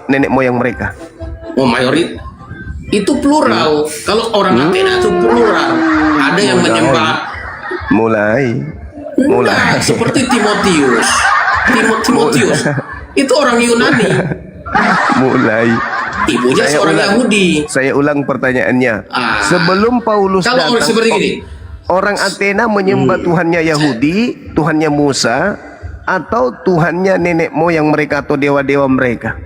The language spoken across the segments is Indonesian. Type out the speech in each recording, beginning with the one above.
nenek moyang mereka? Oh, mayoritas itu plural. Kalau orang Athena itu plural. Ada yang menyembah Mulai. Enggak, seperti Timotius. Timotius itu orang Yunani. Mulai. Ibunya seorang Yahudi. Saya ulang pertanyaannya. Sebelum Paulus Kalau datang, seperti gini, orang Athena menyembah Tuhannya Yahudi, Tuhannya Musa, atau Tuhannya nenek moyang mereka atau dewa-dewa mereka?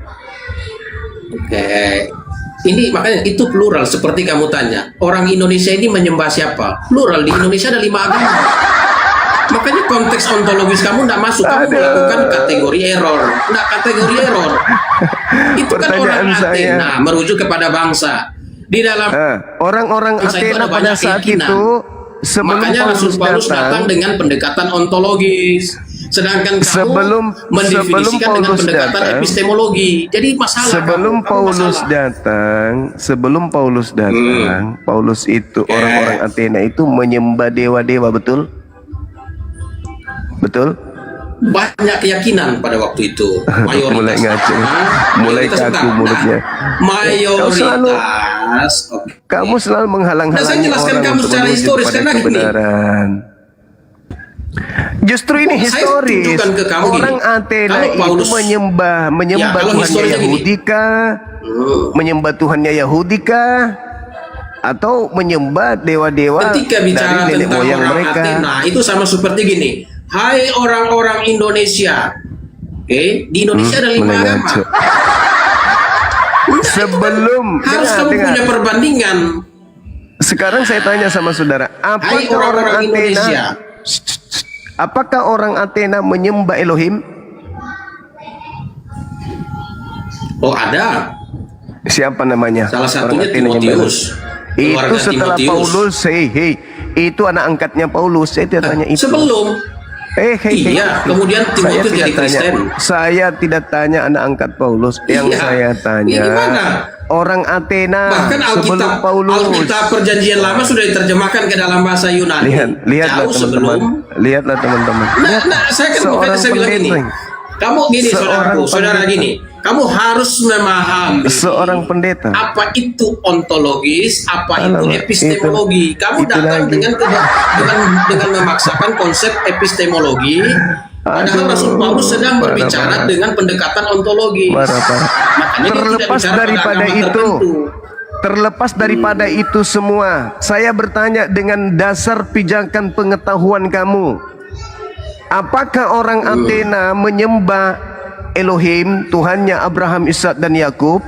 Oke. Ini makanya itu plural seperti kamu tanya. Orang Indonesia ini menyembah siapa? Plural, di Indonesia ada 5 agama. Makanya konteks ontologis kamu tidak masuk. Kamu melakukan kategori error. Tidak kategori error. Itu kan orang Athena merujuk kepada bangsa. Di dalam orang-orang Athena pada saat itu, makanya Rasul Paulus datang dengan pendekatan ontologis. Sedangkan kamu mendefinisikan dengan pendekatan epistemologi. Jadi masalah sebelum Paulus datang, Paulus itu orang-orang Athena itu menyembah dewa-dewa, betul? Betul? Banyak keyakinan pada waktu itu. Mayoritas. Mulai ngaco, mulai kaku mulutnya. Mayoritas. Kamu selalu menghalang-halangi saya jelaskan orang kamu secara historis karena kebenaran. Justru ini historis. Orang Athena itu menyembah Tuhannya Yahudi kah? Menyembah Tuhannya Yahudi kah? Atau menyembah dewa-dewa dari nenek moyang mereka? Athena itu sama seperti gini. Hai orang-orang Indonesia. Oke, di Indonesia ada 5 agama. Sebelum harus kamu punya perbandingan. Sekarang saya tanya sama saudara, apakah orang Athena? Apakah orang Athena menyembah Elohim? Oh, ada. Siapa namanya? Salah satunya Timotius. Itu setelah Paulus. Itu anak angkatnya Paulus. Saya tidak tanya itu. Sebelum. Iya, kemudian Timotius jadi Kristen. Saya tidak tanya anak angkat Paulus. Yang saya tanya, orang Athena sebelum Paulus. Alkitab Perjanjian Lama sudah diterjemahkan ke dalam bahasa Yunani. Lihatlah teman-teman. Lihatlah teman-teman. Saya bilang ini. Kamu gini, saudara gini. Kamu harus memahami seorang pendeta apa itu ontologis, apa itu epistemologi. Kamu datang dengan memaksakan konsep epistemologi, padahal Rasul Paulus sedang berbicara dengan pendekatan ontologi. Terlepas daripada itu semua, saya bertanya dengan dasar pijakan pengetahuan kamu, apakah orang Athena menyembah Elohim, Tuhannya Abraham, Ishak dan Yakub?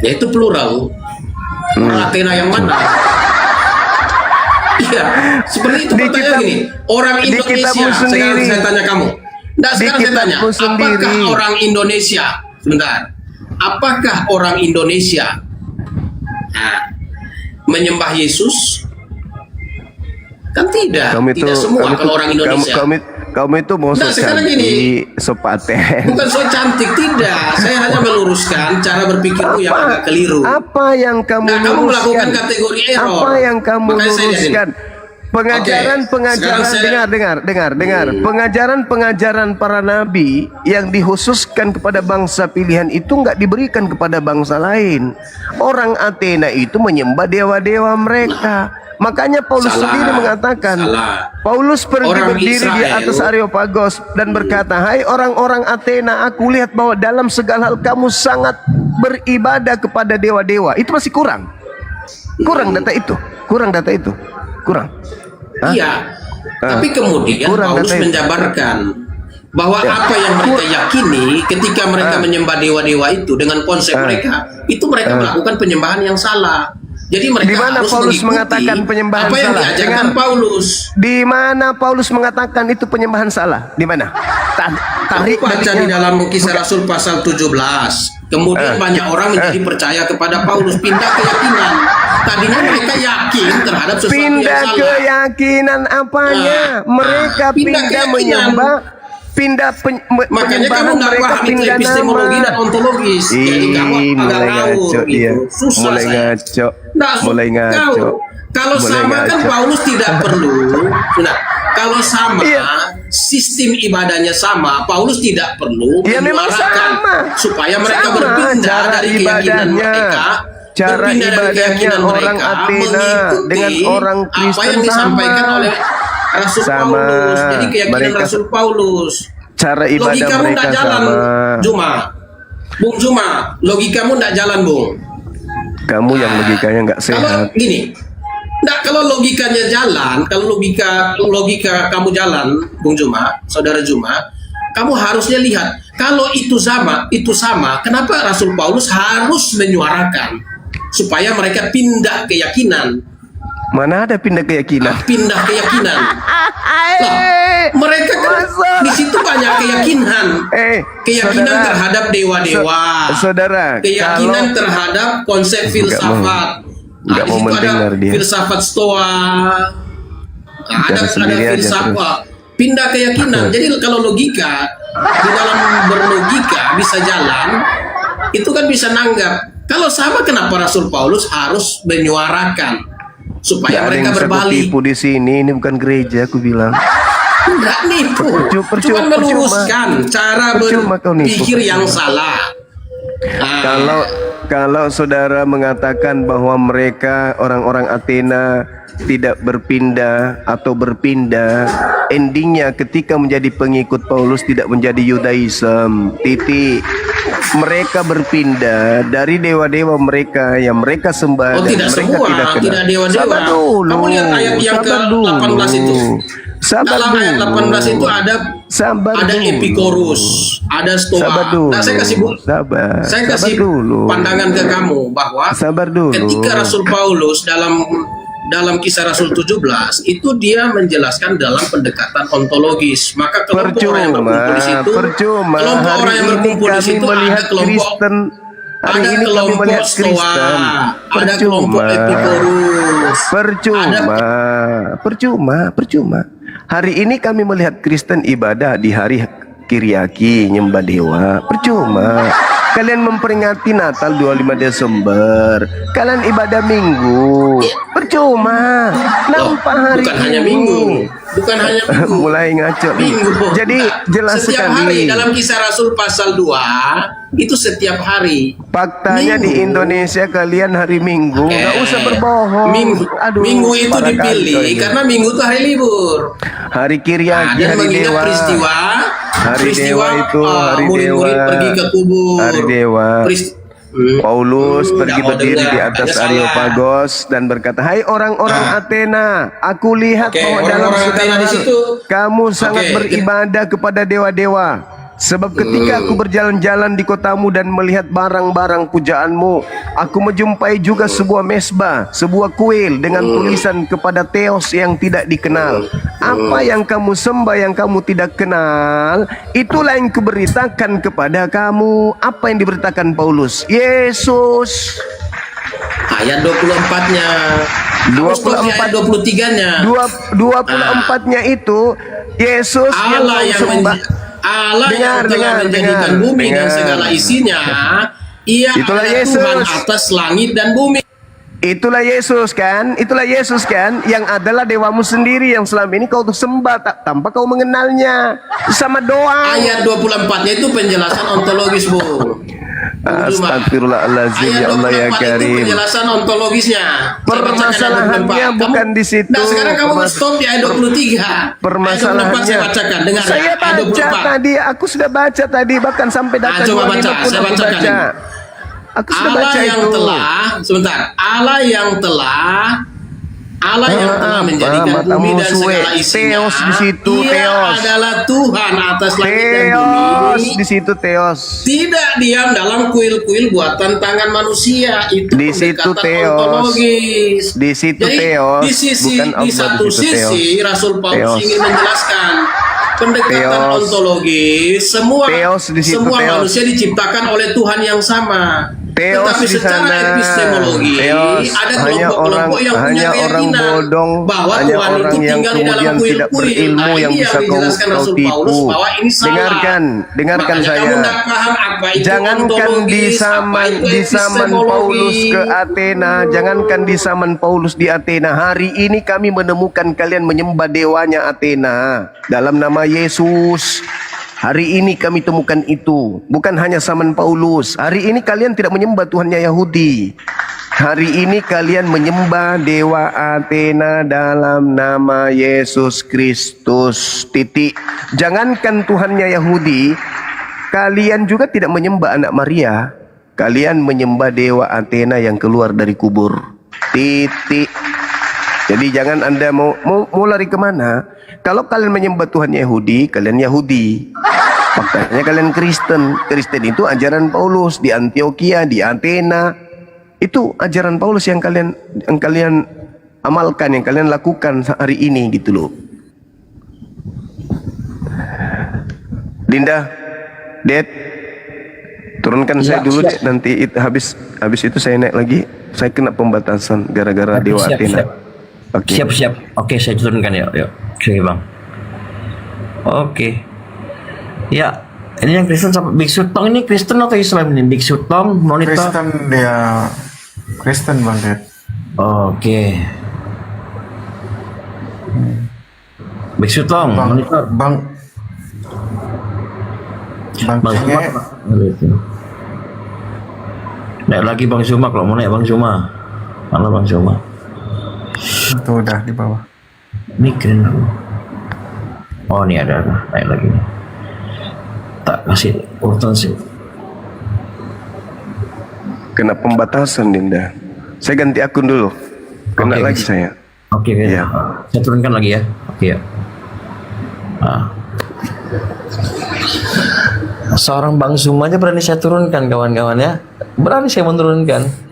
Ya itu plural. Orang Athena yang mana? Iya, seperti itu pertanyaan gini. Orang Indonesia, sekarang saya tanya kamu. Sekarang saya tanya, apakah orang Indonesia, sebentar, apakah orang Indonesia menyembah Yesus? Kan tidak, tidak semua kalau orang Indonesia. Kamu itu mau so cantik, so paten. Bukan so cantik, tidak. Saya hanya meluruskan cara berpikirmu yang agak keliru. Apa yang kamu luruskan? Kamu melakukan kategori error. Apa yang kamu luruskan? Pengajaran para nabi yang dikhususkan kepada bangsa pilihan itu nggak diberikan kepada bangsa lain. Orang Athena itu menyembah dewa-dewa mereka. Makanya Paulus sendiri mengatakan, Paulus pergi berdiri di atas Areopagos dan berkata, hai orang-orang Athena, aku lihat bahwa dalam segala hal kamu sangat beribadah kepada dewa-dewa. Itu masih kurang data itu. Iya, tapi kemudian Paulus menjabarkan bahwa apa yang mereka yakini ketika mereka menyembah dewa-dewa itu dengan konsep mereka, itu mereka melakukan penyembahan yang salah. Jadi mereka di mana harus Paulus mengatakan penyembahan apa yang salah? diajarkan Paulus. Di mana Paulus mengatakan itu penyembahan salah? Di mana? Tarik baca di dalam Kisah Rasul pasal 17. Kemudian banyak orang menjadi percaya kepada Paulus, pindah keyakinan. Tadinya mereka yakin terhadap sesuatu yang salah. Pindah keyakinan apanya? Mereka pindah menyembah. Makanya kamu nggak paham itu epistemologi dan ontologis. Jadi kamu agak ngawur gitu. Susah mulai ngaco. Kalau sama kan Paulus tidak perlu. Kalau sama, sistem ibadahnya sama, Paulus tidak perlu Ya, memang menyuarakan sama. supaya mereka Sama berpindah cara dari keyakinan ibadahnya. mereka, Cara berpindah dari ibadahnya keyakinan orang mereka, Athena mengikuti dengan orang apa Kristen yang disampaikan sama. oleh Rasul Sama. Paulus. Jadi keyakinan Mereka- Rasul Paulus. Cara ibadah Logikamu mereka tidak jalan, sama. Juma. Bung Juma, logikamu tidak jalan, Bung. Kamu yang logikanya nggak Kalau sehat. gini, nah kalau logikanya jalan, kalau logika kamu jalan, Bung Juma, Saudara Juma, kamu harusnya lihat kalau itu sama, kenapa Rasul Paulus harus menyuarakan supaya mereka pindah keyakinan, Mana ada pindah keyakinan? pindah keyakinan. Lah, mereka kan Masa? di situ banyak keyakinan, keyakinan saudara, terhadap dewa-dewa, saudara, keyakinan kalau terhadap konsep filsafat. nggak Di mau situ mendengar ada dia. filsafat stoa, ada sendiri aja filsafat, pindah keyakinan. Jadi kalau logika di dalam berlogika bisa jalan, itu kan bisa nanggap. Kalau sama, kenapa Rasul Paulus harus menyuarakan supaya nggak ada mereka yang bisa berbalik? kutipu di sini. Ini bukan gereja, aku bilang. Enggak nipu, cuma meluruskan cara Percuma kau nipu, berpikir yang percuma. salah. Nah, Kalau saudara mengatakan bahwa mereka orang-orang Athena tidak berpindah atau berpindah, endingnya ketika menjadi pengikut Paulus tidak menjadi Yudaism. Titik. Mereka berpindah dari dewa-dewa mereka yang mereka sembah. Oh, dan tidak mereka semua, kenal. tidak dewa-dewa. Sabar dulu. Kamu lihat ayat yang sabar ke-18 itu. Sabar dalam dulu. ayat 18 itu ada Sabar dulu. Epicurus, ada Stoa. Sabar dulu. Nah, saya kasih Sabar kasih dulu. pandangan ke kamu bahwa Sabar dulu. ketika Rasul Paulus dalam kisah Rasul 17 itu dia menjelaskan dalam pendekatan ontologis. Maka kelompok orang yang berkumpul di situ, percuma. kelompok Hari orang yang ini berkumpul di kami situ ada melihat kelompok Kristen. Hari ada ini kami kelompok melihat Stoa, Kristen. ada kelompok Epicurus, Percuma. Hari ini kami melihat Kristen ibadah di hari Kiriaki, nyembah dewa. Percuma. Kalian memperingati Natal 25 Desember. Kalian ibadah Minggu. Percuma. Nampak hari bukan ini. hanya Minggu, bukan hanya Minggu. Mulai ngaco nih. Minggu. Jadi jelas setiap sekali. hari dalam kisah Rasul pasal 2 itu setiap hari. Faktanya di Minggu. Indonesia kalian hari Minggu. Nggak usah berbohong. Minggu itu parah kali kau dipilih ini. karena Minggu itu hari libur. Hari Kiriaki, Dan hari mengingat dewa. Hari dewa itu, hari murid-murid dewa. pergi ke kubur. Hari dewa. Paulus pergi nggak mau berdiri dengar, di atas hanya salah. Areopagos dan berkata, "Hai orang-orang Athena, aku lihat Oke, bahwa dalam orang-orang segala Athena di hal situ. kamu sangat Oke. beribadah kepada dewa-dewa. Sebab ketika aku berjalan-jalan di kotamu dan melihat barang-barang pujaanmu, aku menjumpai juga sebuah mesbah, sebuah kuil dengan tulisan kepada Theos yang tidak dikenal. Apa yang kamu sembah yang kamu tidak kenal, itulah yang kuberitakan kepada kamu." Apa yang diberitakan Paulus? Yesus. Ayat 24-nya. 24. Ayat 23-nya. 24-nya itu Yesus yang Allah kamu yang sembah. Allah Dengar, yang telah menjadikan dengar, bumi dan dengar. segala isinya. Ia Itulah adalah Yesus. Tuhan atas langit dan bumi. Itulah Yesus kan yang adalah dewamu sendiri yang selama ini kau tuh sembah tanpa kau mengenalnya, sama doa. Ayat 24-nya itu penjelasan ontologis, Bu. Astagfirullahaladzim, ya Allah ya 24 itu Karim. penjelasan ontologisnya. Permasalahannya bukan di situ. Nah, sekarang kamu stop di ayat 23. Permasalahannya. Ayat 24 saya bacakan, dengar Saya ya. Ayat baca 24. tadi, aku sudah baca tadi, bahkan sampai data coba 25 baca, pun saya aku bacakan baca. ini. Aku sudah Allah baca yang itu. telah, sebentar. Allah yang telah menjadikan bumi dan segala isinya. Theos di situ, Ia Theos. adalah Tuhan atas langit dan Theos bumi. di situ, Theos. Tidak diam dalam kuil-kuil buatan tangan manusia. Itu Di situ pendekatan Theos. ontologis. Di situ Jadi, Theos, di sisi bukan di Allah, satu di situ sisi Theos. Rasul Paulus Theos. ingin menjelaskan pendekatan Theos. ontologis. Semua Theos di situ, semua Theos. manusia diciptakan oleh Tuhan yang sama. Teos Tetapi di secara sana, epistemologi Teos ada hanya orang kelompok-kelompok yang punya hanya orang keyakinan bodong, bahwa hanya Tuhan orang itu yang tinggal di dalam kemudian tidak kuil-kuil. berilmu Nah, yang ini bisa dijelaskan kau Rasul Paulus tipu. bahwa ini salah. Dengarkan Makanya saya. kamu tidak paham apa itu Jangankan di ontologis, apa zaman itu di zaman epistemologi. Paulus ke Athena, jangankan di zaman Paulus di Athena, hari ini kami menemukan kalian menyembah dewanya Athena dalam nama Yesus. Hari ini kami temukan itu, bukan hanya zaman Paulus. Hari ini kalian tidak menyembah Tuhannya Yahudi. Hari ini kalian menyembah dewa Athena dalam nama Yesus Kristus. Titik. Jangankan Tuhannya Yahudi, kalian juga tidak menyembah anak Maria. Kalian menyembah dewa Athena yang keluar dari kubur. Titik. Jadi jangan Anda mau lari kemana. Kalau kalian menyembah Tuhan Yahudi, kalian Yahudi. Faktanya kalian Kristen. Kristen itu ajaran Paulus di Antioquia, di Athena. Itu ajaran Paulus yang kalian amalkan, yang kalian lakukan hari ini gitu loh. Dinda, Dad, turunkan saya dulu deh. Nanti habis itu saya naik lagi. Saya kena pembatasan gara-gara dewa Athena. Okay. Siap. Oke, saya turunkan ya. Yuk. Oke, Bang. Oke. Ya, ini yang Kristen sampai Biksu Tong ini Kristen atau Islam ini? Biksu Tong monitor. Kristen, dia Kristen Bang Ded. Oke. Biksu Tong monitor. Bang Zuma. Naik lagi Bang Zuma, kalau mau naik Bang Zuma. Mana Bang Zuma? Itu udah di bawah. Ini keren. Oh, ini ada naik lagi. Tak kasih urutan sih. Kena pembatasan Dinda. Saya ganti akun dulu. Kena lagi saya. Oke, ya. Saya turunkan lagi ya. Oke ya. Seorang Bang Zuma aja berani saya turunkan, kawan-kawan ya. Berani saya menurunkan.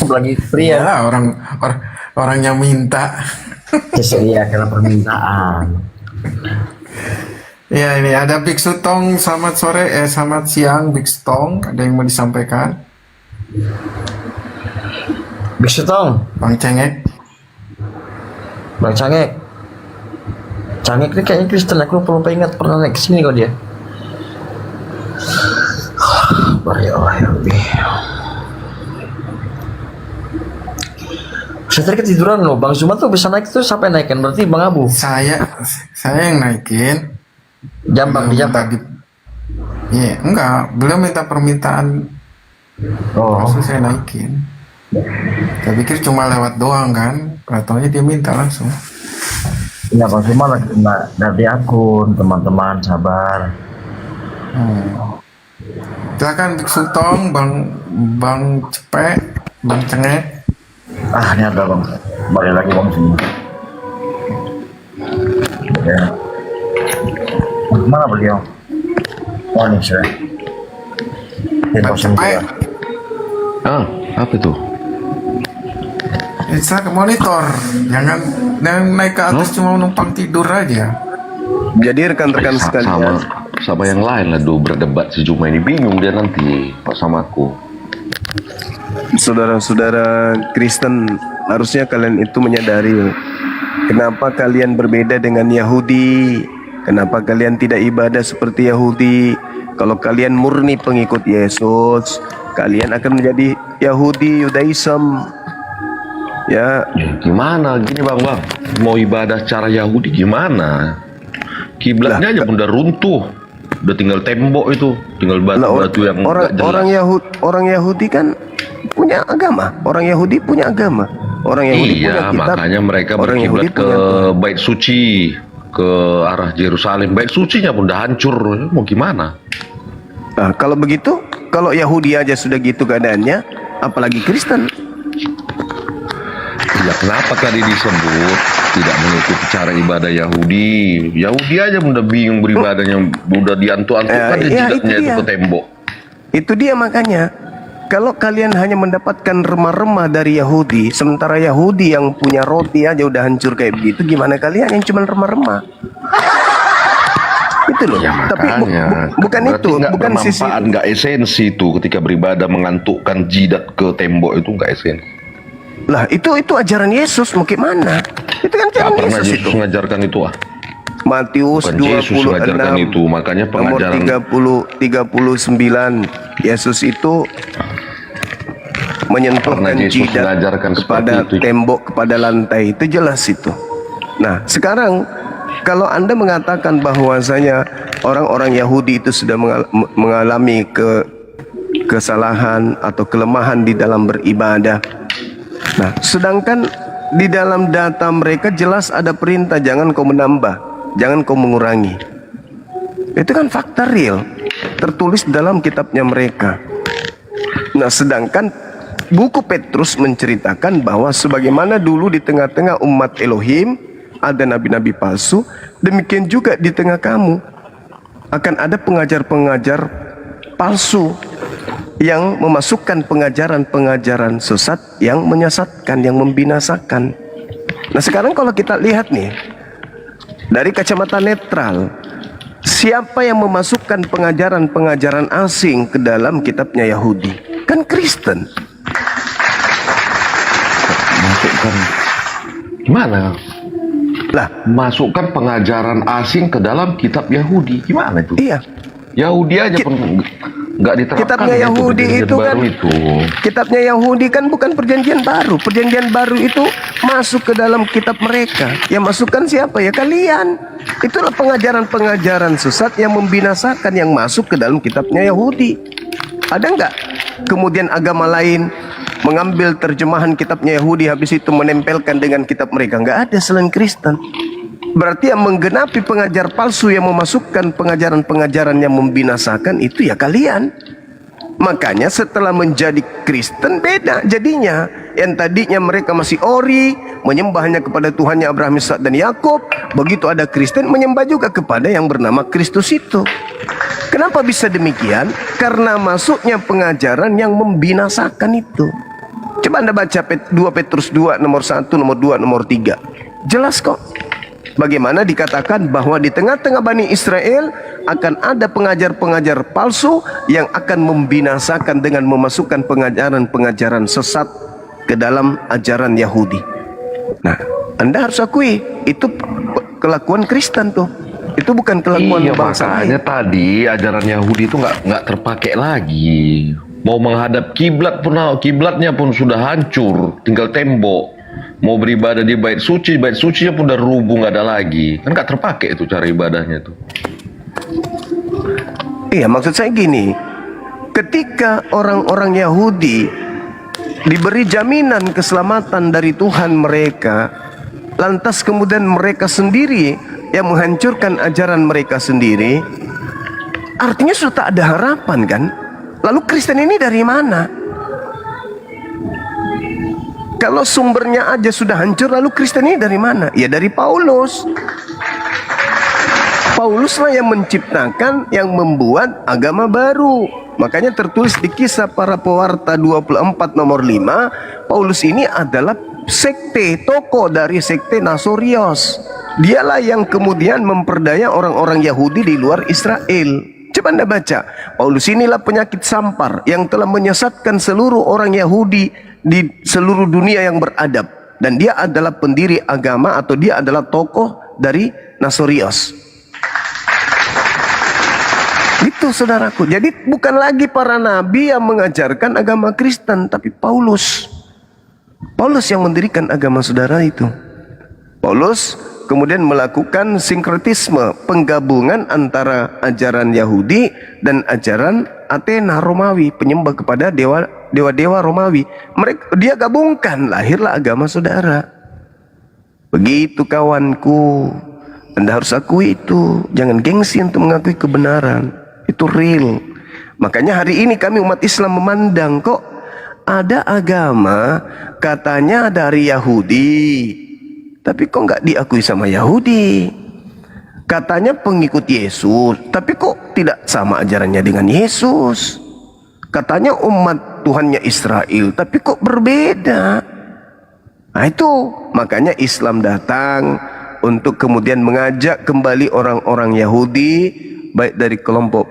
Lagi pria. Ya, orang yang minta. Sesuai karena permintaan. Ya, ini ada Biksu Tong. Selamat sore, selamat siang Biksu Tong. Ada yang mau disampaikan? Biksu Tong. Bang Cengek. Bang Cangek. Cangek ini kayaknya Kristen. Aku lupa ingat pernah naik kesini kok dia. Ya Rabbi. Saya tadi ketiduran loh. Bang Zuma tuh bisa naik tuh sampai naikkan. Berarti Bang Abu. Saya yang naikin. Jambang di jambang. Iya, enggak. Beliau minta permintaan. Langsung saya naikin. Saya pikir cuma lewat doang kan. Katanya dia minta langsung. Ya Bang Zuma lagi dari akun. Teman-teman sabar. Silakan Biksu Tong, Bang Cepek, Bang Cengek. Ini ada Bang. Balik lagi Bang Zuma. Ya. Mana beliau? Oh ini sudah. Bang Cepek. Apa itu? Bisa ke monitor. Jangan naik ke atas cuma numpang tidur aja. Jadi rekan-rekan sekalian, sama yang lain lah berdebat si Zuma ini, bingung dia nanti pas sama aku. saudara-saudara Kristen, harusnya kalian itu menyadari kenapa kalian berbeda dengan Yahudi, kenapa kalian tidak ibadah seperti Yahudi. Kalau kalian murni pengikut Yesus, kalian akan menjadi Yahudi, Yudaism. Ya, gimana gini bang, mau ibadah cara Yahudi gimana? Kiblatnya aja udah runtuh, udah tinggal tembok itu, tinggal batu-batu yang orang Yahudi kan punya agama, orang Yahudi punya agama, orang Yahudi punya kitab. Makanya mereka berkiblat ke bait suci, ke arah Yerusalem. Bait sucinya pun udah hancur, mau gimana? Nah, kalau begitu, kalau Yahudi aja sudah gitu keadaannya, apalagi Kristen? Ya kenapa tadi disebut tidak mengikuti cara ibadah Yahudi? Yahudi aja udah bingung beribadahnya, udah diantu-antukan jidatnya itu ke tembok. Itu dia makanya. Kalau kalian hanya mendapatkan remah-remah dari Yahudi, sementara Yahudi yang punya roti aja udah hancur kayak begitu, gimana kalian yang cuma remah-remah? Itu loh. Ya Tapi makanya bukan berarti itu, nggak bukan sisi. bermanfaat, nggak esensi itu ketika beribadah mengantukkan jidat ke tembok itu nggak esensi. Lah itu ajaran Yesus mau gimana? Itu kan Nggak ajaran pernah Yesus Yesus itu. mengajarkan itu Matius Bukan Yesus mengajarkan 26 itu, makanya nomor pengajaran 39 Yesus itu menyentuhkan Pernah Yesus jidat mengajarkan kepada seperti itu. tembok, kepada lantai, itu jelas itu. Nah sekarang kalau Anda mengatakan bahwasanya orang-orang Yahudi itu sudah mengalami kesalahan atau kelemahan di dalam beribadah, nah sedangkan di dalam data mereka jelas ada perintah jangan kau menambah, jangan kau mengurangi. Itu kan fakta real, tertulis dalam kitabnya mereka. Nah sedangkan buku Petrus menceritakan bahwa sebagaimana dulu di tengah-tengah umat Elohim ada nabi-nabi palsu, demikian juga di tengah kamu akan ada pengajar-pengajar palsu yang memasukkan pengajaran-pengajaran sesat yang menyesatkan, yang membinasakan. Nah sekarang kalau kita lihat nih dari kacamata netral, siapa yang memasukkan pengajaran-pengajaran asing ke dalam kitabnya Yahudi? Kan Kristen. masukkan gimana? Lah, Masukkan pengajaran asing ke dalam kitab Yahudi gimana itu? iya. Yahudi aja pun nggak diterapkan. Kitabnya itu, Yahudi perjanjian itu kan, baru itu. kitabnya Yahudi kan bukan perjanjian baru. Perjanjian baru itu masuk ke dalam kitab mereka. Yang masukkan siapa ya? Kalian. Itulah pengajaran-pengajaran sesat yang membinasakan yang masuk ke dalam kitabnya Yahudi. Ada nggak kemudian agama lain mengambil terjemahan kitabnya Yahudi habis itu menempelkan dengan kitab mereka? Nggak ada selain Kristen. Berarti yang menggenapi pengajar palsu yang memasukkan pengajaran-pengajaran yang membinasakan itu ya kalian. Makanya setelah menjadi Kristen beda jadinya. Yang tadinya mereka masih ori, menyembahnya kepada Tuhannya Abraham, Ishak dan Yakub. Begitu ada Kristen menyembah juga kepada yang bernama Kristus itu. Kenapa bisa demikian? Karena masuknya pengajaran yang membinasakan itu. Coba Anda baca 2 Petrus 2 nomor 1, nomor 2, nomor 3. Jelas kok. Bagaimana dikatakan bahwa di tengah-tengah Bani Israel akan ada pengajar-pengajar palsu yang akan membinasakan dengan memasukkan pengajaran-pengajaran sesat ke dalam ajaran Yahudi. Nah, Anda harus akui itu kelakuan Kristen tuh. Itu bukan kelakuan Iya, bangsa makanya lain. tadi ajaran Yahudi itu nggak terpakai lagi. Mau menghadap kiblatnya pun sudah hancur, tinggal tembok. Mau beribadah di bait sucinya pun udah rubuh, nggak ada lagi. Kan nggak terpakai itu cara ibadahnya tuh. Iya, maksud saya gini. Ketika orang-orang Yahudi diberi jaminan keselamatan dari Tuhan mereka, lantas kemudian mereka sendiri yang menghancurkan ajaran mereka sendiri, artinya sudah tak ada harapan kan? Lalu Kristen ini dari mana? Kalau sumbernya aja sudah hancur, lalu Kristen ini dari mana? Ya dari Paulus. Pauluslah yang menciptakan, yang membuat agama baru. Makanya tertulis di Kisah Para Pewarta 24 nomor 5, Paulus ini adalah sekte, tokoh dari sekte Nasorios. Dialah yang kemudian memperdaya orang-orang Yahudi di luar Israel. Coba Anda baca, Paulus inilah penyakit sampar yang telah menyesatkan seluruh orang Yahudi di seluruh dunia yang beradab. Dan dia adalah pendiri agama, atau dia adalah tokoh dari Nasorios. Itu saudaraku. Jadi bukan lagi para nabi yang mengajarkan agama Kristen, tapi Paulus. Paulus yang mendirikan agama saudara itu. Paulus kemudian melakukan sinkretisme, penggabungan antara ajaran Yahudi dan ajaran Athena Romawi, penyembah kepada dewa-dewa Romawi. Dia gabungkan, lahirlah agama saudara. Begitu kawanku, Anda harus akui itu. Jangan gengsi untuk mengakui kebenaran. Itu real. Makanya hari ini kami umat Islam memandang, kok ada agama katanya dari Yahudi, tapi kok nggak diakui sama Yahudi. Katanya pengikut Yesus, tapi kok tidak sama ajarannya dengan Yesus. Katanya umat Tuhannya Israel, tapi kok berbeda. Nah itu makanya Islam datang untuk kemudian mengajak kembali orang-orang Yahudi baik dari kelompok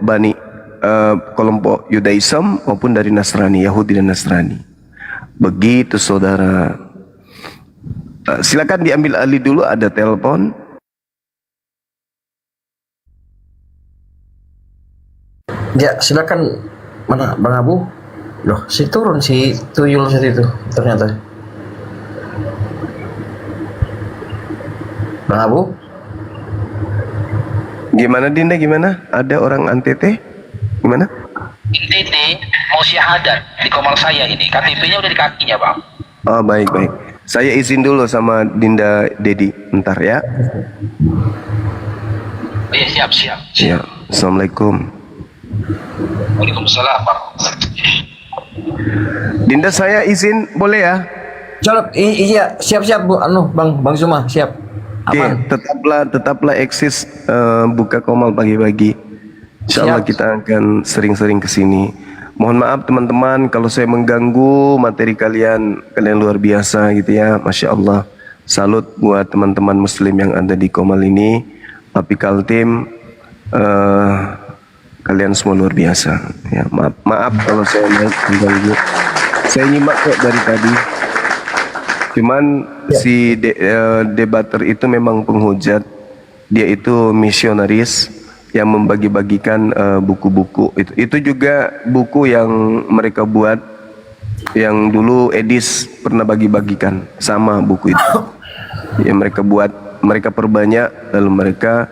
kelompok Yudaism maupun dari Nasrani, Yahudi dan Nasrani. Begitu saudara. Silakan diambil alih dulu, ada telepon. Ya, silakan. Mana Bang Abu? Loh, si turun si tuyul situ ternyata. Bang Abu? Gimana Dinda, gimana? Ada orang NTT? Gimana? NTT mau syahadat di komal saya ini. KTP-nya udah di kakinya, Bang. Oh, baik. Saya izin dulu sama Dinda Dedi, bentar ya. Oh iya, siap. Ya, Assalamualaikum. Waalaikumsalam, Bang. Dinda, saya izin, boleh ya? Iya, siap-siap Bu, Bang Zuma, siap. Oke, Aman. tetaplah eksis buka komal pagi-pagi. Insyaallah Siap. kita akan sering-sering ke sini. Mohon maaf teman-teman kalau saya mengganggu materi kalian luar biasa gitu ya. Masya Allah. Salut buat teman-teman muslim yang ada di komal ini. Apikal tim kalian semua luar biasa. Ya, maaf kalau saya mengganggu. Saya nyimak kok dari tadi. Cuman si debater itu memang penghujat. Dia itu misionaris yang membagi-bagikan buku-buku. Itu juga buku yang mereka buat, yang dulu Edis pernah bagi-bagikan, sama buku itu. Yang mereka buat, mereka perbanyak, lalu mereka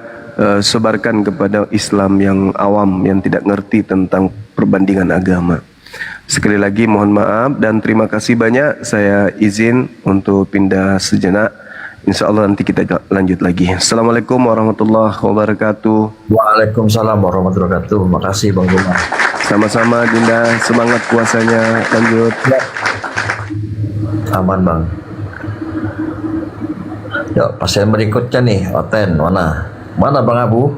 sebarkan kepada Islam yang awam, yang tidak ngerti tentang perbandingan agama. Sekali lagi mohon maaf dan terima kasih banyak. Saya izin untuk pindah sejenak. Insya Allah nanti kita lanjut lagi. Assalamualaikum warahmatullahi wabarakatuh. Waalaikumsalam warahmatullahi wabarakatuh. Makasih Bang Zuma. Sama-sama Dinda, semangat puasanya. Lanjut. Aman Bang. Yuk, pasien berikutnya nih, Oten, mana? Mana Bang Abu?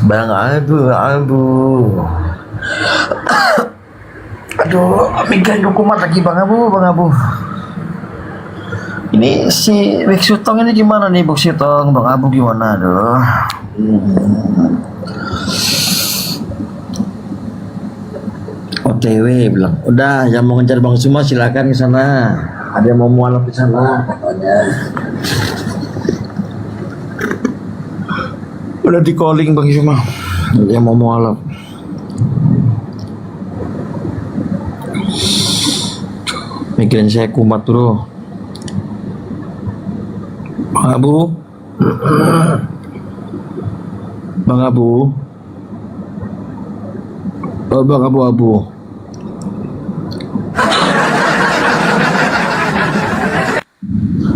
Bang Abu. Aduh, megang dokumen lagi Bang Abu. Ini si Bik Sutong ini gimana nih Bik Sutong? Bang Abu gimana? Aduh. OTW bilang, udah yang mau ngejar Bang Zuma silakan ke sana. Ada yang mau mualaf di sana katanya. Udah di calling Bang Zuma. Dia mau mualaf. Mikirin saya kumat bro. Bang Abu. Bang Abu. Oh, Bang Abu.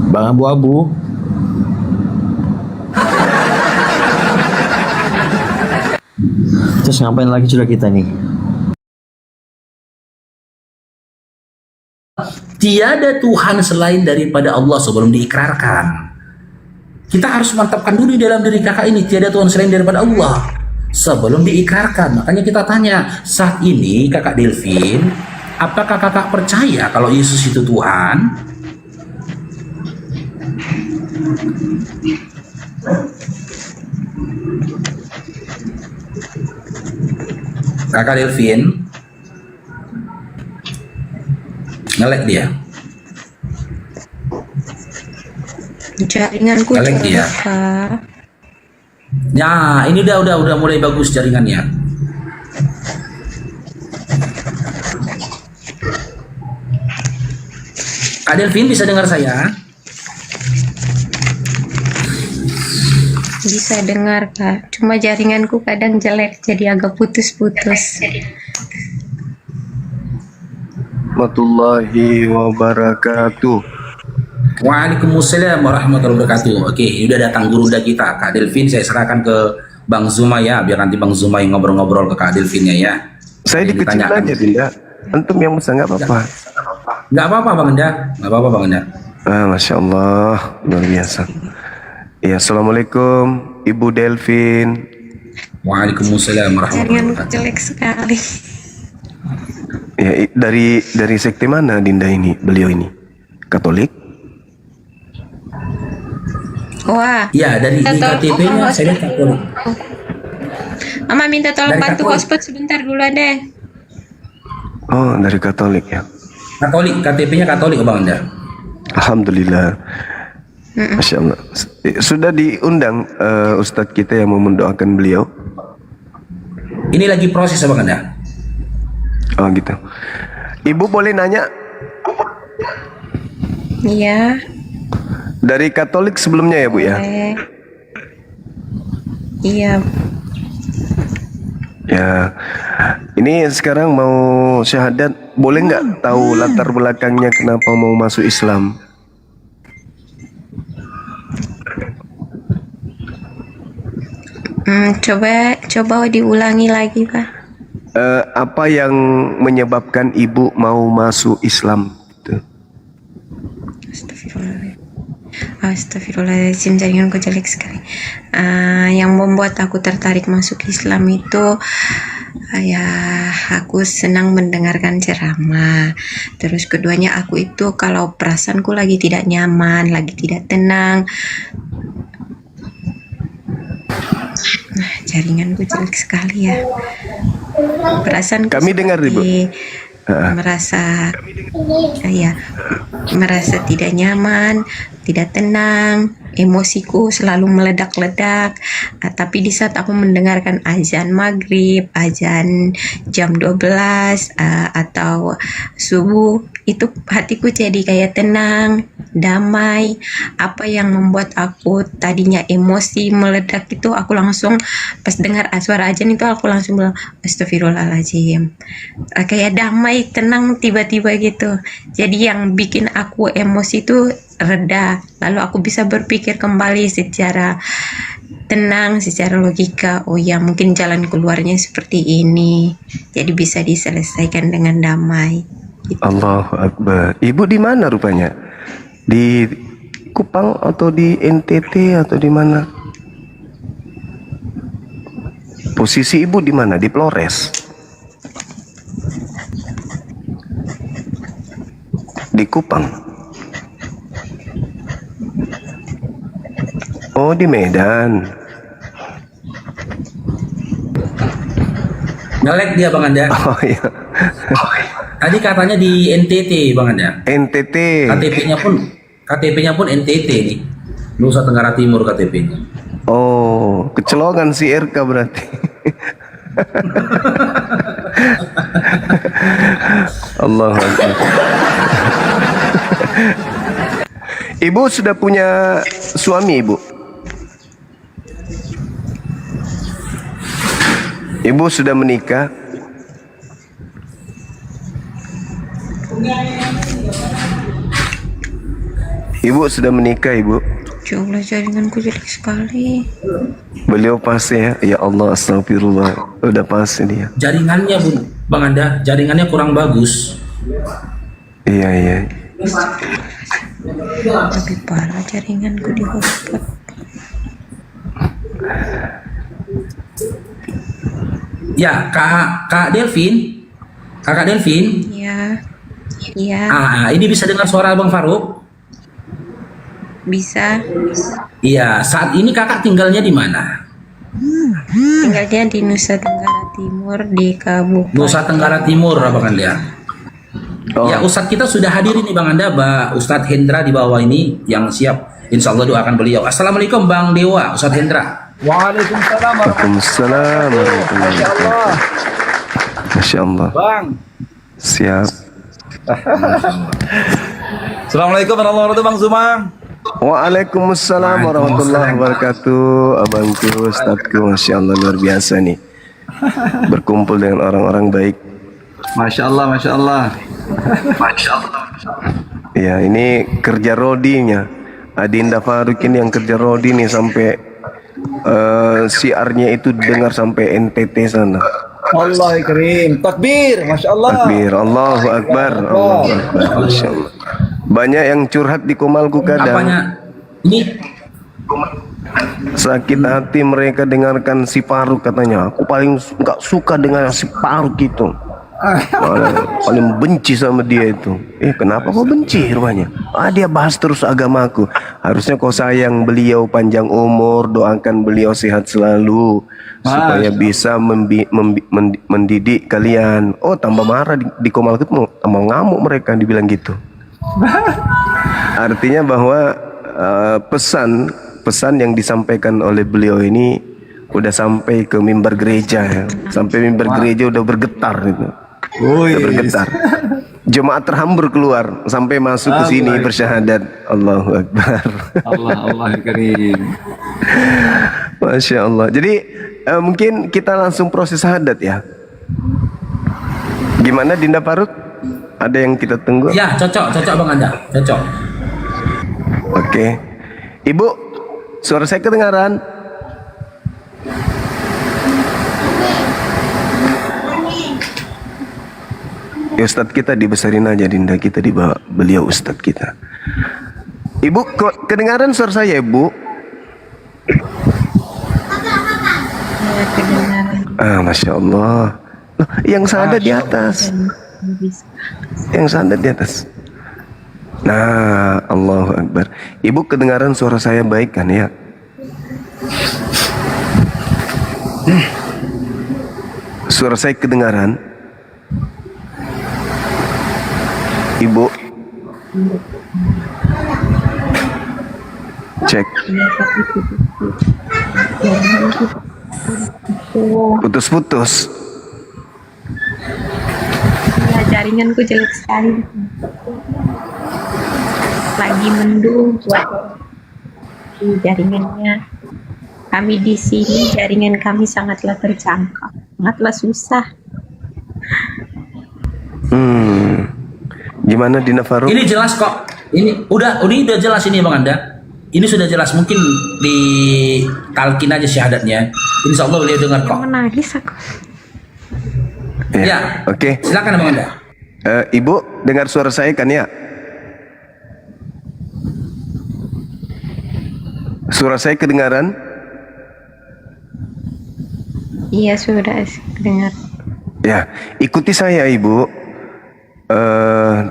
Bang Abu. Terus ngapain lagi sudah kita nih? Tiada Tuhan selain daripada Allah sebelum diikrarkan. Kita harus mantapkan dulu di dalam diri kakak ini, tiada Tuhan selain daripada Allah sebelum diikrarkan. Makanya kita tanya, saat ini kakak Delvin, apakah kakak percaya kalau Yesus itu Tuhan? Kakak Delvin ngelek dia. Jaringanku Ngelek dia. Kak. Ya, ini udah mulai bagus jaringannya. Kak Delvin bisa dengar saya? Bisa dengar Kak. Cuma jaringanku kadang jelek jadi agak putus-putus. Warahmatullahi wabarakatuh. Waalaikumsalam warahmatullahi wabarakatuh. Oke, ini udah datang guruda kita, Kak Delvin. Saya serahkan ke Bang Zuma ya, biar nanti Bang Zuma yang ngobrol-ngobrol ke Kak Delvinnya ya. Saya Yang dikecil ditanyakan. aja Dinda. Antum yang besar nggak apa-apa. Nggak apa-apa Bang Enda, nggak apa-apa Bang Enda. Masya Allah, luar biasa. Ya, Assalamualaikum Ibu Delvin. Waalaikumsalam warahmatullahi Jaringanku wabarakatuh. jelek sekali. Ya, dari sekte mana Dinda ini? Beliau ini Katolik? Wah. Ya, dari di Atau- KTP-nya saya lihat Katolik. Mama minta tolong Dari bantu Katolik. hotspot sebentar dulu deh. Oh, dari Katolik ya. Katolik, KTP-nya Katolik, Bang Anda. Alhamdulillah. Masya Allah. Sudah diundang Ustadz kita yang mau mendoakan beliau. Ini lagi proses, Bang Anda. Oh gitu. Ibu boleh nanya Iya. dari Katolik sebelumnya ya Bu ya? Boleh. Iya. Ya. Ini sekarang mau syahadat, boleh nggak tahu latar belakangnya kenapa mau masuk Islam? Coba diulangi lagi, Pak. Apa yang menyebabkan ibu mau masuk Islam? Gitu. Astagfirullahaladzim, jaringanku jelek sekali. Yang membuat aku tertarik masuk Islam itu ya aku senang mendengarkan ceramah. Terus keduanya aku itu kalau perasaanku lagi tidak nyaman, lagi tidak tenang. Nah, jaringanku jelek sekali ya. Perasaanku Kami dengar, Ibu. merasa merasa tidak nyaman, tidak tenang, emosiku selalu meledak-ledak. Tapi di saat aku mendengarkan azan maghrib, azan jam 12 atau subuh, itu hatiku jadi kayak tenang, damai. Apa yang membuat aku tadinya emosi meledak itu, aku langsung pas dengar suara azan itu aku langsung bilang astagfirullahaladzim. Kayak damai, tenang tiba-tiba gitu. Jadi yang bikin aku emosi itu reda, lalu aku bisa berpikir kembali secara tenang, secara logika. Oh ya, mungkin jalan keluarnya seperti ini, jadi bisa diselesaikan dengan damai gitu. Allahu Akbar. Ibu di mana rupanya? Di Kupang atau di NTT atau di mana? Posisi ibu di mana? Di Flores? Di Kupang? Oh, di Medan. Ngelek dia, Bang Anda. Oh iya. Tadi katanya di NTT, Bang Anda. NTT. KTP-nya pun NTT nih. Nusa Tenggara Timur KTP-nya. Oh, kecelongan si RK berarti. Allah Akbar. Ibu sudah punya suami, Ibu? Ibu sudah menikah? Ibu sudah menikah, Ibu? Ya Allah, jaringanku jelek sekali. Beliau pasti ya. Ya Allah, astagfirullah. Udah pasti dia. Jaringannya, Bang Anda, jaringannya kurang bagus. Iya, iya. Lebih parah jaringanku di hotspot. Ya, Kak Delvin. Kakak Delvin. Iya. Iya, Ini bisa dengar suara Bang Faruk? bisa. Iya, saat ini kakak tinggalnya di mana? Tinggalnya di Nusa Tenggara Timur, di Kabupaten. Nusa Tenggara Timur, Bang Anda. Oh. Ya, Ustadz kita sudah hadir ini, Bang Anda, Ustadz Hendra di bawah ini yang siap. Insya Allah doakan beliau. Assalamualaikum Bang Dewa, Ustadz Hendra. Waalaikumsalam Waalaikumsalam warahmatullahi wabarakatuh. Masya Allah. Bang. Siap. Assalamualaikum warahmatullahi wabarakatuh, Bang Zumang. Waalaikumsalam warahmatullahi wabarakatuh. Abangku, Ustadku, Masya Allah, luar biasa nih. Berkumpul dengan orang-orang baik. Masya Allah, Masya Allah. Masya Allah. Ya, ini kerja Rodinya. Adinda Faruk ini yang kerja Rodi nih sampai siarnya itu dengar sampai NTT sana. Allah karim. Takbir, Masya Allah. Takbir, Allahu Akbar, Allahu Akbar, Masya Allah. Banyak yang curhat di Komalku kadang. Apanya? Ini Sakit hati mereka dengarkan si Faruk katanya. Aku paling nggak suka dengan si Faruk itu. Malah paling benci sama dia itu. Kenapa kau benci rupanya? Dia bahas terus agamaku. Harusnya kau sayang beliau, panjang umur, doakan beliau sehat selalu supaya bisa mendidik kalian. Tambah marah di Komal Ketemu, tambah ngamuk mereka dibilang gitu. Artinya bahwa pesan yang disampaikan oleh beliau ini udah sampai ke mimbar gereja ya. Sampai mimbar gereja udah bergetar itu. Udah bergetar. Jemaat terhambur keluar sampai masuk ke sini bersyahadat. Allahu Akbar. Allah Karim. Masya Allah. Jadi mungkin kita langsung proses syahadat ya. Gimana Dinda Faruk? Ada yang kita tunggu? Ya, cocok Bang Anda, cocok. Oke. Ibu, suara saya kedengaran? Ya, Ustadz kita dibesarin aja Dinda, kita dibawa beliau Ustadz kita. Ibu, kedengaran suara saya Ibu? Ya, kedengaran. Masya Allah. Loh, yang sadar di atas. Yang sadar di atas. Nah, Allahu Akbar. Ibu kedengaran suara saya baik kan ya? Suara saya kedengaran? Ibu, cek. Putus-putus. Ya, jaringanku jelek sekali. Lagi mendung buat jaringannya. Kami di sini jaringan kami sangatlah terjangkau, sangatlah susah. Gimana Dina Faruk? Ini jelas kok. Ini udah jelas ini Bang Anda. Ini sudah jelas, mungkin di talkin aja syahadatnya. Insya Allah beliau dengar kok. Menangis aku. Ya. Oke. Silakan Bang Anda. Ibu dengar suara saya kan ya? Suara saya kedengaran? Iya, sudah dengar. Ya, ikuti saya Ibu.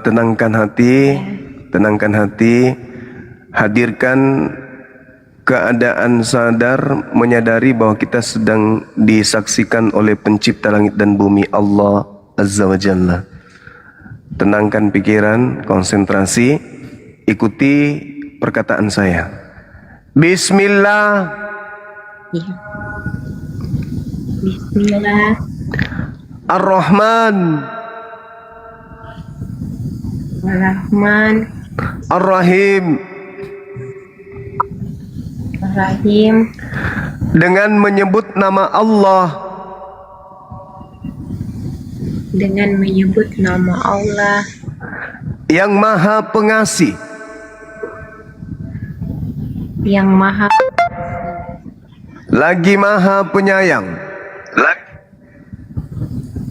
Tenangkan hati, hadirkan keadaan sadar, menyadari bahwa kita sedang disaksikan oleh pencipta langit dan bumi, Allah Azza wa Jalla. Tenangkan pikiran, konsentrasi, ikuti perkataan saya. Bismillah. Iya. Bismillah. Ar-Rahman. Ar-Rahman. Ar-Rahim. Ar-Rahim. Dengan menyebut nama Allah. Dengan menyebut nama Allah Yang Maha Pengasih. yang Maha Lagi Maha Penyayang.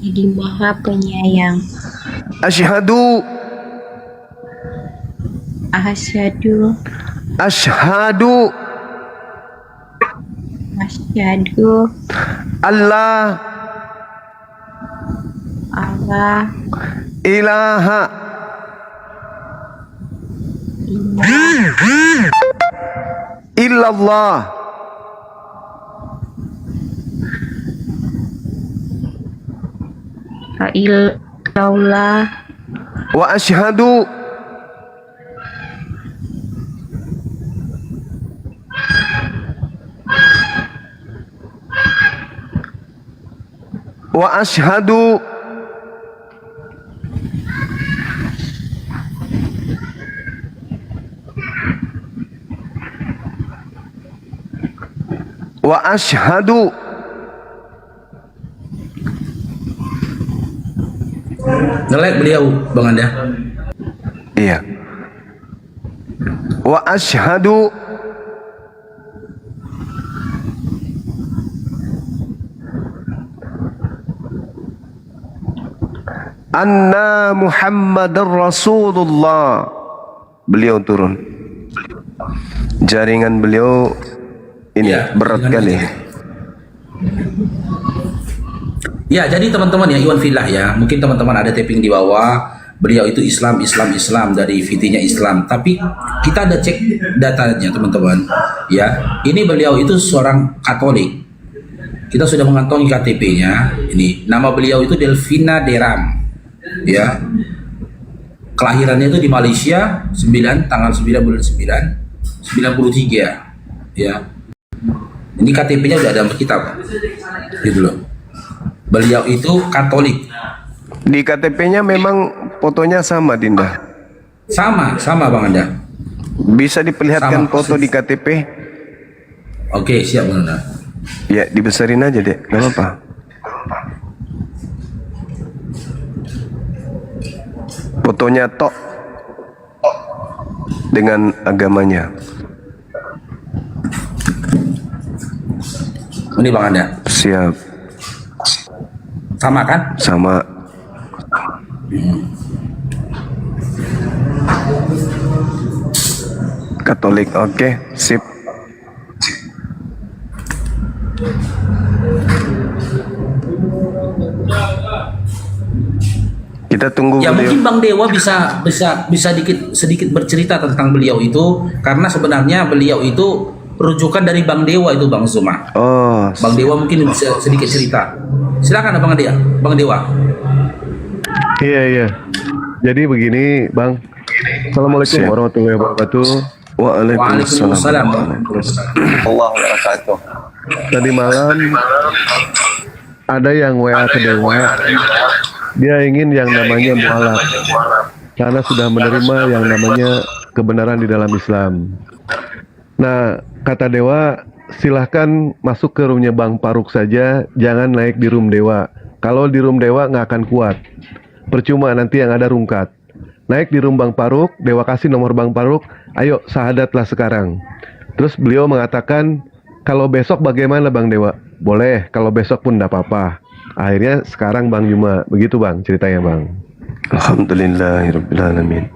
Lagi Maha Penyayang. Asyhadu. Asyhadu. Asyhadu. Asyhadu. Allah. Allah. Ilaha. Illallah. Illallah. Wa asyhadu. Wa asyhadu. Wa asyhadu. Ngelek beliau Bang Anda. Iya. Wa asyhadu anna Muhammadar Rasulullah. Beliau turun. Jaringan beliau ini Ya, berat jaringan kali. beliau. Ya, jadi teman-teman ya, Iwan Filah ya, mungkin teman-teman ada tapping di bawah, beliau itu Islam dari VT-nya Islam. Tapi kita ada cek datanya teman-teman. Ya, ini beliau itu seorang Katolik. Kita sudah mengantongi KTP-nya. Ini nama beliau itu Delvina Deram. Ya, kelahirannya itu di Malaysia, tanggal 9 bulan 9, 93. Ya, ini KTP-nya udah ada sama kita, Pak. Gitu loh. Beliau itu Katolik. Di KTP-nya memang fotonya sama, Dinda. Sama Bang Anda. Bisa diperlihatkan Sama. foto di KTP? Oke, siap Bang Anda. Ya, dibesarin aja deh, gak apa-apa. Fotonya tok dengan agamanya. Ini Bang Anda. Siap. Sama kan? Sama. Katolik, oke, sip. Kita tunggu Ya beliau. mungkin Bang Dewa bisa sedikit bercerita tentang beliau itu, karena sebenarnya beliau itu rujukan dari Bang Dewa itu, Bang Zuma. Oh, Bang Dewa mungkin bisa sedikit cerita. Silakan Bang Dewa. Bang Dewa. Iya. Jadi begini, Bang. Assalamualaikum Siap. warahmatullahi wabarakatuh. Waalaikumsalam. Allah wabarakatuh. Tadi malam ada yang WA ke Dewa. Dia ingin yang namanya mualaf karena sudah menerima yang namanya kebenaran di dalam Islam. Nah, kata Dewa, silahkan masuk ke roomnya Bang Faruk saja, jangan naik di room Dewa. Kalau di room Dewa nggak akan kuat. Percuma nanti yang ada rungkat. Naik di room Bang Faruk, Dewa kasih nomor Bang Faruk, ayo sahadatlah sekarang. Terus beliau mengatakan, kalau besok bagaimana Bang Dewa? Boleh, kalau besok pun enggak apa-apa. Akhirnya sekarang Bang Juma, begitu Bang ceritanya Bang. Alhamdulillahirrahmanirrahim.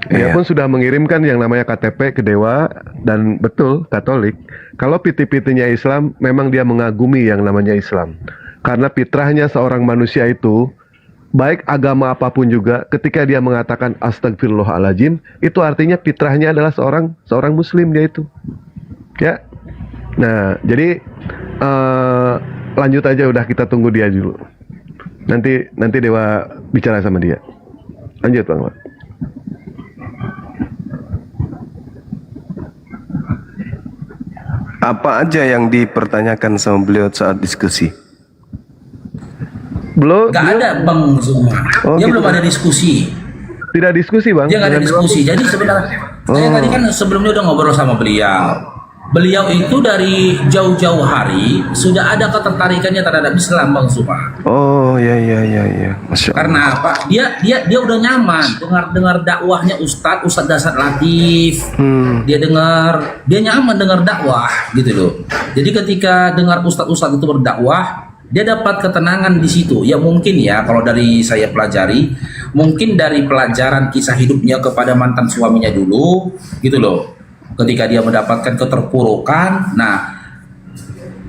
Dia Iya. pun sudah mengirimkan yang namanya KTP ke Dewa, dan betul Katolik. Kalau piti-pitinya Islam, memang dia mengagumi yang namanya Islam. Karena fitrahnya seorang manusia itu, baik agama apapun juga, ketika dia mengatakan astagfirullahaladzim, itu artinya fitrahnya adalah seorang Muslim dia itu. Ya. Nah, jadi lanjut aja, udah kita tunggu dia dulu. Nanti Dewa bicara sama dia. Lanjut Bang. Apa aja yang dipertanyakan sama beliau saat diskusi? Gak ada Bang Zuma. Oh, Dia gitu, belum Bang. ada diskusi. Tidak diskusi Bang. Dia nggak ada Dengan diskusi. Jadi sebenarnya saya tadi kan sebelumnya udah ngobrol sama beliau. Beliau itu dari jauh-jauh hari sudah ada ketertarikannya terhadap Islam, Bang Zuma. Oh, ya. Masya Allah. Karena apa? Dia udah nyaman dengar dakwahnya Ustadz Dasar Latif. Dia nyaman dengar dakwah gitu loh. Jadi ketika dengar Ustadz itu berdakwah, dia dapat ketenangan di situ. Ya mungkin ya, kalau dari saya pelajari, mungkin dari pelajaran kisah hidupnya kepada mantan suaminya dulu, gitu loh. Ketika dia mendapatkan keterpurukan, nah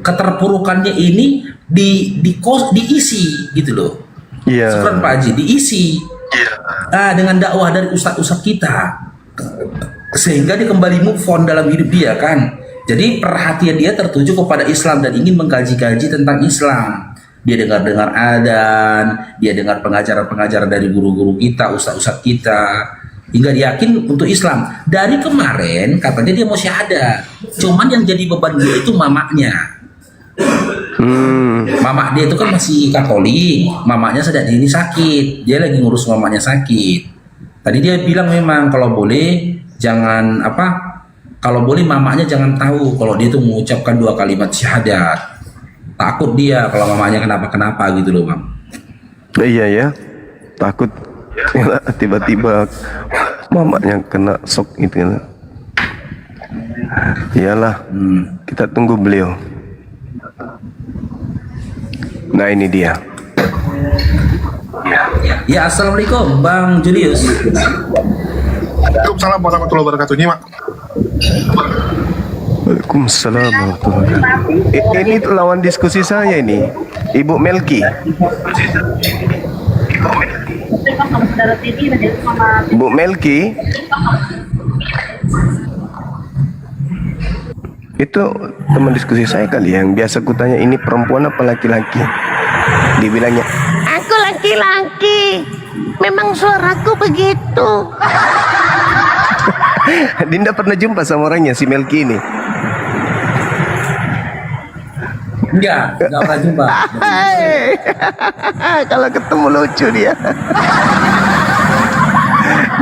keterpurukannya ini diisi, gitu loh. Iya. Seperti Pak Haji, diisi. Nah, dengan dakwah dari ustadz kita, sehingga dia kembali move on dalam hidup dia kan. Jadi perhatian dia tertuju kepada Islam dan ingin mengkaji-kaji tentang Islam. Dia dengar-dengar adzan, dia dengar pengajaran-pengajaran dari guru-guru kita, ustadz kita, hingga dia yakin untuk Islam. Dari kemarin katanya dia mau syahadat, cuman yang jadi beban dia itu mamaknya. Mamak dia itu kan masih Katolik, mamanya sedang ini sakit, dia lagi ngurus mamanya sakit. Tadi dia bilang memang kalau boleh jangan kalau boleh mamanya jangan tahu kalau dia tuh mengucapkan 2 kalimat syahadat. Takut dia kalau mamanya kenapa-kenapa gitu loh Bang. Iya ya, takut tiba-tiba mamanya kena shock gitu kan. Iyalah, kita tunggu beliau. Nah ini dia. Ya, assalamualaikum Bang Julius. Waalaikumsalam warahmatullahi wabarakatuh. Nyimak. Waalaikumsalam warahmatullahi wabarakatuh. Ini lawan diskusi saya ini, Ibu Melki. Bu Melki, itu teman diskusi saya kali yang biasa kutanya ini perempuan apa laki-laki. Dibilangnya, aku laki-laki, memang suaraku begitu. Dinda pernah jumpa sama orangnya si Melki ini? Enggak pernah jumpa. Kalau ketemu lucu dia.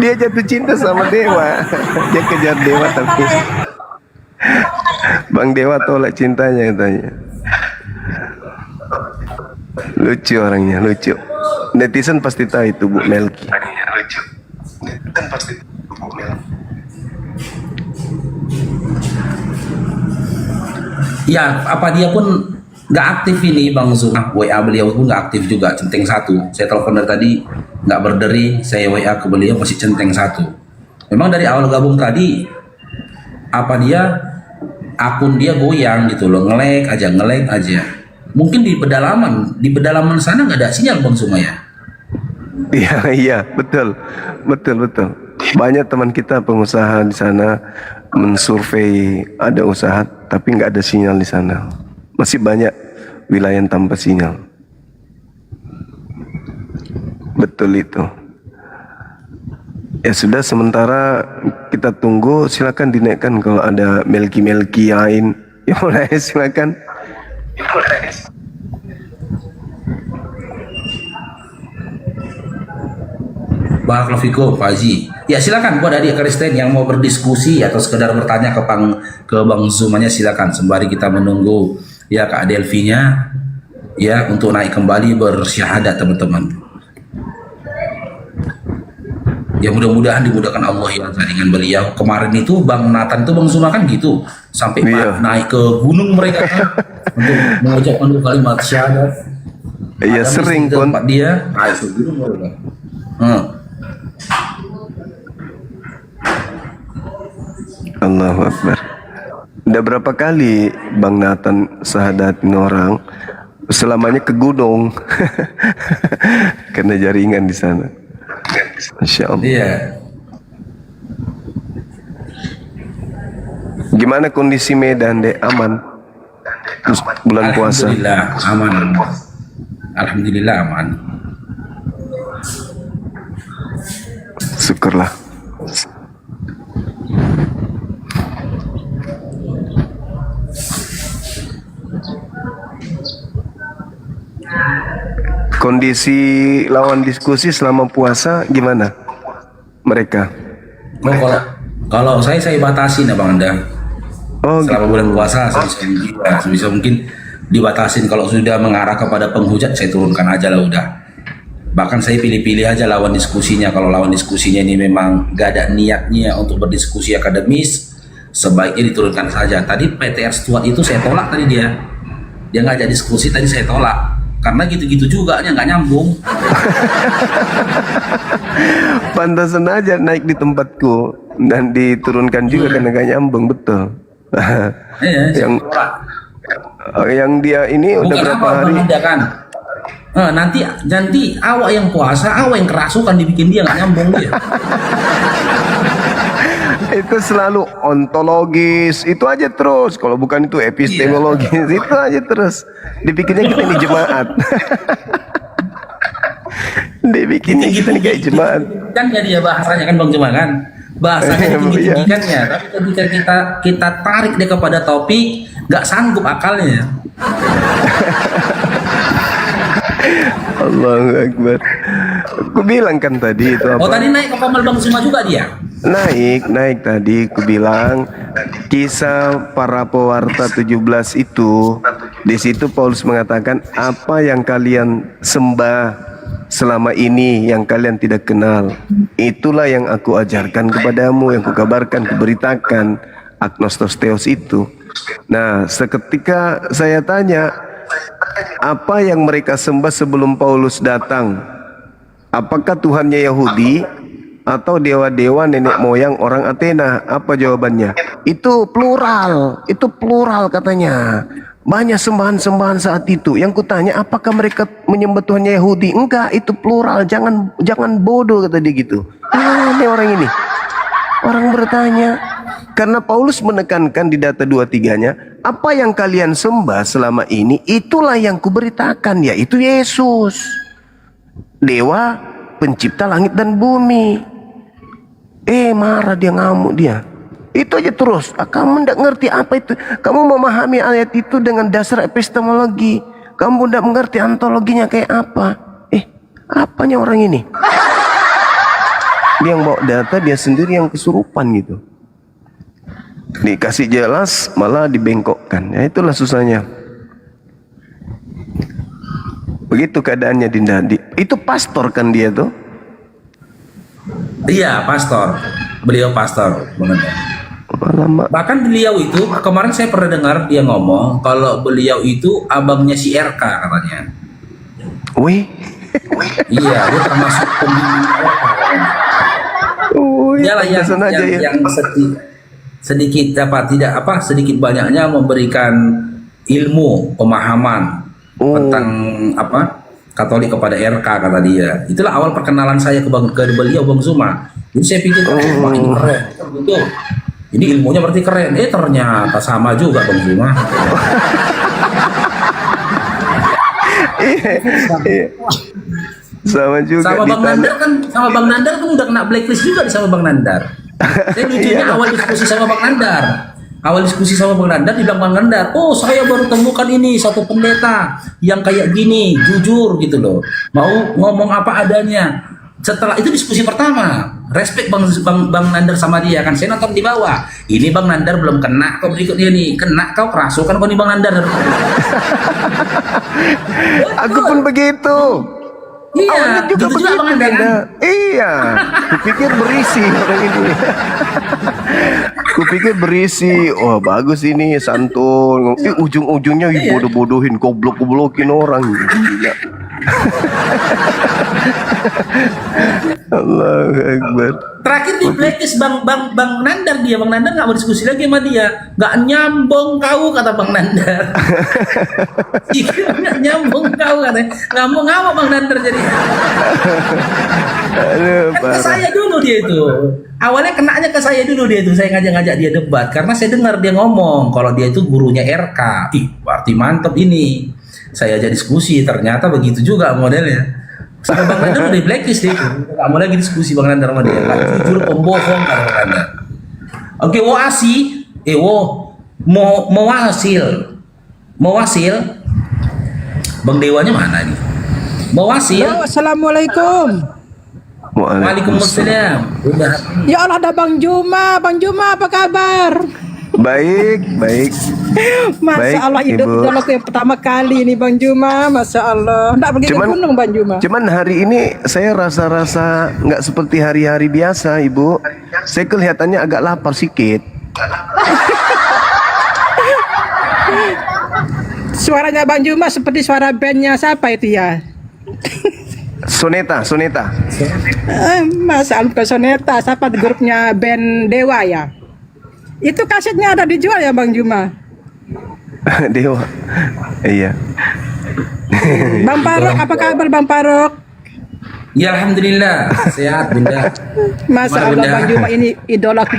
Dia jatuh cinta sama Dewa. Dia kejar Dewa tapi Bang Dewa tolak cintanya katanya. Lucu orangnya, lucu. Netizen pasti tahu itu Bu Melki. Ya, apa dia pun nggak aktif ini Bang Zoom. WA beliau pun nggak aktif juga, centeng 1. Saya telepon dari tadi nggak berderi, saya WA ke beliau masih centeng 1. Memang dari awal gabung tadi apa dia akun dia goyang gitu loh, nge-lag aja. Mungkin di pedalaman sana nggak ada sinyal Bang Sumaya. Iya, betul. Banyak teman kita pengusaha di sana mensurvei ada usaha tapi nggak ada sinyal di sana. Masih banyak wilayah yang tanpa sinyal. Betul itu. Ya sudah, sementara kita tunggu. Silakan dinaikkan kalau ada Melki lain. Ya mulai silakan. Barakallahu fikum Pak Haji. Ya silakan buat adik Kristen yang mau berdiskusi atau sekedar bertanya ke Bang Zumanya, silakan sembari kita menunggu ya Kak Delvinya ya untuk naik kembali bersyahadat teman-teman. Ya mudah-mudahan dimudahkan Allah ya dengan beliau. Kemarin itu Bang Nathan itu Bang Zuma kan gitu sampai naik ke gunung mereka kan untuk mengucapkan kalimat syahadat. Iya sering pun dia naik ke gunung mereka. Allahu Akbar. Udah berapa kali Bang Nathan sahadatin orang? Selamanya ke gunung. Karena jaringan di sana. Masya Allah. Iya. Gimana kondisi Medan, Dek? Aman? Terus bulan puasa? Alhamdulillah aman. Alhamdulillah aman. Syukurlah. Kondisi lawan diskusi selama puasa gimana mereka? Oh, kalau saya batasin ya Bang Anda. Oh, selama gitu. bulan puasa saya sebisa mungkin dibatasin. Kalau sudah mengarah kepada penghujat saya turunkan aja lah udah. Bahkan saya pilih-pilih aja lawan diskusinya. Kalau lawan diskusinya ini memang gak ada niatnya untuk berdiskusi akademis, sebaiknya diturunkan saja. Tadi PTR Stuart itu saya tolak tadi dia ngajak diskusi tadi saya tolak. Karena gitu-gitu juga nggak nyambung. Pantasan aja naik di tempatku dan diturunkan juga karena gak nyambung, betul. yang dia ini udah berapa hari? Kan? Nanti awak yang puasa, awak yang kerasukan dibikin dia nggak nyambung dia. Itu selalu ontologis, itu aja terus. Kalau bukan itu epistemologis, itu aja terus. Dipikirnya kita ini jemaat. Dibikinnya kita ini kayak jemaat. Kan ya dia bahasanya kan Bang Jemaat kan. Bahasanya tinggi-tinggikannya, tapi ketika kita tarik dia kepada topik, nggak sanggup akalnya. Allahu Akbar. Aku bilang kan tadi itu apa? Oh tadi naik ke Kamal Bang Zuma juga dia? Naik tadi aku bilang kisah para pewarta 17 itu. Di situ Paulus mengatakan apa yang kalian sembah selama ini yang kalian tidak kenal, itulah yang aku ajarkan kepadamu, yang kukabarkan, kuberitakan. Agnostos Theos itu. Nah, seketika saya tanya, apa yang mereka sembah sebelum Paulus datang? Apakah Tuhannya Yahudi atau dewa-dewa nenek moyang orang Athena? Apa jawabannya? Itu plural katanya. Banyak sembahan-sembahan saat itu. Yang kutanya, apakah mereka menyembah Tuhan Yahudi? Enggak, itu plural. Jangan bodoh kata dia gitu. Ini orang ini. Orang bertanya. Karena Paulus menekankan di data 23-nya, apa yang kalian sembah selama ini, itulah yang kuberitakan, yaitu Yesus. Dewa pencipta langit dan bumi. Marah dia, ngamuk dia. Itu aja terus. Kamu tidak ngerti apa itu. Kamu memahami ayat itu dengan dasar epistemologi. Kamu tidak mengerti antologinya kayak apa. Apanya orang ini? Dia yang bawa data, dia sendiri yang kesurupan gitu. Dikasih jelas, malah dibengkokkan. Ya itulah susahnya. Begitu keadaannya Dinda. Itu pastor kan dia tuh? Iya, pastor. Beliau pastor, benar. Lama. Bahkan beliau itu kemarin saya pernah dengar dia ngomong kalau beliau itu abangnya si RK katanya. Wih. Iya, dia termasuk pembimbing RK. Dia lah yang sedikit banyaknya memberikan ilmu pemahaman tentang Katolik kepada RK kata dia. Itulah awal perkenalan saya ke beliau, Bang Zuma. Jadi saya pikir wah ini keren, betul. Ini ilmunya berarti keren. Ternyata sama juga Bang Zuma. Sama juga. Sama Bang Nandar kan udah kena blacklist juga sama Bang Nandar. Saya lucunya awal diskusi sama Bang Nandar dibilang Bang Nandar, oh saya baru temukan ini satu pendeta yang kayak gini, jujur gitu loh, mau ngomong apa adanya. Setelah itu diskusi pertama, respect Bang Nandar sama dia kan, saya nonton di bawah. Ini Bang Nandar belum kena, kau berikutnya nih kena, kau kerasukan kau nih Bang Nandar. Aku pun begitu. Iya, juga begitu Bang Nandar kan? Iya, kupikir berisi orang ini. Kupikir berisi, wah bagus ini santun. Ujung-ujungnya bodoh-bodohin, goblok-goblokin orang. Gila. Allahu Akbar. Terakhir di blacklist Bang Nandar dia, Bang Nandar nggak mau diskusi lagi sama dia, nggak nyambung kau kata Bang Nandar. Nggak nyambung kau katanya, nggak mau ngawak Bang Nandar jadi. Ke saya dulu dia itu. Awalnya kenanya ke saya dulu dia itu, saya ngajak dia debat karena saya dengar dia ngomong kalau dia itu gurunya RK. Berarti mantep ini. Saya aja diskusi, ternyata begitu juga modelnya. Sama Bang Nandar udah di blacklist dia itu. Gak mau lagi diskusi Bang Nandar sama dia. Gak jujur, pembohong kata Bang Nandar. Oke, Wasil. Bang Dewanya mana nih? Wasil. Assalamualaikum. Waalaikumsalam. Udah. Ya Allah, ada Bang Juma. Bang Juma, apa kabar? Baik. Masya Allah, hidup aku yang pertama kali ini Bang Juma. Masya Allah. Nggak pergi ke gunung Bang Juma. Cuman hari ini saya rasa-rasa nggak seperti hari-hari biasa, Ibu. Saya kelihatannya agak lapar sedikit. Suaranya Bang Juma seperti suara bandnya siapa itu ya? Soneta. Mas bukan Soneta, siapa grupnya band Dewa ya? Itu kasetnya ada dijual ya Bang Juma? Dewa. Iya. Bang Parok, apa kabar Bang Parok? Ya Alhamdulillah, sehat Bunda. Masa Allah Bang Juma ini idolaku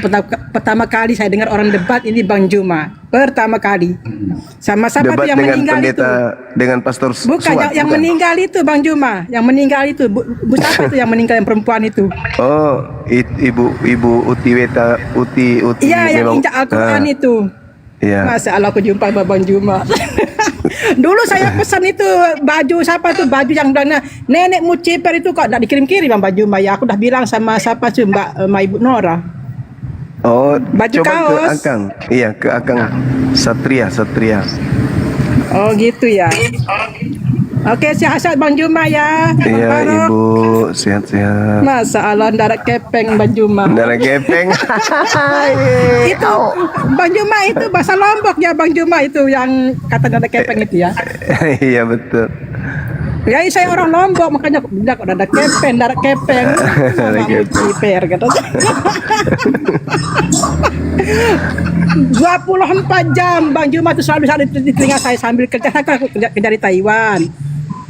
pertama kali saya dengar orang debat ini Bang Juma. Pertama kali. Sama siapa tuh yang meninggal itu? Dengan Pastor Bukan, yang meninggal itu Bang Juma. Yang meninggal itu Bu siapa itu yang meninggal yang perempuan itu? Oh, Ibu Uti Iya, yang injak Al-Quran itu. Iya. Masa Allah aku jumpa Bang Juma. Dulu saya pesan itu baju siapa tuh, baju yang dana nenek Muciper itu kok enggak dikirim-kirim Bang Juma ya. Aku udah bilang sama siapa tuh Mbak Ibu Nora. Oh, baju coba kaos. Ke Akang. Iya, ke Akang Satria. Oh gitu ya. Oke, sehat-sehat Bang Juma ya. Iya, Ibu, sehat-sehat. Masa Allah darah kepeng Bang Juma. Darah kepeng. Itu Bang Juma itu bahasa Lombok ya Bang Juma itu yang kata darah kepeng itu ya. Iya betul. Ya saya orang Lombok makanya aku bilang kok ada kepeng, darah kepeng. Sama ciper kata. 24 jam Bang Juma tuh selalu ada di telinga saya sambil kerja. Aku kerja di Taiwan.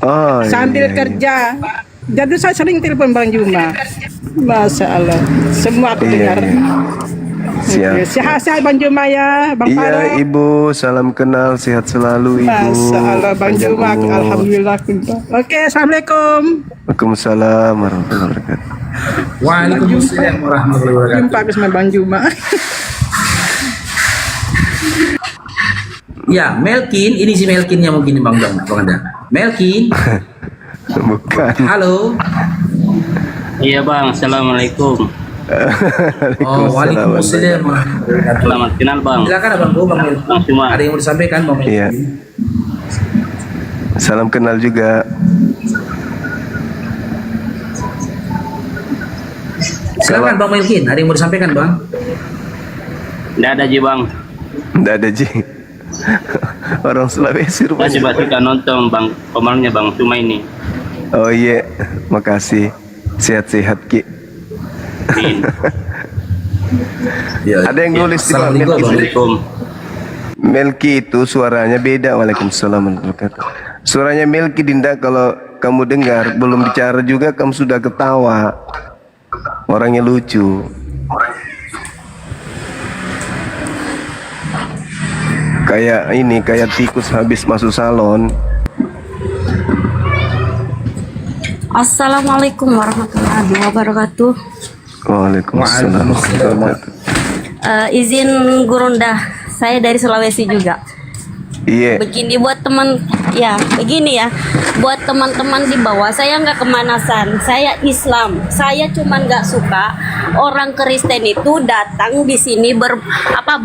Oh, Sambil iya. kerja. Jadi saya sering telepon Bang Juma. Masya Allah. Semua aku dengar. Siap. Oke, sehat-sehat Bang Juma ya, Bang Faruk. Iya Ibu, salam kenal, sehat selalu Ibu. Masya Allah Bang Panjang Juma, umur. alhamdulillah. Oke, assalamualaikum. Waalaikumsalam warahmatullahi wabarakatuh. Waalaikumsalam warahmatullahi wabarakatuh. Jumpa bersama Bang Juma. Ya, Melkin, ini si Melkinnya mungkin nih Bang Anda. Melkin, Bukan. halo. Iya bang, assalamualaikum. Oh, waalaikumsalam. Selamat kenal bang. Silakan Abang Bang Melkin. Bang cuma Ada yang mau disampaikan Bang Melkin? Iya. Salam kenal juga. Silakan Bang Melkin. Ada yang mau disampaikan Bang? tidak ada ji bang. Nggak ada Ji. Orang Sulawesi Saya rupanya. juga suka nonton bang komalnya bang cuma ini. Oh iya, makasih. Sehat-sehat Ki. Min. Ya. Ada yang nulis di bawah Assalamualaikum. Melki. Assalamualaikum. Melki itu suaranya beda. Waalaikumsalam warahmatullahi wabarakatuh. Suaranya Melki Dinda kalau kamu dengar belum bicara juga kamu sudah ketawa. Orangnya lucu. Kayak ini, kayak tikus habis masuk salon. Assalamualaikum warahmatullahi wabarakatuh. Waalaikumsalam warahmatullahi wabarakatuh. Izin Gurunda, saya dari Sulawesi juga. Iya. Begini buat teman, ya begini ya, buat teman-teman di bawah, saya nggak kemanasan, saya Islam, saya cuman nggak suka orang Kristen itu datang di sini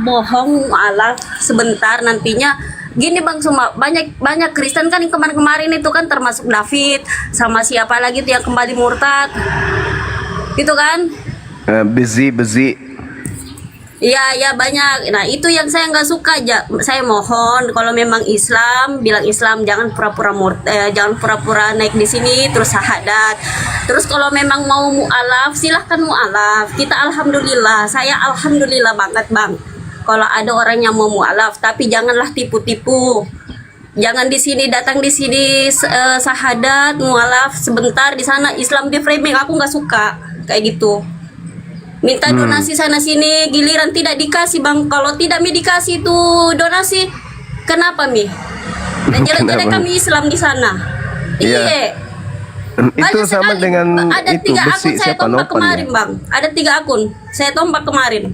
bohong Allah sebentar nantinya. Gini Bang Suma, banyak Kristen kan yang kemarin-kemarin itu kan termasuk David sama siapa lagi tuh yang kembali murtad, itu kan? Bezi. Iya banyak. Nah itu yang saya nggak suka. Saya mohon kalau memang Islam, bilang Islam, jangan jangan pura-pura naik di sini terus syahadat. Terus kalau memang mau mu'alaf, silahkan mu'alaf. Kita alhamdulillah, saya alhamdulillah banget bang. Kalau ada orang yang mau mu'alaf, tapi janganlah tipu-tipu. Jangan di sini datang di sini syahadat mu'alaf sebentar di sana Islam di framing, aku nggak suka kayak gitu. Minta donasi sana sini, giliran tidak dikasih bang. Kalau tidak dikasih itu donasi, kenapa Dan jelek-jelek kami Islam di sana. Iya. Iya. Itu Banyak sama sekali. dengan Ada itu 3 besi akun saya siapa tombak nopan kemarin ya? bang. Ada 3 akun saya tombak kemarin.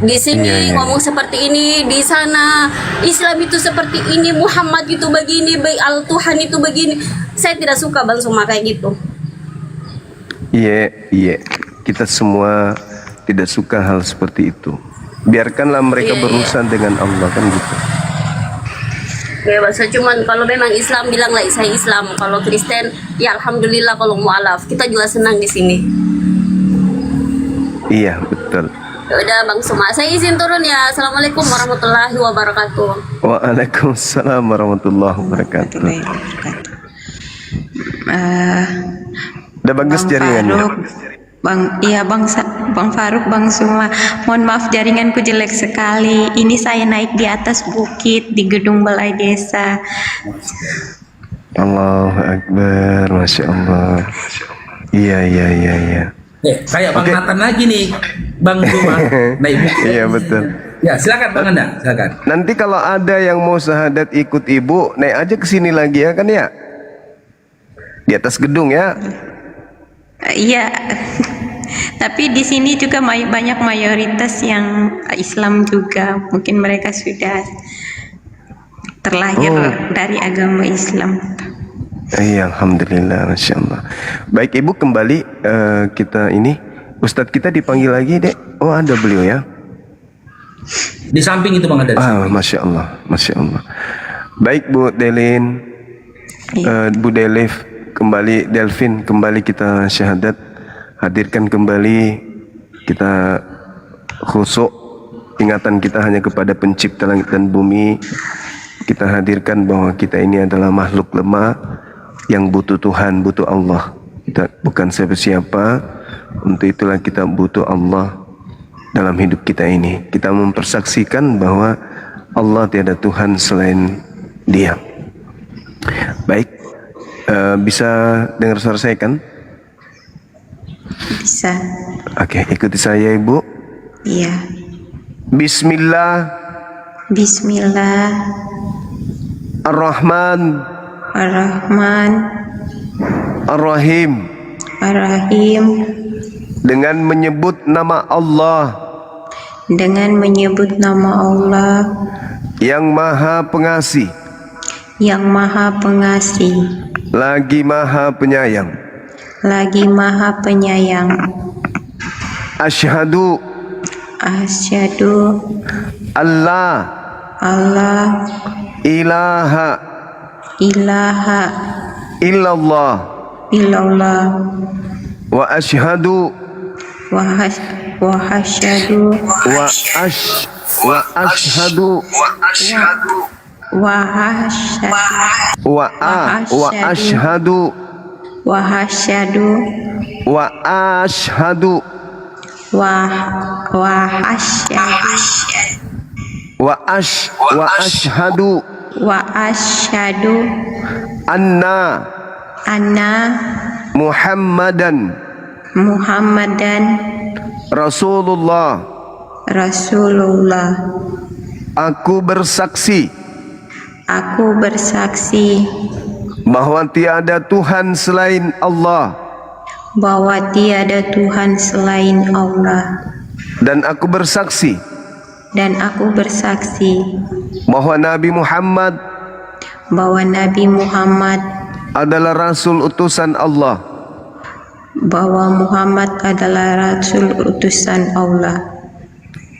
Di sini Iya. ngomong seperti ini, di sana Islam itu seperti ini, Muhammad itu begini, Al Tuhan itu begini. Saya tidak suka bang semua kayak gitu. Iya. Kita semua tidak suka hal seperti itu. Biarkanlah mereka Iya. berurusan dengan Allah kan gitu. Bebas, cuman kalau memang Islam bilanglah saya Islam, kalau Kristen ya alhamdulillah, kalau mualaf kita juga senang di sini. Iya betul. Ya udah Bang Suma, saya izin turun ya. Assalamualaikum warahmatullahi wabarakatuh. Waalaikumsalam warahmatullahi wabarakatuh. Udah bagus Bang jaringannya. Faruk, Bang Faruk, Bang Suma, mohon maaf jaringanku jelek sekali. Ini saya naik di atas bukit di gedung balai desa. Allahu Akbar, Masya Allah. Iya. Kayak Bang Nathan lagi nih, Bang Juma. Naik bukit. Iya betul. Ya, silakan Bang Anda, silakan. Nanti kalau ada yang mau syahadat ikut ibu, naik aja ke sini lagi ya kan ya? Di atas gedung ya. Iya. Tapi di sini juga banyak mayoritas yang Islam juga. Mungkin mereka sudah terlahir dari agama Islam. Iya, alhamdulillah, Masya Allah. Baik ibu, kembali kita ini Ustadz kita dipanggil lagi dek. Oh ada beliau ya. Di samping itu Bang Anda. Masya Allah, Masya Allah. Baik Bu Delin, Bu Delif, kembali Delvin, kembali kita syahadat, hadirkan kembali kita khusuk, ingatan kita hanya kepada pencipta langit dan bumi. Kita hadirkan bahwa kita ini adalah makhluk lemah, yang butuh Tuhan, butuh Allah. Kita bukan siapa-siapa, untuk itulah kita butuh Allah dalam hidup kita ini. Kita mempersaksikan bahwa Allah tiada Tuhan selain Dia. Baik, bisa dengar suara saya kan? Bisa. Oke, ikuti saya Ibu. Iya. Bismillah. Bismillah. Ar-Rahman. Ar-Rahman. Ar-Rahim. Ar-Rahim. Dengan menyebut nama Allah. Dengan menyebut nama Allah. Yang Maha Pengasih. Yang Maha Pengasih. Lagi Maha Penyayang. Lagi Maha Penyayang. Asyhadu. Asyhadu. Allah. Allah. Ilaha. Ilaha. Illallah. Illallah. Wa asyhadu. Wa asyhadu. Wa ashhadu. Wa asyhadu. Wa ashhadu. Wa asyhadu. Wa ashhadu. Wa asyhadu. Wa ashhadu. Wa asyhadu. Anna Muhammadan Rasulullah. Aku bersaksi bahwa tiada Tuhan selain Allah. Dan aku bersaksi bahwa Nabi Muhammad adalah Rasul utusan Allah.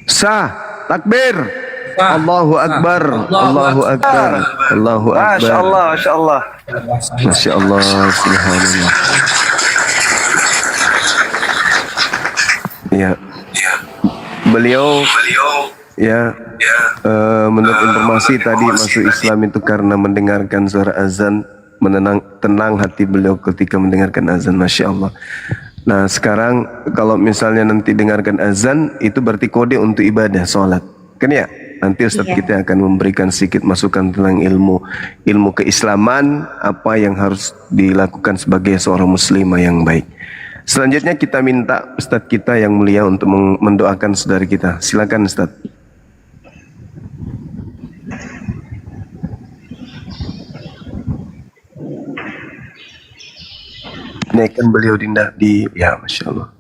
Sah, takbir. Allahu Akbar. Allahu Akbar. Allahu Akbar. Masya Allah, Masya Allah. Masya Allah, subhanallah. Ya, beliau ya, menurut informasi tadi masuk Islam itu karena mendengarkan suara azan, tenang hati beliau ketika mendengarkan azan. Masya Allah. Nah sekarang kalau misalnya nanti dengarkan azan, itu berarti kode untuk ibadah sholat, kan ya? Nanti Ustaz kita akan memberikan sedikit masukan tentang ilmu keislaman, apa yang harus dilakukan sebagai seorang muslimah yang baik. Selanjutnya kita minta Ustaz kita yang mulia untuk mendoakan saudara kita. Silakan Ustaz. Naikkan beliau di ya, Masya Allah.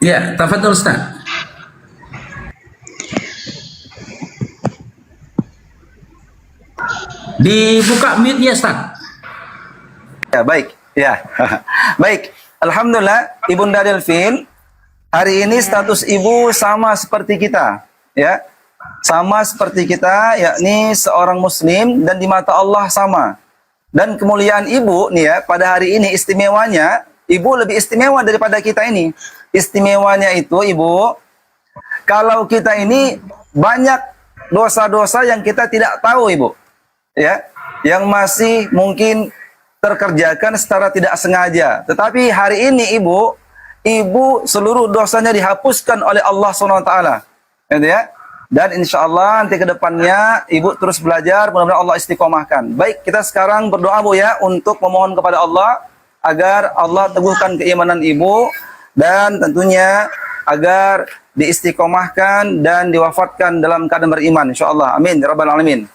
Ya, tafadhol Ustaz. Dibuka mute-nya Ustaz. Ya, baik. Ya. Baik. Alhamdulillah, Ibunda Delvin, hari ini status ibu sama seperti kita, ya. Sama seperti kita, yakni seorang muslim dan di mata Allah sama. Dan kemuliaan ibu nih ya, pada hari ini istimewanya, ibu lebih istimewa daripada kita ini. Istimewanya itu ibu, kalau kita ini banyak dosa-dosa yang kita tidak tahu ibu, ya, yang masih mungkin terkerjakan secara tidak sengaja. Tetapi hari ini ibu seluruh dosanya dihapuskan oleh Allah SWT, gitu ya. Dan insya Allah nanti ke depannya ibu terus belajar, mudah-mudahan Allah istiqomahkan. Baik, kita sekarang berdoa bu ya, untuk memohon kepada Allah agar Allah teguhkan keimanan ibu, dan tentunya agar diistiqomahkan dan diwafatkan dalam keadaan beriman insyaallah. Amin ya rabbal alamin.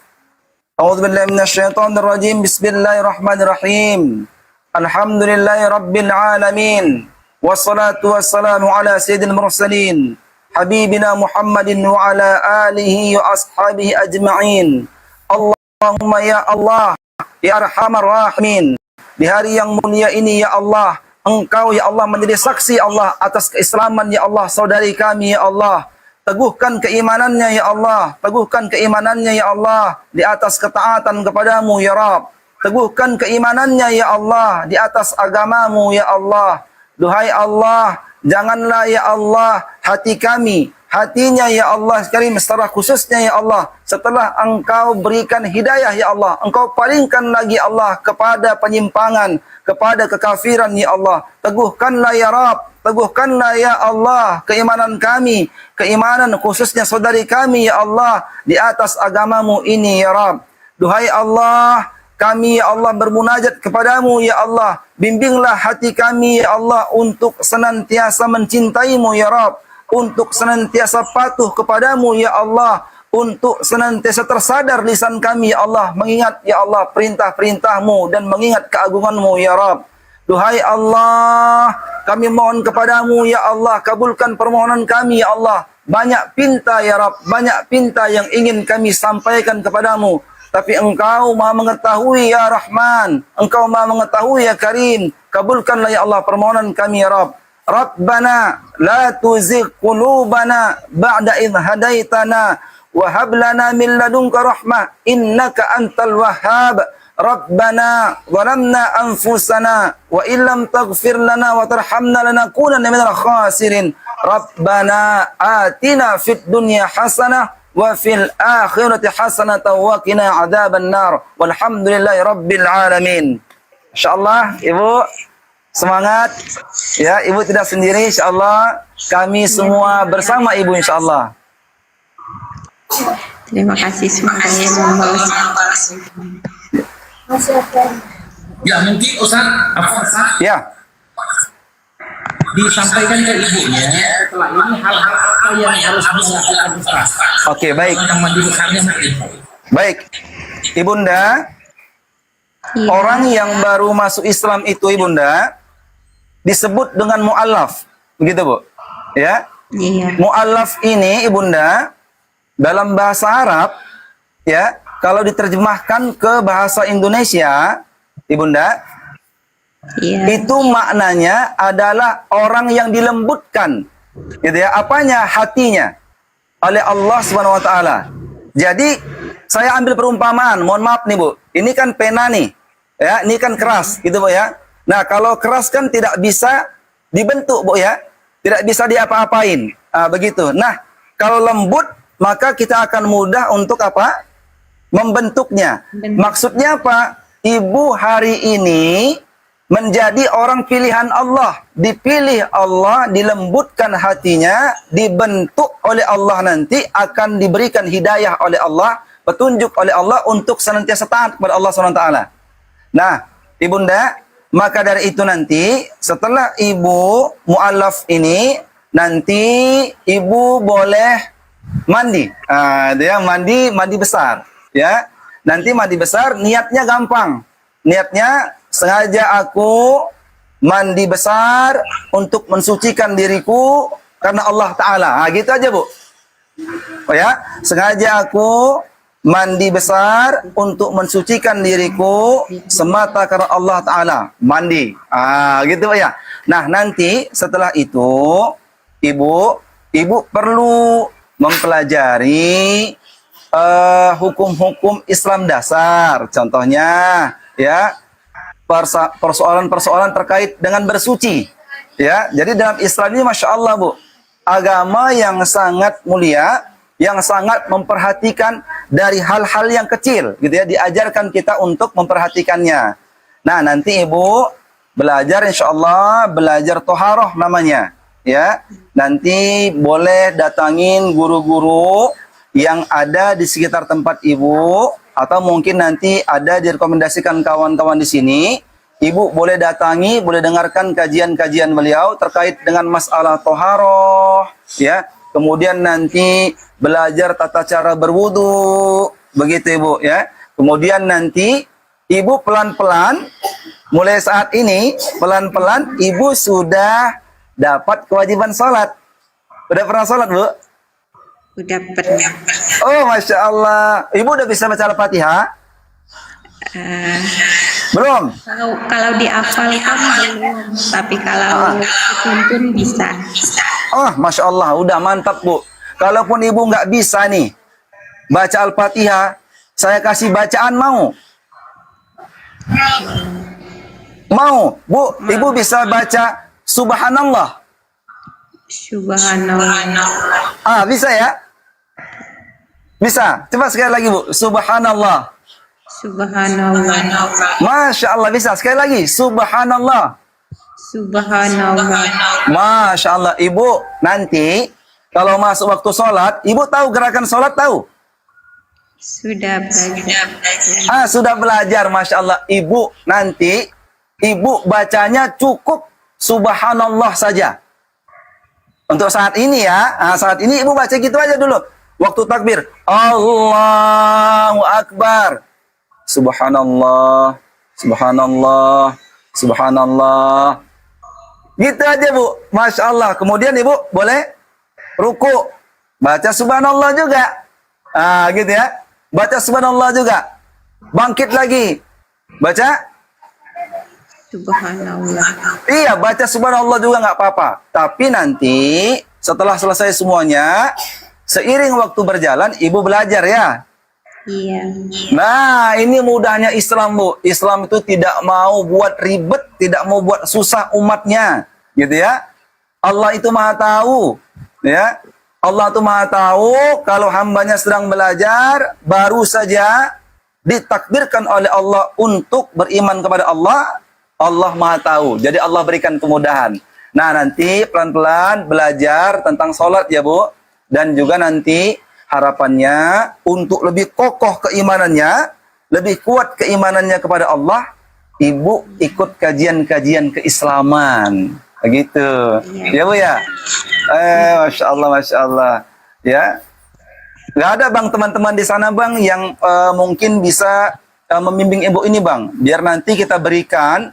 A'udzubillahi minasyaitonirrajim. Bismillahirrahmanirrahim. Alhamdulillahirabbil alamin. Wassalatu wassalamu ala sayyidil mursalin habibina Muhammadin wa ala alihi wa ashabihi ajma'in. Allahumma ya Allah, ya arhamar rahimin, di hari yang mulia ini ya Allah, Engkau ya Allah menjadi saksi Allah atas keislaman ya Allah saudari kami ya Allah. Teguhkan keimanannya ya Allah, teguhkan keimanannya ya Allah di atas ketaatan kepadamu ya Rabb. Teguhkan keimanannya ya Allah di atas agamamu ya Allah. Duhai Allah, janganlah ya Allah hati kami, hatinya ya Allah Karim secara khususnya ya Allah, setelah Engkau berikan hidayah ya Allah, Engkau palingkan lagi Allah kepada penyimpangan, kepada kekafiran ya Allah. Teguhkanlah ya Rabb, teguhkanlah ya Allah keimanan kami, keimanan khususnya saudari kami ya Allah di atas agamamu ini ya Rabb. Duhai Allah, kami ya Allah bermunajat kepadamu ya Allah, bimbinglah hati kami ya Allah untuk senantiasa mencintaimu ya Rabb, untuk senantiasa patuh kepadamu ya Allah, untuk senantiasa tersadar lisan kami ya Allah, mengingat ya Allah perintah-perintahmu dan mengingat keagunganmu ya Rabb. Duhai Allah, kami mohon kepadamu ya Allah, kabulkan permohonan kami ya Allah. Banyak pinta ya Rabb, banyak pinta yang ingin kami sampaikan kepadamu, tapi Engkau Maha mengetahui ya Rahman, Engkau Maha mengetahui ya Karim. Kabulkanlah ya Allah permohonan kami ya Rabb. Rabbana la tuzigh qulubana ba'da idh hadaitana wa hab lana min ladunka rahmah innaka antal wahhab. Rabbana zalamna anfusana wa illam taghfir lana wa tarhamna lanakunanna minal khasirin. Rabbana atina fid dunya hasanah wa fil akhirati hasanatan wa qina adzaban nar. Walhamdulillahi rabbil alamin. Insyaallah Ibu semangat ya, Ibu tidak sendiri insyaallah. Kami semua bersama Ibu insyaallah. Terima kasih, semoga ya membalas. Ya mungkin Ustaz, ya, disampaikan ke ibunya setelah ini hal-hal apa yang harus dilakukan Ustaz. Oke, baik. Yang mandi besarnya mungkin. Baik, Ibunda, orang yang baru masuk Islam itu Ibunda disebut dengan mu'allaf, begitu Bu? Ya, mu'allaf ini Ibunda dalam bahasa Arab, ya, kalau diterjemahkan ke bahasa Indonesia, Ibunda, itu maknanya adalah orang yang dilembutkan, gitu ya, apanya? Hatinya oleh Allah Subhanahu wa taala. Jadi saya ambil perumpamaan, mohon maaf nih Bu, ini kan pena nih, ya, ini kan keras, gitu Bu ya. Nah, kalau keras kan tidak bisa dibentuk Bu ya, tidak bisa diapa-apain, begitu. Nah, kalau lembut maka kita akan mudah untuk apa? Membentuknya. Maksudnya apa? Ibu hari ini menjadi orang pilihan Allah, dipilih Allah, dilembutkan hatinya, dibentuk oleh Allah, nanti akan diberikan hidayah oleh Allah, petunjuk oleh Allah untuk senantiasa taat kepada Allah SWT. Nah, Ibunda, maka dari itu nanti setelah Ibu mu'allaf ini, nanti Ibu boleh mandi. Dia mandi besar, ya. Nanti mandi besar, niatnya gampang. Niatnya sengaja aku mandi besar untuk mensucikan diriku karena Allah Ta'ala. Gitu aja Bu. Oh ya, sengaja aku mandi besar untuk mensucikan diriku semata karena Allah Ta'ala. Mandi. Gitu ya. Nah, nanti setelah itu Ibu perlu mempelajari hukum-hukum Islam dasar. Contohnya, ya, persoalan-persoalan terkait dengan bersuci, ya. Jadi dalam Islam ini Masya Allah Bu, agama yang sangat mulia, yang sangat memperhatikan dari hal-hal yang kecil, gitu ya, diajarkan kita untuk memperhatikannya. Nah, nanti Ibu belajar Insya Allah, belajar toharoh namanya, ya. Nanti boleh datangin guru-guru yang ada di sekitar tempat Ibu, atau mungkin nanti ada direkomendasikan kawan-kawan di sini. Ibu boleh datangi, boleh dengarkan kajian-kajian beliau terkait dengan masalah toharoh, ya. Kemudian nanti belajar tata cara berwudu, begitu Ibu, ya. Kemudian nanti Ibu pelan-pelan, mulai saat ini pelan-pelan Ibu sudah dapat kewajiban sholat. Udah pernah sholat Bu? Udah pernah. Oh, Masya Allah. Ibu udah bisa baca Al-Fatihah? Belum? Kalau dihafalkan belum, tapi kalau tuntun bisa. Oh, Masya Allah, udah mantap Bu. Kalaupun Ibu nggak bisa nih baca Al-Fatihah, saya kasih bacaan mau? Mau? Bu, Ibu bisa baca Subhanallah. Subhanallah. Bisa ya? Bisa. Coba sekali lagi Bu. Subhanallah. Subhanallah. Masya Allah, bisa. Sekali lagi. Subhanallah. Subhanallah. Masya Allah. Ibu, nanti kalau masuk waktu sholat, Ibu tahu gerakan sholat tahu? Sudah belajar. Sudah belajar. Masya Allah. Ibu, nanti Ibu bacanya cukup Subhanallah saja. Untuk saat ini ya. Saat ini Ibu baca gitu aja dulu. Waktu takbir. Allahu Akbar. Subhanallah. Subhanallah. Subhanallah. Gitu aja Bu. Masya Allah. Kemudian Ibu boleh ruku. Baca Subhanallah juga. Gitu ya. Baca Subhanallah juga. Bangkit lagi. Baca Subhanallah. Iya, baca Subhanallah juga nggak apa-apa. Tapi nanti setelah selesai semuanya, seiring waktu berjalan, Ibu belajar ya. Iya. Nah, ini mudahnya Islam Bu. Islam itu tidak mau buat ribet, tidak mau buat susah umatnya, gitu ya. Allah itu Maha tahu, ya. Allah itu Maha tahu kalau hambanya sedang belajar, baru saja ditakdirkan oleh Allah untuk beriman kepada Allah. Allah Maha tahu. Jadi Allah berikan kemudahan. Nah, nanti pelan-pelan belajar tentang sholat ya Bu. Dan juga nanti harapannya untuk lebih kokoh keimanannya, lebih kuat keimanannya kepada Allah, Ibu ikut kajian-kajian keislaman. Begitu. Ya Bu ya? Masya Allah, Masya Allah. Ya. Nggak ada Bang teman-teman di sana Bang yang mungkin bisa membimbing Ibu ini Bang. Biar nanti kita berikan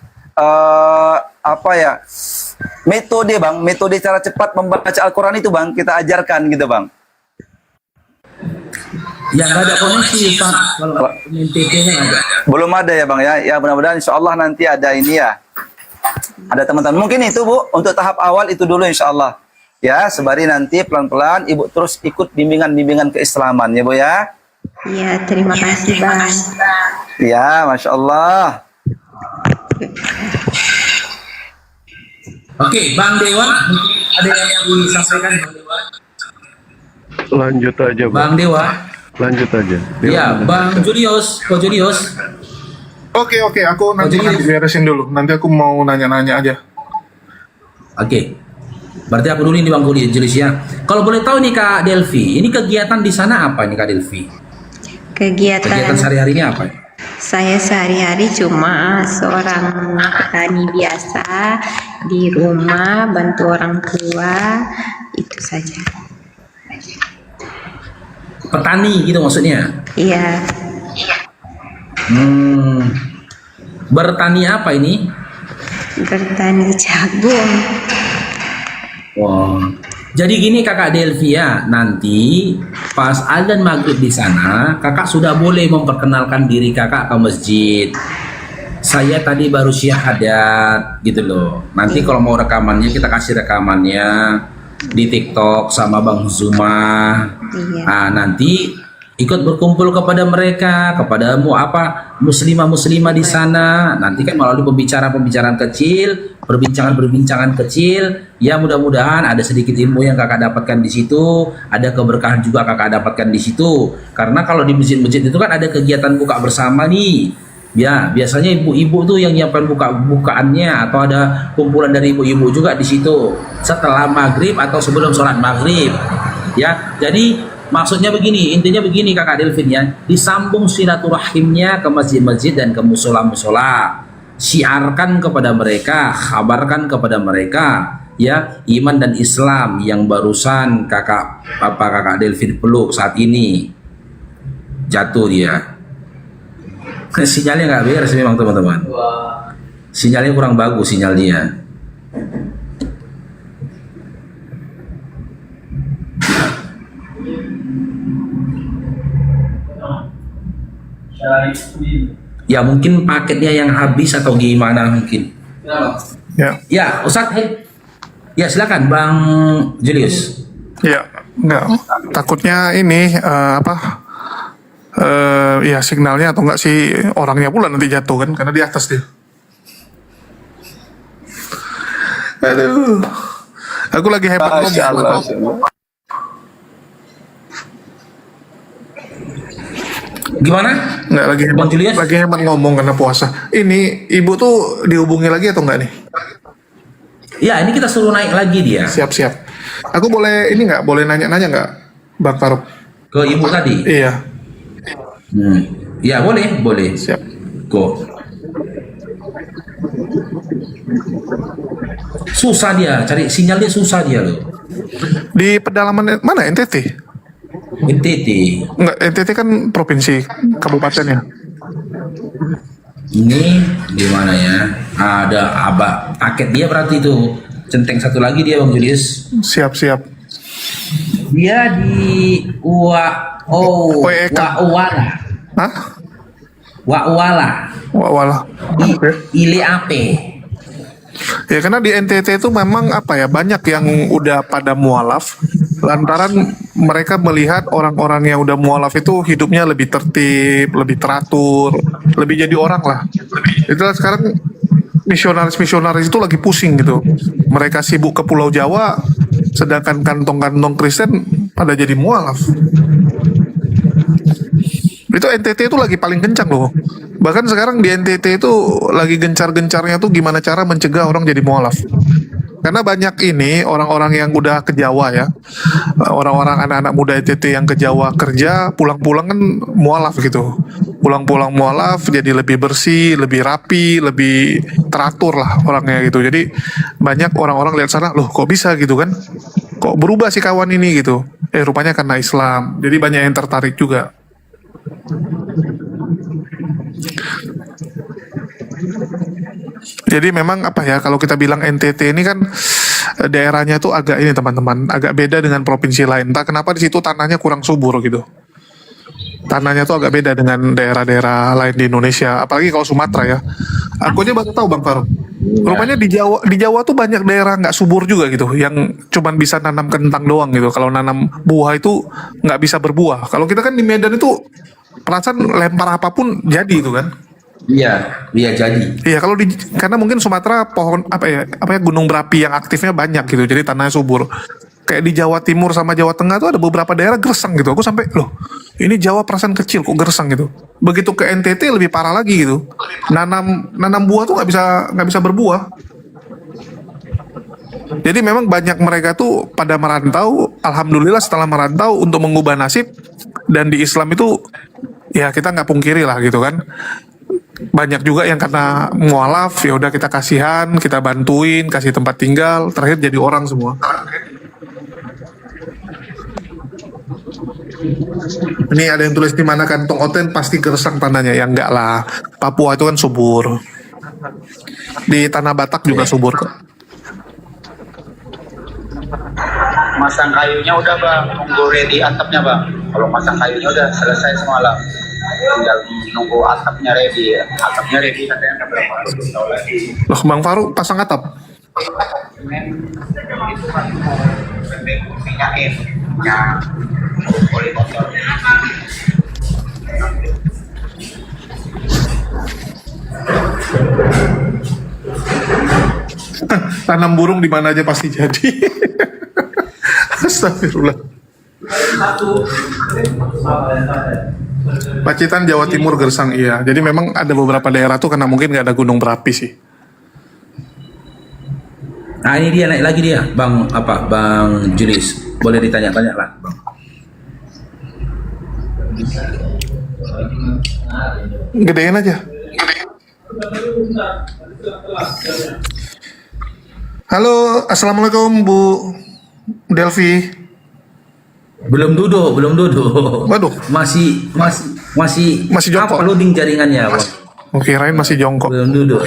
metode Bang, metode cara cepat membaca Al-Quran itu Bang, kita ajarkan gitu Bang. Yang nggak ada koneksi Pak, kalau PT-nya ada. Belum ada ya Bang ya. Ya mudah-mudahan insya Allah nanti ada ini ya. Ada teman-teman. Mungkin itu Bu, untuk tahap awal itu dulu insya Allah. Ya, sebari nanti pelan-pelan Ibu terus ikut bimbingan-bimbingan keislaman ya Bu ya. Iya, terima kasih Bang. Ya, Masya Allah. Oke, Bang Dewa, ada yang mau disampaikan Bang Dewa? Lanjut aja Bang. Bang Dewa. Lanjut aja. Iya, Bang Julius, Ko Julius. Oke, aku nanti beresin dulu. Nanti aku mau nanya-nanya aja. Oke. Berarti aku dulu ini Bang Julius ya. Kalau boleh tahu nih Kak Delvi, ini kegiatan di sana apa nih Kak Delvi? Kegiatan sehari-harinya apa? Saya sehari-hari cuma seorang petani biasa di rumah, bantu orang tua, itu saja. Petani gitu maksudnya? Iya. Bertani apa ini? Bertani jagung. Wow. Jadi gini Kakak Delvia, nanti pas azan maghrib di sana, Kakak sudah boleh memperkenalkan diri Kakak ke masjid. Saya tadi baru syahadat gitu loh. Nanti kalau mau rekamannya kita kasih rekamannya di TikTok sama Bang Zuma. Nah, nanti ikut berkumpul kepada mereka, kepada muslimah-muslimah di sana. Nanti kan melalui pembicaraan kecil, perbincangan kecil. Ya mudah-mudahan ada sedikit ilmu yang Kakak dapatkan di situ, ada keberkahan juga Kakak dapatkan di situ. Karena kalau di masjid-masjid itu kan ada kegiatan buka bersama nih. Ya, biasanya ibu-ibu tuh yang nyiapkan bukaannya, atau ada kumpulan dari ibu-ibu juga di situ setelah maghrib atau sebelum sholat maghrib. Ya, jadi maksudnya begini, intinya begini Kakak Delvin ya, disambung silaturahimnya ke masjid-masjid dan ke musola-musola. Syiarkan kepada mereka, kabarkan kepada mereka ya iman dan Islam yang barusan kakak Delvin peluk saat ini. Jatuh dia. Sinyalnya nggak beres memang teman-teman. Sinyalnya kurang bagus sinyalnya. Ya mungkin paketnya yang habis atau gimana mungkin. Ya Ustadz, ya silakan Bang Julius. Ya, enggak. Takutnya ini ya signalnya atau enggak sih orangnya pula nanti jatuh kan, karena di atas dia. Aduh. Aku lagi hebat Masya Allah. ngomong. Gimana? Nggak lagi hebat, Bang Julius? lagi hebat ngomong karena puasa. Ini ibu tuh dihubungi lagi atau enggak nih? Ya, ini kita suruh naik lagi dia. Siap-siap. Aku boleh ini nggak? Boleh nanya-nanya nggak, Bang Faruk? Ke ibu tadi? Iya. Ya, boleh. Siap. Go. Susah dia, cari sinyalnya susah dia loh. Di pedalaman mana NTT? NTT. Enggak, NTT kan provinsi, kabupaten ya. Ini di mana ya? Ada paket dia berarti itu. Centeng satu lagi dia Bang Julius. Siap-siap. Dia di Wa'uwala. Hah? Wa'uwala. Wala. Ile Ape. Ya karena di NTT itu memang apa ya, banyak yang udah pada mualaf lantaran mereka melihat orang-orang yang udah mualaf itu hidupnya lebih tertib, lebih teratur, lebih jadi orang lah. Itulah sekarang misionaris-misionaris itu lagi pusing gitu. Mereka sibuk ke Pulau Jawa, sedangkan kantong-kantong Kristen pada jadi mualaf. Itu NTT itu lagi paling kencang loh. Bahkan sekarang di NTT itu lagi gencar-gencarnya tuh gimana cara mencegah orang jadi mualaf. Karena banyak ini orang-orang yang udah ke Jawa ya, orang-orang anak-anak muda NTT yang ke Jawa kerja, pulang-pulang kan mualaf gitu. Pulang-pulang mualaf jadi lebih bersih, lebih rapi, lebih teratur lah orangnya gitu. Jadi banyak orang-orang lihat sana, loh kok bisa gitu kan? Kok berubah sih kawan ini gitu? Rupanya karena Islam. Jadi banyak yang tertarik juga. Jadi memang apa ya, kalau kita bilang NTT ini kan daerahnya tuh agak ini teman-teman, agak beda dengan provinsi lain. Entah kenapa di situ tanahnya kurang subur gitu. Tanahnya tuh agak beda dengan daerah-daerah lain di Indonesia, apalagi kalau Sumatera ya. Aku aja baru tahu Bang Faruk. Rupanya di Jawa tuh banyak daerah nggak subur juga gitu, yang cuman bisa nanam kentang doang gitu. Kalau nanam buah itu nggak bisa berbuah. Kalau kita kan di Medan itu perasaan lempar apapun jadi itu kan. Iya jadi. Iya kalau karena mungkin Sumatera pohon apa ya gunung berapi yang aktifnya banyak gitu, jadi tanahnya subur. Kayak di Jawa Timur sama Jawa Tengah tuh ada beberapa daerah gersang gitu. Aku sampai loh, ini Jawa perasaan kecil kok gersang gitu. Begitu ke NTT lebih parah lagi gitu. Nanam buah tuh nggak bisa berbuah. Jadi memang banyak mereka tuh pada merantau. Alhamdulillah setelah merantau untuk mengubah nasib, dan di Islam itu ya kita nggak pungkiri lah gitu kan. Banyak juga yang karena mualaf, ya udah kita kasihan, kita bantuin, kasih tempat tinggal, terakhir jadi orang semua. Ini ada yang tulis di mana kantong oten pasti gersang tanahnya, ya enggak lah. Papua itu kan subur. Di tanah Batak juga subur kok. Masang kayunya udah bang, nunggu ready atapnya bang. Kalau masang kayunya udah selesai semalam, tinggal nunggu atapnya ready. Atapnya ready katanya berapa tahun lagi. Loh, Bang Faruk pasang atap? Tanam burung di mana aja pasti jadi. Astagfirullah. Pacitan Jawa Timur gersang iya. Jadi memang ada beberapa daerah tuh karena mungkin nggak ada gunung berapi sih. Nah ini dia naik lagi dia, Bang Julius. Boleh ditanya-tanya lah, Bang. Gedein aja. Halo, assalamualaikum Bu Delvi. Belum duduk. Waduh, masih jongkok. Uploading jaringannya, Bang. Oke, kirain masih jongkok. Belum duduk.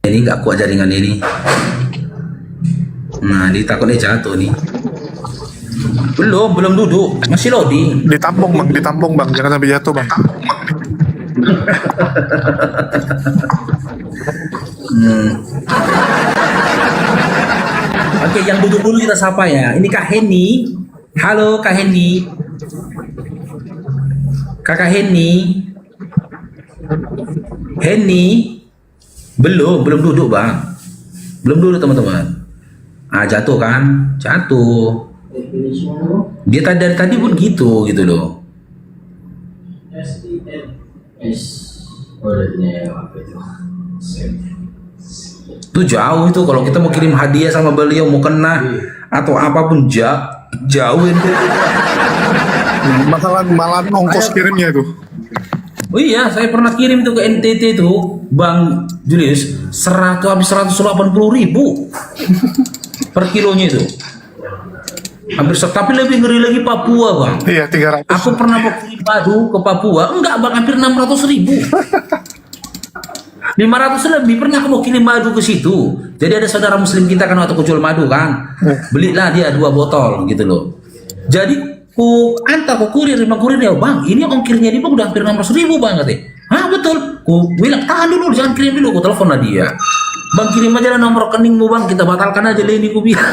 Ini nggak kuat jaringan ini. Nah, ditakutnya jatuh nih. Belum duduk, masih loading. Ditampung bang, jangan sampai jatuh bang. Oke, yang duduk dulu kita sapa ya. Ini Kak Heni. Halo Kak Heni. Kakak Heni. Belum duduk bang. Belum duduk teman-teman. Jatuh kan? Jatuh. Dia dari tadi pun gitu loh. Itu jauh itu kalau kita mau kirim hadiah sama beliau mau kena atau apapun jauh itu. Malah ongkos kirimnya itu. Oh iya, saya pernah kirim tuh ke NTT tuh, Bang Julius, 180.000 per kilonya itu. Hampir tapi lebih ngeri lagi Papua, Bang. Iya, 300. Aku pernah mau kirim madu ke Papua, enggak Bang, hampir 600.000. 500 lebih pernah aku mau kirim madu ke situ. Jadi ada saudara muslim kita kan waktu jual madu kan. Belilah dia 2 botol gitu loh. Jadi ku antar ke kurir, lima kurir ya bang, ini ongkirnya dia udah hampir 600.000 bang katanya. Betul. Ku bilang tahan dulu, jangan kirim dulu. Ku telepon lah dia. Bang kirim aja lah nomor rekeningmu bang, kita batalkan aja ini ku bilang.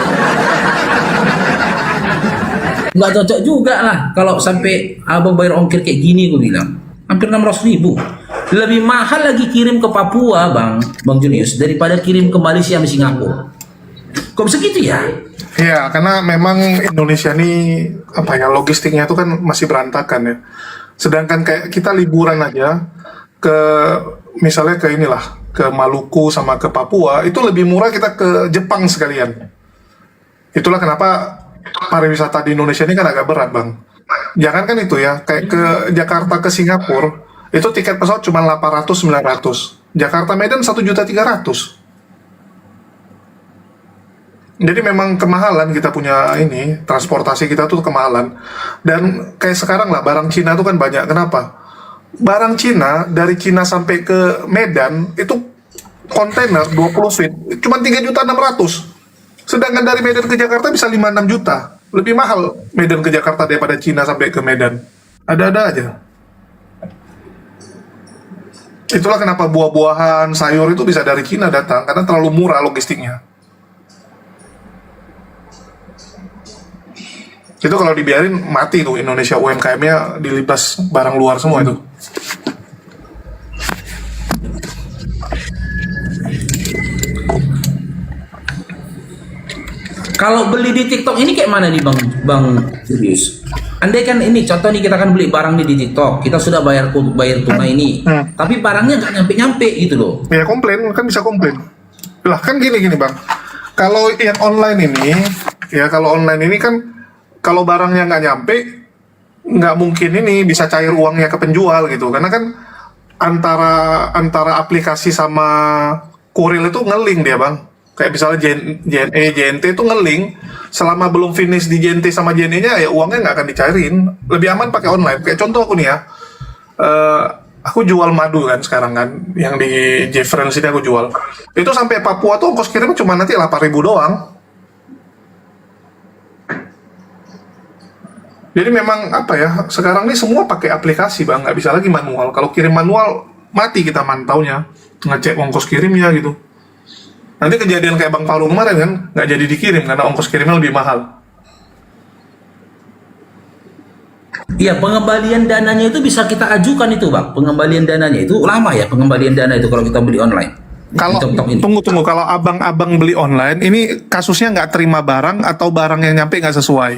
Nggak cocok juga lah kalau sampai abang bayar ongkir kayak gini ku bilang. Hampir 600.000. Lebih mahal lagi kirim ke Papua bang Julius daripada kirim ke Malaysia sama Singapura. Kok bisa gitu ya? Iya, karena memang Indonesia ini apa ya, logistiknya itu kan masih berantakan ya. Sedangkan kayak kita liburan aja ke misalnya ke ke Maluku sama ke Papua itu lebih murah kita ke Jepang sekalian. Itulah kenapa pariwisata di Indonesia ini kan agak berat bang. Jangan kan itu ya, kayak ke Jakarta ke Singapura itu tiket pesawat cuma 800-900. Jakarta Medan 1.300.000. Jadi memang kemahalan kita punya ini, transportasi kita tuh kemahalan. Dan kayak sekarang lah, barang Cina tuh kan banyak. Kenapa? Barang Cina, dari Cina sampai ke Medan, itu kontainer 20 feet, cuma 3.600.000. Sedangkan dari Medan ke Jakarta bisa 5-6 juta. Lebih mahal Medan ke Jakarta daripada Cina sampai ke Medan. Ada-ada aja. Itulah kenapa buah-buahan, sayur itu bisa dari Cina datang, karena terlalu murah logistiknya. Itu kalau dibiarin mati tuh Indonesia, UMKM-nya dilibas barang luar semua itu. Kalau beli di TikTok ini kayak mana nih Bang Julius? Andai kan ini contoh nih, kita kan beli barang nih di TikTok, kita sudah bayar tunai ini, tapi barangnya nggak nyampe gitu loh. Ya komplain, kan bisa komplain. Lah kan gini bang, kalau yang online ini, ya kalau online ini kan kalau barangnya nggak nyampe, nggak mungkin ini bisa cair uangnya ke penjual gitu, karena kan antara aplikasi sama kurir itu ngeling dia bang. Kayak misalnya JNE, JNT itu ngeling, selama belum finish di JNT sama JNE-nya ya uangnya nggak akan dicairin. Lebih aman pakai online. Kayak contoh aku nih ya, aku jual madu kan sekarang kan, yang di Jeffrey sini aku jual. Itu sampai Papua tuh ongkos kirim cuma nanti 8.000 doang. Jadi memang apa ya, sekarang ini semua pakai aplikasi bang, nggak bisa lagi manual. Kalau kirim manual mati kita mantaunya, ngecek ongkos kirimnya gitu. Nanti kejadian kayak Bang Palu kemarin kan, nggak jadi dikirim karena ongkos kirimnya lebih mahal. Iya, pengembalian dananya itu bisa kita ajukan itu bang. Pengembalian dananya itu lama ya, pengembalian dana itu kalau kita beli online. Kalau tunggu, kalau abang-abang beli online, ini kasusnya nggak terima barang atau barang yang nyampe nggak sesuai?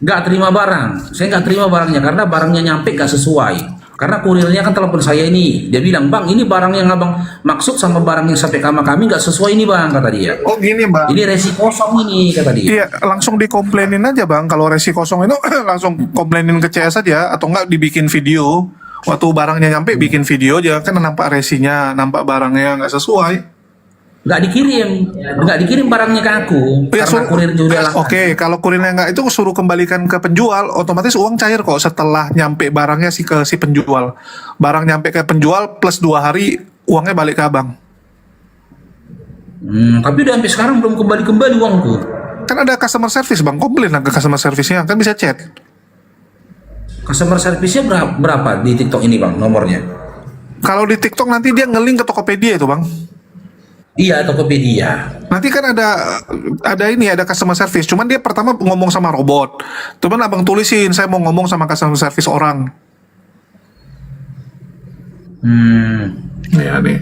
Nggak terima barang, saya nggak terima barangnya karena barangnya nyampe nggak sesuai. Karena kurirnya kan telepon saya ini, dia bilang bang ini barang yang abang maksud sama barang yang sampai sama kami nggak sesuai ini bang, kata dia. Oh gini bang, ini resi kosong ini, kata dia. Iya, langsung dikomplainin aja bang. Kalau resi kosong itu langsung komplainin ke CS aja, atau enggak dibikin video. Waktu barangnya nyampe bikin video aja, kan nampak resinya, nampak barangnya nggak sesuai. Nggak dikirim barangnya ke aku ya, karena kurir juga. Oke, kalau kurirnya nggak itu suruh kembalikan ke penjual, otomatis uang cair kok setelah nyampe barangnya ke si penjual. Barang nyampe ke penjual plus 2 hari uangnya balik ke abang. Tapi udah sampai sekarang belum kembali uangku. Kan ada customer service bang, komplain lah ke customer service-nya, kan bisa chat. Customer service-nya berapa di TikTok ini bang nomornya? Kalau di TikTok nanti dia nge-link ke Tokopedia itu bang. Iya, Tokopedia. Nanti kan ada customer service. Cuman dia pertama ngomong sama robot. Cuman abang tulisin, saya mau ngomong sama customer service orang. Ya nih.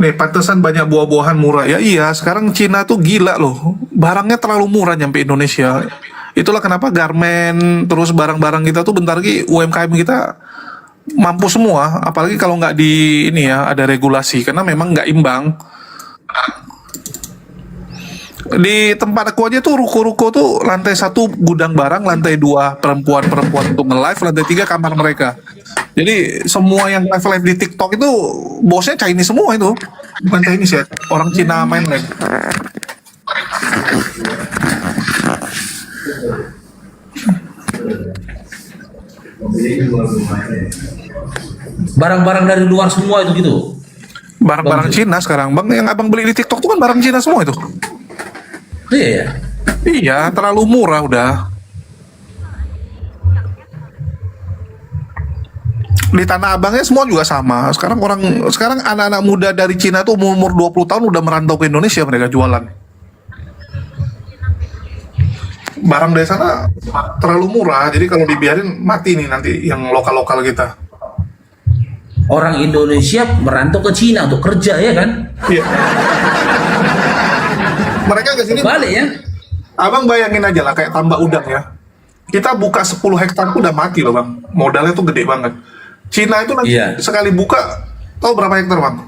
Nih, pantesan banyak buah-buahan murah. Ya iya, sekarang Cina tuh gila loh. Barangnya terlalu murah nyampe Indonesia. Itulah kenapa garmen, terus barang-barang kita tuh bentar lagi UMKM kita mampu semua. Apalagi kalau nggak di ini ya, ada regulasi. Karena memang nggak imbang. Di tempat aku aja tuh ruko-ruko tuh lantai 1 gudang barang, lantai 2 perempuan-perempuan untuk nge-live, lantai 3 kamar mereka. Jadi semua yang live di TikTok itu bosnya Chinese semua itu. Bukan Chinese ya, orang Cina mainland. Barang-barang dari luar semua itu gitu. Barang-barang Cina sekarang, Bang, yang Abang beli di TikTok tuh kan barang Cina semua itu. Iya ya. Iya, terlalu murah udah. Di Tanah Abangnya semua juga sama. Sekarang anak-anak muda dari Cina tuh umur 20 tahun udah merantau ke Indonesia mereka jualan. Barang dari sana terlalu murah, jadi kalau dibiarin mati nih nanti yang lokal-lokal kita. Orang Indonesia merantau ke Cina untuk kerja ya kan? Iya. Mereka ke sini balik ya. Abang bayangin aja lah kayak tambak udang ya. Kita buka 10 hektar tuh udah mati loh, Bang. Modalnya tuh gede banget. Cina itu nanti sekali buka tahu berapa hektar, Bang?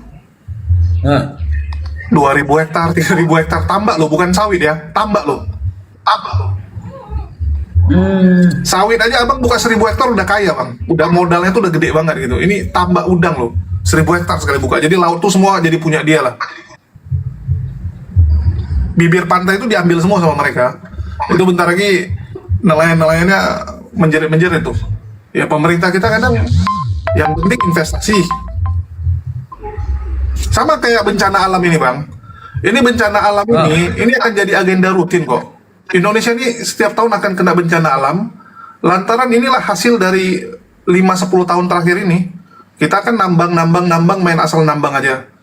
2.000 hektar, 3.000 hektar tambak loh, bukan sawit ya. Tambak loh. Tambak loh. Sawit aja Abang buka 1.000 hektar udah kaya, Bang. Udah modalnya tuh udah gede banget gitu. Ini tambak udang loh. 1.000 hektar sekali buka. Jadi laut tuh semua jadi punya dia lah. Bibir pantai itu diambil semua sama mereka. Itu bentar lagi nelayan-nelayannya menjerit-menjerit tuh. Ya pemerintah kita kadang yang penting investasi. Sama kayak bencana alam ini, Bang. Ini bencana alam ini akan jadi agenda rutin kok. Indonesia ini setiap tahun akan kena bencana alam. Lantaran inilah hasil dari 5-10 tahun terakhir ini. Kita kan nambang main asal nambang aja.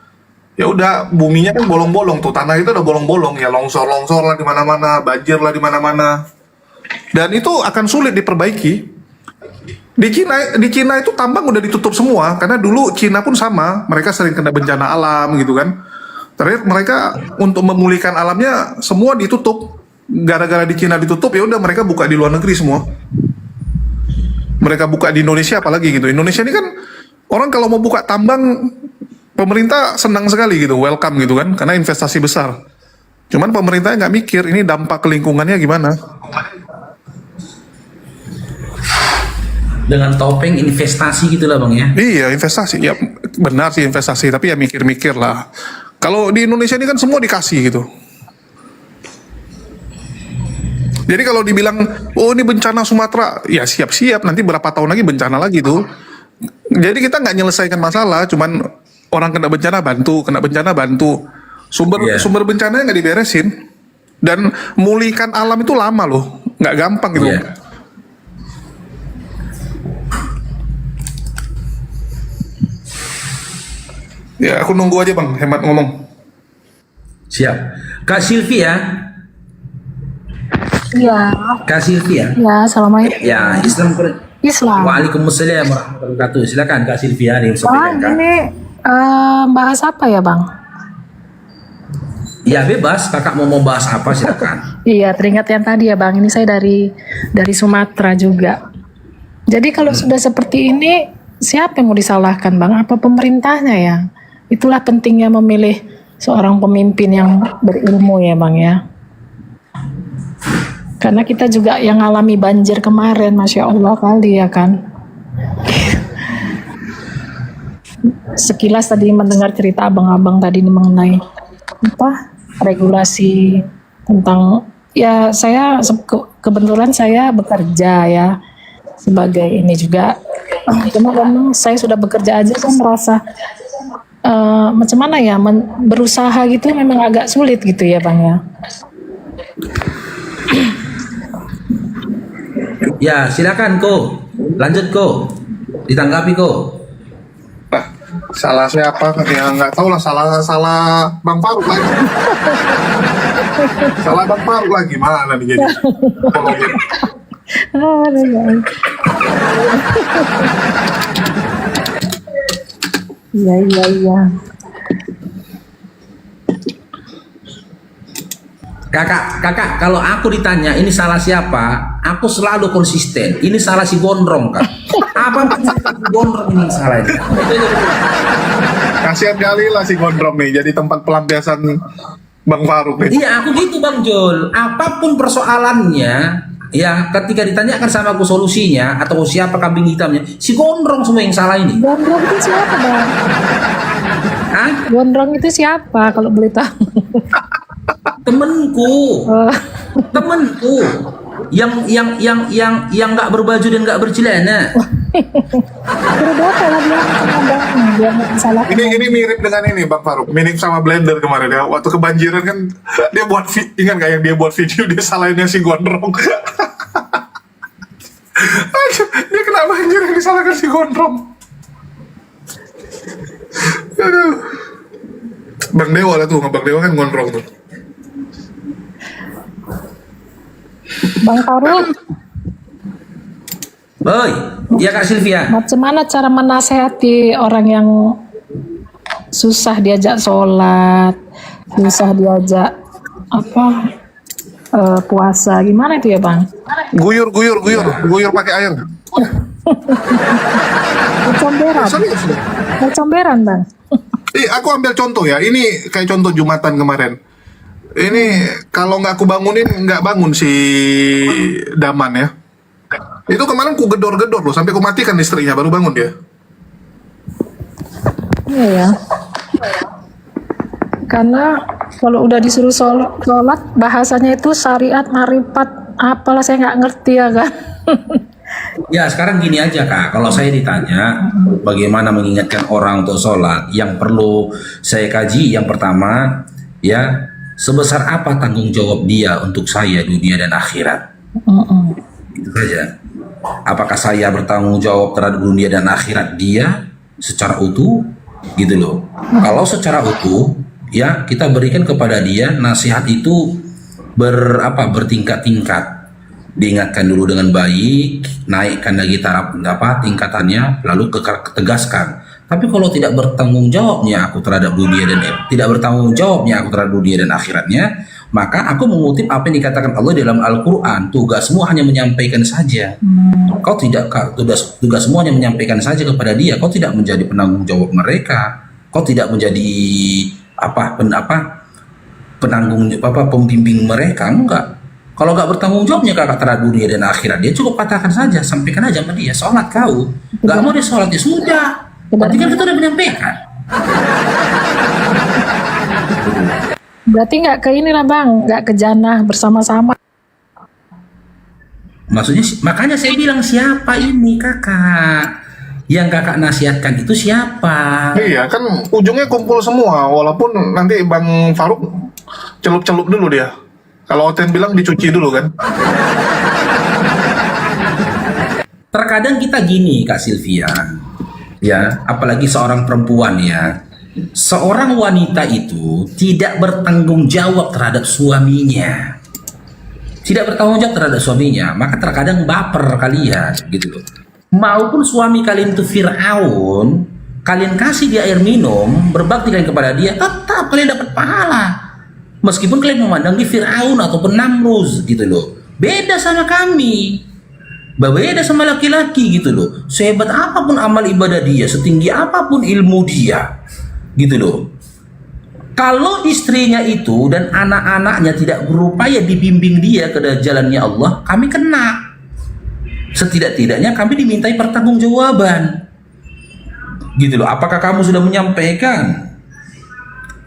Ya udah buminya kan bolong-bolong tuh, tanah itu udah bolong-bolong ya, longsor lah di mana-mana, banjir lah di mana-mana. Dan itu akan sulit diperbaiki. Di Cina itu tambang udah ditutup semua karena dulu Cina pun sama, mereka sering kena bencana alam gitu kan. Terakhir mereka untuk memulihkan alamnya semua ditutup. Gara-gara di Cina ditutup ya udah mereka buka di luar negeri semua. Mereka buka di Indonesia apalagi gitu. Indonesia ini kan orang kalau mau buka tambang pemerintah senang sekali gitu, welcome gitu kan, karena investasi besar. Cuman pemerintahnya nggak mikir ini dampak ke lingkungannya gimana. Dengan topeng investasi gitu lah Bang ya. Iya investasi, ya benar sih investasi, tapi ya mikir-mikir lah. Kalau di Indonesia ini kan semua dikasih gitu. Jadi kalau dibilang, oh ini bencana Sumatera, ya siap-siap nanti berapa tahun lagi bencana lagi tuh. Jadi kita nggak nyelesaikan masalah, cuman orang kena bencana bantu, sumber bencananya nggak diberesin, dan mulihkan alam itu lama loh, nggak gampang gitu. Ya aku nunggu aja Bang, hemat ngomong. Siap, Kak Sylvia. Iya. Kak Sylvia. Ya, assalamualaikum. Ya, Islam. Waalaikumsalam warahmatullahi wabarakatuh. Silakan Kak Sylvia nih. Ini bahas apa ya Bang? Ya bebas, kakak mau bahas apa silakan. Iya, teringat yang tadi ya Bang. Ini saya dari Sumatera juga. Jadi kalau sudah seperti ini, siapa yang mau disalahkan Bang? Apa pemerintahnya ya? Itulah pentingnya memilih seorang pemimpin yang berilmu ya Bang ya. Karena kita juga yang ngalami banjir kemarin, Masya Allah kali ya kan. Sekilas tadi mendengar cerita abang-abang tadi mengenai regulasi tentang, ya saya kebetulan saya bekerja ya sebagai ini juga. Cuma memang saya sudah bekerja aja kan merasa macam mana ya, berusaha gitu memang agak sulit gitu ya Bang ya. Ya silakan Ko, lanjut Ko, ditanggapi Ko. Salah siapa? Ya nggak tahu lah, salah Bang Faruk lagi. Salah Bang Faruk lagi, mana nih jadi? Iya. Kakak, kalau aku ditanya ini salah siapa, aku selalu konsisten. Ini salah si Gondrong, Kak. Apa si Gondrong ini salah ini? Kasihan kali lah si Gondrong nih, jadi tempat pelampiasan Bang Faruk nih. Iya, aku gitu Bang Jul. Apapun persoalannya, ya ketika ditanyakan sama aku solusinya atau siapa kambing hitamnya, si Gondrong semua yang salah ini. Gondrong itu siapa, Bang? Hah? Gondrong itu siapa kalau boleh tahu? Temenku, temenku yang nggak berbaju dan nggak bercelana. Ini mirip dengan ini Bang Faruk, mirip sama Blender kemarin ya. Waktu kebanjiran kan dia buat ingat nggak yang dia buat video dia salahinnya si Gondrong. Dia kena banjir yang disalahkan si Gondrong. Aduh. Bang Dewa lah tuh, Bang Dewa kan Gondrong tuh. Bang Faruk, Oi, ya Kak Sylvia. macam mana cara menasehati orang yang susah diajak sholat, susah diajak puasa, gimana itu ya Bang? Guyur pakai air. Comberan, comberan Bang. Aku ambil contoh ya. Ini kayak contoh Jumatan kemarin. Ini kalau nggak aku bangunin nggak bangun si Daman ya. Itu kemarin ku gedor-gedor loh sampai ku matikan istrinya baru bangun dia. Iya ya. Karena kalau udah disuruh sholat bahasanya itu syariat, marifat, apalah saya nggak ngerti ya kan. Ya sekarang gini aja Kak, kalau saya ditanya bagaimana mengingatkan orang untuk sholat, yang perlu saya kaji yang pertama ya, sebesar apa tanggung jawab dia untuk saya dunia dan akhirat. Itu saja. Apakah saya bertanggung jawab terhadap dunia dan akhirat dia secara utuh, gitu loh. Kalau secara utuh, ya kita berikan kepada dia nasihat itu bertingkat-tingkat. Diingatkan dulu dengan baik, naikkan lagi taraf tingkatannya, lalu tegaskan. Tapi kalau tidak bertanggung jawabnya aku terhadap dunia dan akhiratnya, maka aku mengutip apa yang dikatakan Allah dalam Al-Quran. Tugasmu hanya menyampaikan saja. Kau tidak tugasmu hanya menyampaikan saja kepada dia. Kau tidak menjadi penanggung jawab mereka. Kau tidak menjadi pembimbing mereka. Enggak. Kalau nggak bertanggung jawabnya kakak terhadap dunia dan akhirat, dia cukup katakan saja, sampaikan aja sama dia, sholat kau. Nggak mau dia sholat, ya sudah. Berarti kan kita udah menyampaikan. Berarti nggak ke inilah Bang, nggak ke jannah bersama-sama. Maksudnya, makanya saya bilang siapa ini kakak? Yang kakak nasihatkan itu siapa? Iya kan ujungnya kumpul semua, walaupun nanti Bang Faruk celup-celup dulu dia. Kalau Oten bilang dicuci dulu kan. Terkadang kita gini Kak Sylvia, ya, apalagi seorang perempuan ya. Seorang wanita itu tidak bertanggung jawab terhadap suaminya. Tidak bertanggung jawab terhadap suaminya, maka terkadang baper kalian gitu loh. Maupun suami kalian itu Fir'aun, kalian kasih dia air minum, berbakti kalian kepada dia, tetap kalian dapat pahala. Meskipun kalian memandang di Fir'aun ataupun Namruz gitu loh. Beda sama kami. Beda sama laki-laki gitu loh. Sehebat apapun amal ibadah dia, setinggi apapun ilmu dia. Gitu loh. Kalau istrinya itu dan anak-anaknya tidak berupaya dibimbing dia ke jalannya Allah, kami kena. Setidak-tidaknya kami dimintai pertanggungjawaban. Gitu loh. Apakah kamu sudah menyampaikan?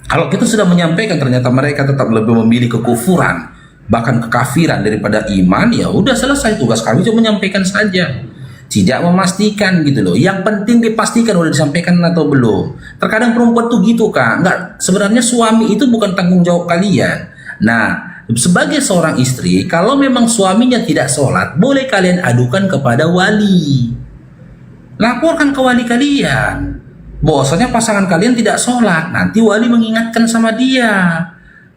Kalau kita sudah menyampaikan ternyata mereka tetap lebih memilih kekufuran, bahkan kekafiran daripada iman, ya udah selesai, tugas kami cuma menyampaikan saja, tidak memastikan gitu loh. Yang penting dipastikan udah disampaikan atau belum. Terkadang perempuan tuh gitu Kak, enggak, sebenarnya suami itu bukan tanggung jawab kalian. Nah, sebagai seorang istri, kalau memang suaminya tidak sholat, boleh kalian adukan kepada wali, laporkan ke wali kalian bahwasanya pasangan kalian tidak sholat. Nanti wali mengingatkan sama dia,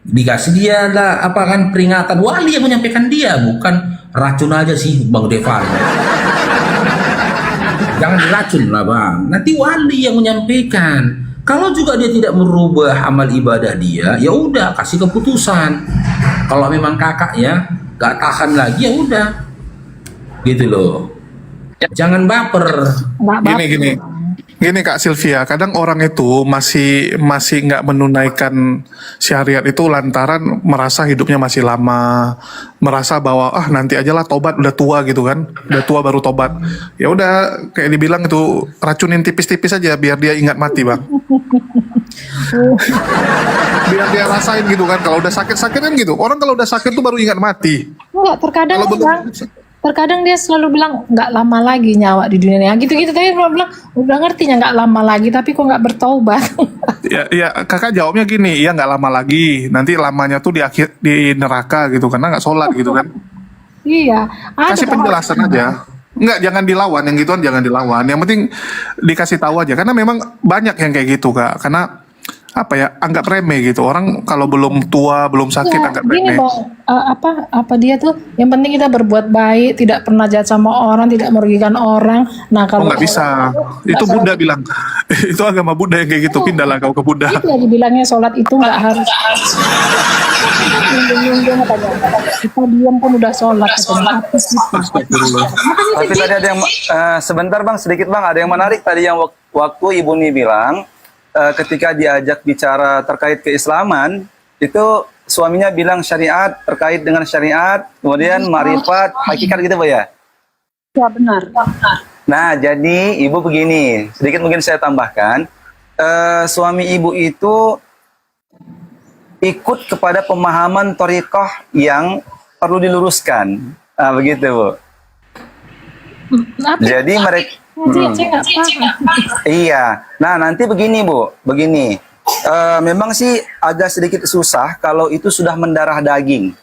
dikasih dia lah peringatan. Wali yang menyampaikan dia, bukan racun aja sih Bang Devan. Jangan diracun lah Bang, nanti wali yang menyampaikan. Kalau juga dia tidak merubah amal ibadah dia, ya udah kasih keputusan. Kalau memang kakak ya gak tahan lagi ya udah, gitu loh. Jangan baper. Gini Kak Sylvia, kadang orang itu masih nggak menunaikan syariat itu lantaran merasa hidupnya masih lama, merasa bahwa nanti aja lah tobat, udah tua gitu kan, udah tua baru tobat. Ya udah kayak dibilang itu racunin tipis-tipis aja biar dia ingat mati bang. Biar dia rasain gitu kan, kalau udah sakit-sakit kan gitu. Orang kalau udah sakit tuh baru ingat mati. Enggak, terkadang Kalau belum- bang, terkadang dia selalu bilang nggak lama lagi nyawa di dunia ini. Gitu-gitu tapi dia bilang udah ngertinya nggak lama lagi, tapi kok nggak bertaubat. Ya kakak jawabnya gini, iya nggak lama lagi, nanti lamanya tuh di neraka gitu karena nggak sholat gitu kan. Iya. Kasih penjelasan aja. Enggak, jangan dilawan, yang gituan jangan dilawan. Yang penting dikasih tahu aja, karena memang banyak yang kayak gitu kak. Karena apa ya, anggap remeh gitu. Orang kalau belum tua, belum sakit anggap Gini remeh. bang, apa dia tuh? Yang penting kita berbuat baik, tidak pernah jahat sama orang, tidak merugikan orang. Nah Oh kalau nggak bisa, itu Buddha bilang. Itu agama Buddha yang kayak gitu, pindahlah kau ke Buddha. itu yang dibilangnya sholat itu nggak harus. Kita diam pun udah sholat. Tapi tadi ada yang sebentar bang, sedikit bang, ada yang menarik tadi yang waktu Ibu Ni bilang ketika diajak bicara terkait keislaman itu suaminya bilang syariat, terkait dengan syariat, kemudian marifat, hakikat gitu Pak ya? Ya benar. Nah jadi ibu begini, sedikit mungkin saya tambahkan, suami ibu itu ikut kepada pemahaman thariqah yang perlu diluruskan, begitu Bu. Jadi mereka Saya nggak paham. iya. Nah, nanti begini, Bu. Begini. Memang sih agak sedikit susah kalau itu sudah mendarah daging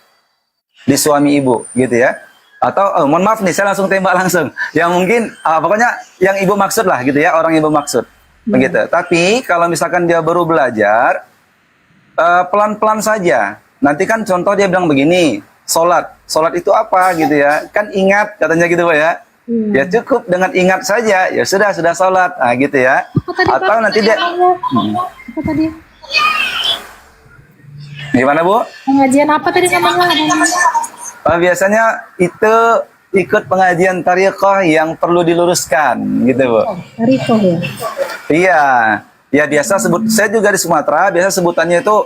di suami ibu, gitu ya. Atau mohon maaf nih, saya langsung tembak langsung. Yang mungkin pokoknya yang ibu maksud lah gitu ya, orang ibu maksud. Begitu. Tapi kalau misalkan dia baru belajar pelan-pelan saja. Nanti kan contoh dia bilang begini, sholat itu apa gitu ya. Kan ingat katanya gitu Pak ya. Ya cukup dengan ingat saja, ya sudah sholat, gitu ya. Atau nanti dia Apa tadi? gimana Bu? Pengajian apa tadi namanya? Biasanya itu ikut pengajian thariqah yang perlu diluruskan, gitu Bu. Tarikoh ya. Iya, ya biasa saya juga di Sumatera biasa sebutannya itu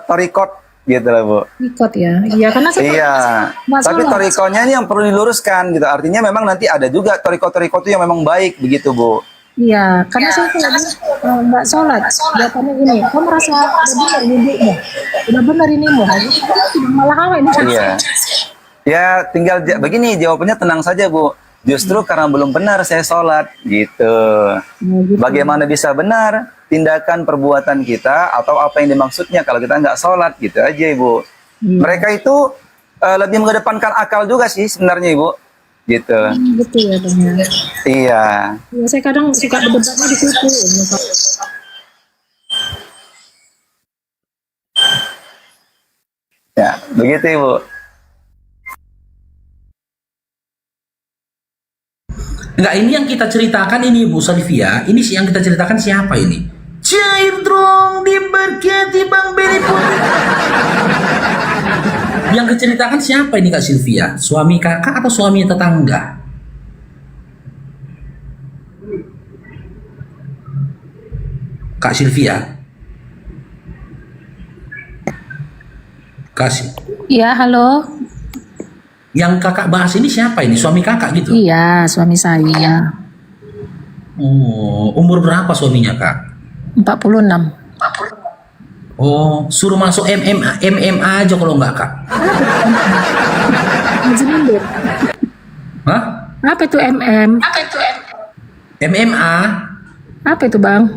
thariqot gitu lah Bu. Ikut ya. Iya karena Iya, tapi thariqohnya ini yang perlu diluruskan gitu. Artinya memang nanti ada juga thariqoh itu yang memang baik begitu Bu. Iya, karena saya tadi nggak sholat. Jawabannya gini, kau merasa udah benar wudhunya, udah benar ini mau, malah hawa ini. Iya. Ya tinggal begini jawabannya tenang saja Bu. Justru karena belum benar saya sholat gitu. Bagaimana bisa benar tindakan perbuatan kita atau apa yang dimaksudnya kalau kita nggak sholat gitu aja Ibu. Mereka itu lebih mengedepankan akal juga sih sebenarnya Ibu. Gitu. Gitu ya Bang ya. Iya. Ya, saya kadang suka berdebatnya di situ. Ya, begitu Ibu. Enggak, ini yang kita ceritakan ini Bu Salvia, ini yang kita ceritakan siapa ini? Cair dong diberkati Bang Beli Putri. Yang diceritakan siapa ini Kak Sylvia? Suami kakak atau suami tetangga? Kak Sylvia. Kasih. Iya, halo. Yang kakak bahas ini siapa ini? Suami kakak gitu? Iya, suami saya. Oh, umur berapa suaminya Kak? 46. Oh, suruh masuk MMA aja kalau enggak Kak. Hah? Apa itu MM? MMA? Apa itu Bang?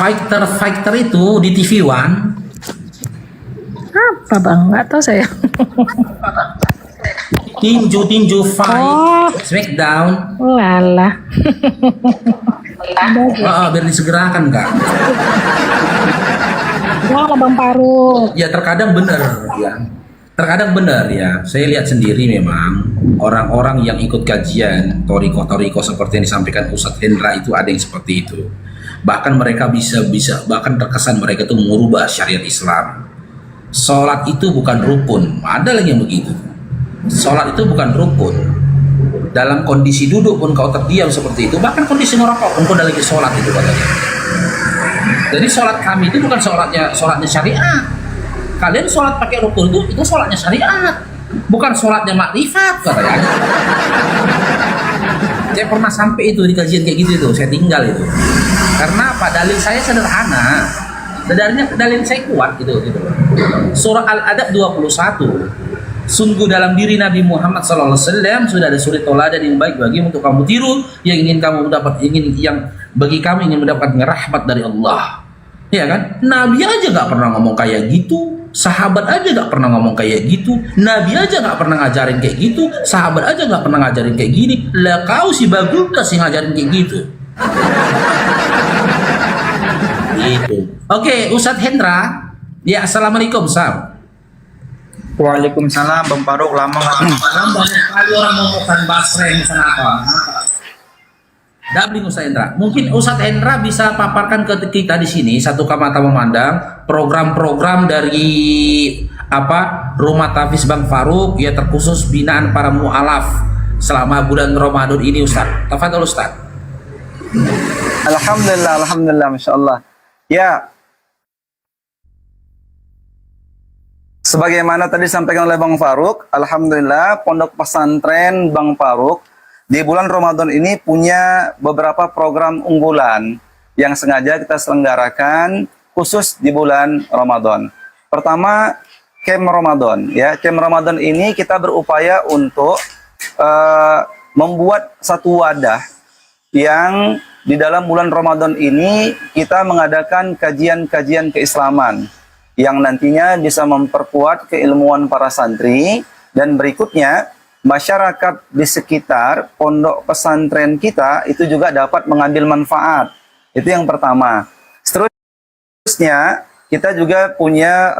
Fighter itu di TV One. Apa Bang? Nggak tahu saya. Tinju fight. Smackdown. Walah. Biar disegerakan Kak. Wah, Bang Paru. Ya terkadang benar ya. Terkadang benar ya. Saya lihat sendiri memang orang-orang yang ikut kajian toriko seperti yang disampaikan Ustadz Hendra itu ada yang seperti itu. Bahkan mereka bahkan terkesan mereka itu mengubah syariat Islam. Sholat itu bukan rukun. Ada lagi yang begitu. Sholat itu bukan rukun. Dalam kondisi duduk pun kau terdiam seperti itu, bahkan kondisi ngerokok pun kau ada lagi sholat itu katanya. Jadi sholat kami itu bukan sholatnya syariat. Kalian sholat pakai rukun itu sholatnya syariat, bukan sholatnya makrifat katanya. Saya pernah sampai itu di kajian kayak gitu itu, saya tinggal itu. Karena apa? Dalil saya sederhana. Dalil saya kuat gitu. Surah Al-Adab 21. Sungguh dalam diri Nabi Muhammad SAW sudah ada suri teladan yang baik bagi untuk kamu tiru, bagi kami ingin mendapatkan rahmat dari Allah. Ya kan? Nabi aja gak pernah ngomong kayak gitu, sahabat aja gak pernah ngomong kayak gitu, Nabi aja gak pernah ngajarin kayak gitu, sahabat aja gak pernah ngajarin kayak gini. Lah kau si bagus sih ngajarin kayak gitu. Gitu. Oke, Ustadz Hendra. Ya, assalamualaikum, Sam. Waalaikumsalam, Bang Faruk. Lama kali orang ngomongkan basreng kenapa? Dabling Ustadz Hendra. Mungkin Ustadz Hendra bisa paparkan ke kita di sini satu mata memandang program-program dari Rumah Tafiz Bang Faruk ya, terkhusus binaan para mu'alaf selama bulan Ramadan ini, Ustadz. Tafadhol Ustadz. Alhamdulillah, Masya Allah. Ya, sebagaimana tadi disampaikan oleh Bang Faruk, alhamdulillah Pondok Pesantren Bang Faruk di bulan Ramadan ini punya beberapa program unggulan yang sengaja kita selenggarakan khusus di bulan Ramadan. Pertama, Camp Ramadan ya. Camp Ramadan ini kita berupaya untuk membuat satu wadah yang di dalam bulan Ramadan ini kita mengadakan kajian-kajian keislaman yang nantinya bisa memperkuat keilmuan para santri, dan berikutnya masyarakat di sekitar pondok pesantren kita itu juga dapat mengambil manfaat. Itu yang pertama. Seterusnya kita juga punya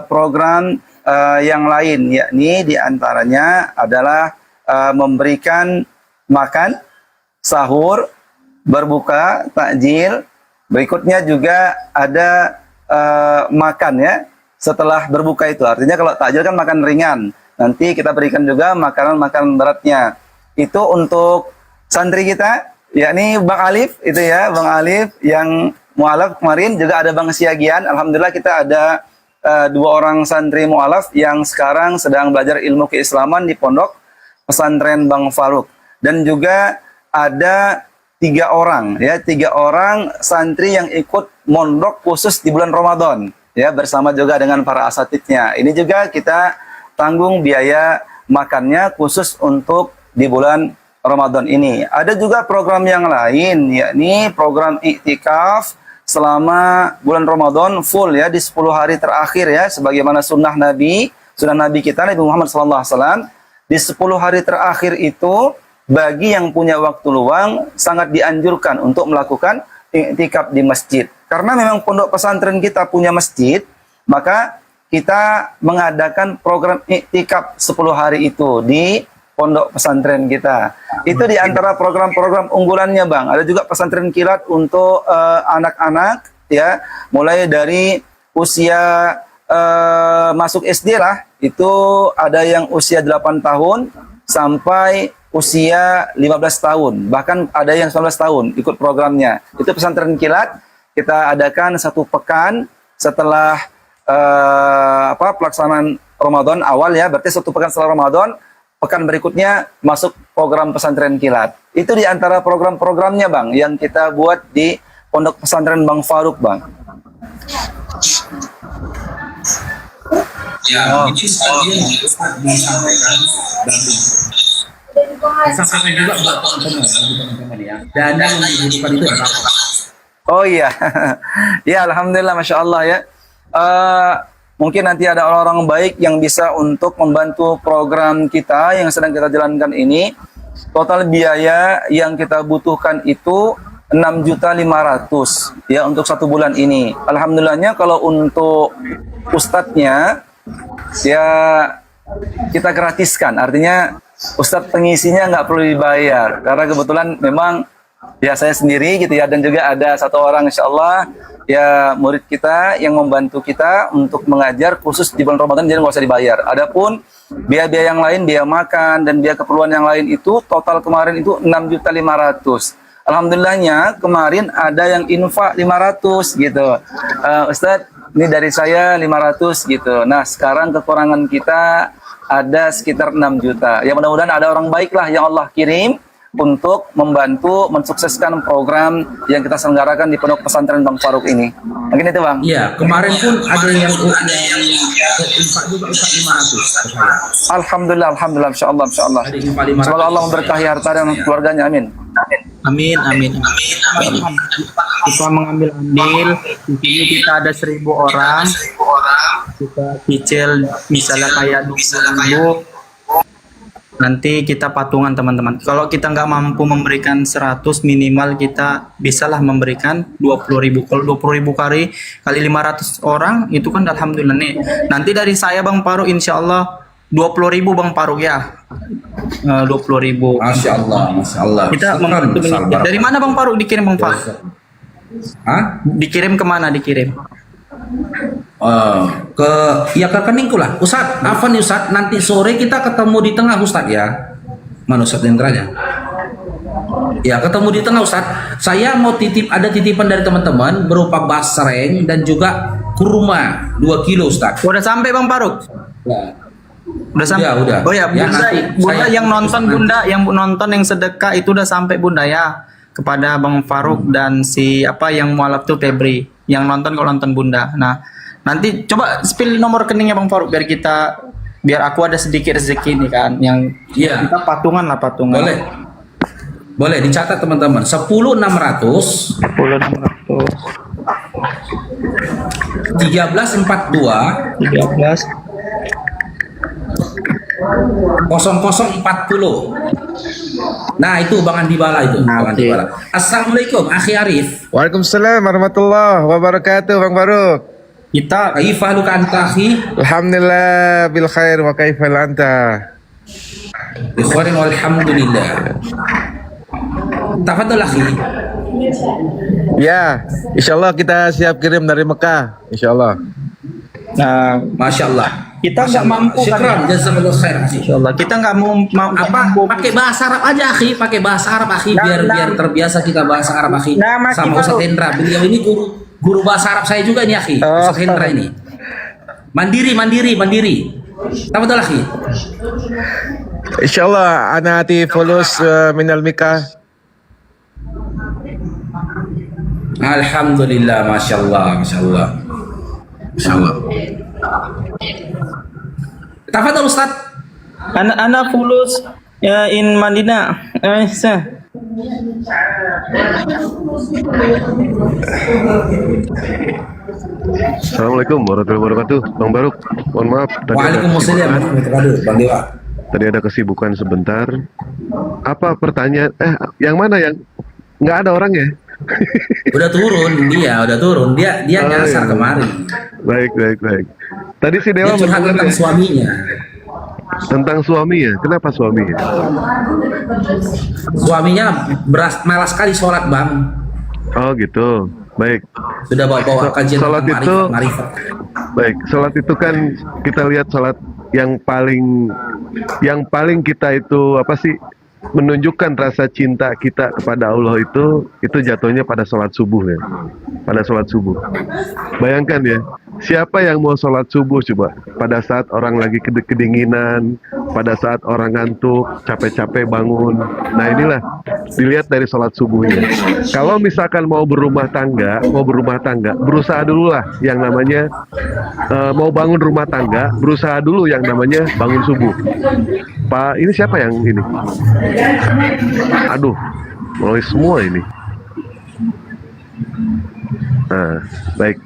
program yang lain, yakni diantaranya adalah memberikan makan, sahur, berbuka, takjil. Berikutnya juga ada makan ya setelah berbuka itu. Artinya kalau takjil kan makan ringan. Nanti kita berikan juga makanan-makanan beratnya. Itu untuk santri kita, yakni Bang Alif itu ya, Bang Alif yang mualaf kemarin, juga ada Bang Siagian. Alhamdulillah kita ada 2 orang santri mualaf yang sekarang sedang belajar ilmu keislaman di Pondok Pesantren Bang Faruk. Dan juga ada 3 orang ya, 3 orang santri yang ikut mondok khusus di bulan Ramadan ya, bersama juga dengan para asatidnya. Ini juga kita tanggung biaya makannya khusus untuk di bulan Ramadan ini. Ada juga program yang lain, yakni program iktikaf selama bulan Ramadan full ya, di 10 hari terakhir ya, sebagaimana sunnah Nabi kita Nabi Muhammad SAW. Di 10 hari terakhir itu bagi yang punya waktu luang sangat dianjurkan untuk melakukan iktikaf di masjid. Karena memang pondok pesantren kita punya masjid, maka kita mengadakan program iktikaf 10 hari itu di pondok pesantren kita. Itu di antara program-program unggulannya, Bang. Ada juga pesantren kilat untuk anak-anak ya, mulai dari usia masuk SD lah, itu ada yang usia 8 tahun sampai usia 15 tahun, bahkan ada yang 19 tahun ikut programnya. Itu pesantren kilat kita adakan 1 pekan setelah pelaksanaan Ramadan awal ya, berarti 1 pekan setelah Ramadan, pekan berikutnya masuk program pesantren kilat. Itu di antara program-programnya, Bang, yang kita buat di Pondok Pesantren Bang Faruk, Bang. Ya, ini sekalian disampaikan dan disampaikan juga buat teman-teman ya. Dana yang dibutuhkan itu berapa? Oh iya, ya alhamdulillah, masya Allah ya. Mungkin nanti ada orang-orang baik yang bisa untuk membantu program kita yang sedang kita jalankan ini. Total biaya yang kita butuhkan itu 6.500.000 ya untuk 1 bulan ini. Alhamdulillahnya kalau untuk ustadznya ya kita gratiskan, artinya ustadz pengisinya nggak perlu dibayar karena kebetulan memang Ya, saya sendiri gitu ya, dan juga ada satu orang insya Allah ya murid kita yang membantu kita untuk mengajar khusus di bulan Ramadan, jadi nggak usah dibayar. Adapun biaya-biaya yang lain, biaya makan dan biaya keperluan yang lain itu total kemarin itu 6.500.000. Alhamdulillahnya kemarin ada yang infak 500 gitu. Ustadz, ini dari saya 500 gitu. Nah, sekarang kekurangan kita ada sekitar 6 juta. Ya mudah-mudahan ada orang baik lah yang Allah kirim untuk membantu mensukseskan program yang kita selenggarakan di Pondok Pesantren Bang Faruk ini. Mungkin itu Bang. Iya, kemarin pun ada yang infak juga Ustaz 500. Alhamdulillah, insyaallah. Semoga Allah memberkahi harta dan keluarganya. Amin. Amin. Kita mengambil andil. Di sini kita ada 1.000 orang. Kita cicil misalnya kayak 20.000. Nanti kita patungan teman-teman. Kalau kita nggak mampu memberikan 100, minimal kita bisalah memberikan 20.000. Kalau 20.000 kali 500 orang itu kan alhamdulillah nih. Nanti dari saya Bang Faruk insya Allah 20.000 Bang Faruk ya. 20.000. Masya Allah. Kita membantu menyiapkan. Dari mana Bang Faruk dikirim Bang Faruk? Hah? Dikirim kemana dikirim? Ke rekeningku lah Ustadz. Apa nih Ustadz, nanti sore kita ketemu di tengah Ustadz ya. Mana Ustadz Dendranya? Ya ketemu di tengah Ustadz. Saya mau ada titipan dari teman-teman berupa basreng dan juga kurma 2 kilo Ustadz. Udah sampai Bang Faruk? Ya. Udah sampai. Ya, udah. Oh ya, Ya, Bunda, nanti Bunda saya- yang nonton Bunda, yang nonton yang sedekah itu udah sampai Bunda ya kepada Bang Faruk dan si yang mualaf tuh Febri. Yang nonton kalau nonton Bunda. Nah, nanti coba spill nomor rekeningnya Bang Faruk biar aku ada sedikit rezeki nih kan yang Iya. kita patungan. Boleh dicatat teman-teman. 10.600 1342 0040. Nah itu Bang Andi Bala itu. Bang Andi Bala. Assalamualaikum Akhi Arif. Waalaikumsalam warahmatullahi wabarakatuh Bang Faruk. Kita kaifaluka anta akhi? Alhamdulillah bil khair wa kaifal anta? Bi khairin walhamdulillah. Tafadhal akhi. Ya, insyaallah kita siap kirim dari Mekah, insyaallah. Nah, Masya Allah. Kita nggak mampu Syukran, jazakallahu khair. Insyaallah kita nggak mau Pakai bahasa Arab aja akhi, pakai bahasa Arab akhi biar terbiasa kita bahasa Arab akhi. Sama Ustaz Hendra, beliau ini guru bahasa Arab saya juga nih akhi. Ustaz Hendra ini. Mandiri. Tafadhal akhi. Insyaallah ana ati fulus minal Mekah. Alhamdulillah, Masya Allah. Tafadhal Ustaz. Ana fulus in Madinah. Assalamualaikum warahmatullahi wabarakatuh. Bang Faruk, mohon maaf Waalaikumsalam warahmatullahi wabarakatuh. Bang Dewa. Tadi ada kesibukan sebentar. Apa pertanyaan? Yang mana yang nggak ada orang ya? Udah turun. Dia nyasar kemarin. Baik. Tadi si Dewa Dia curhat tentang suaminya. Tentang suaminya. Kenapa suaminya? Suaminya malas sekali sholat Bang. Oh gitu. Baik. Sudah bawa kajian Salat tentang itu marifat. baik. Salat itu kan kita lihat salat yang paling kita itu apa sih? Menunjukkan rasa cinta kita kepada Allah itu jatuhnya pada sholat subuh ya, pada sholat subuh. Bayangkan ya, siapa yang mau sholat subuh coba pada saat orang lagi kedinginan, pada saat orang ngantuk, capek-capek bangun. Nah inilah dilihat dari sholat subuhnya. Kalau misalkan mau berumah tangga, berusaha dulu lah yang namanya mau bangun rumah tangga, berusaha dulu yang namanya bangun subuh. Pak, ini siapa yang ini? Aduh, mulai semua ini. Nah, baik.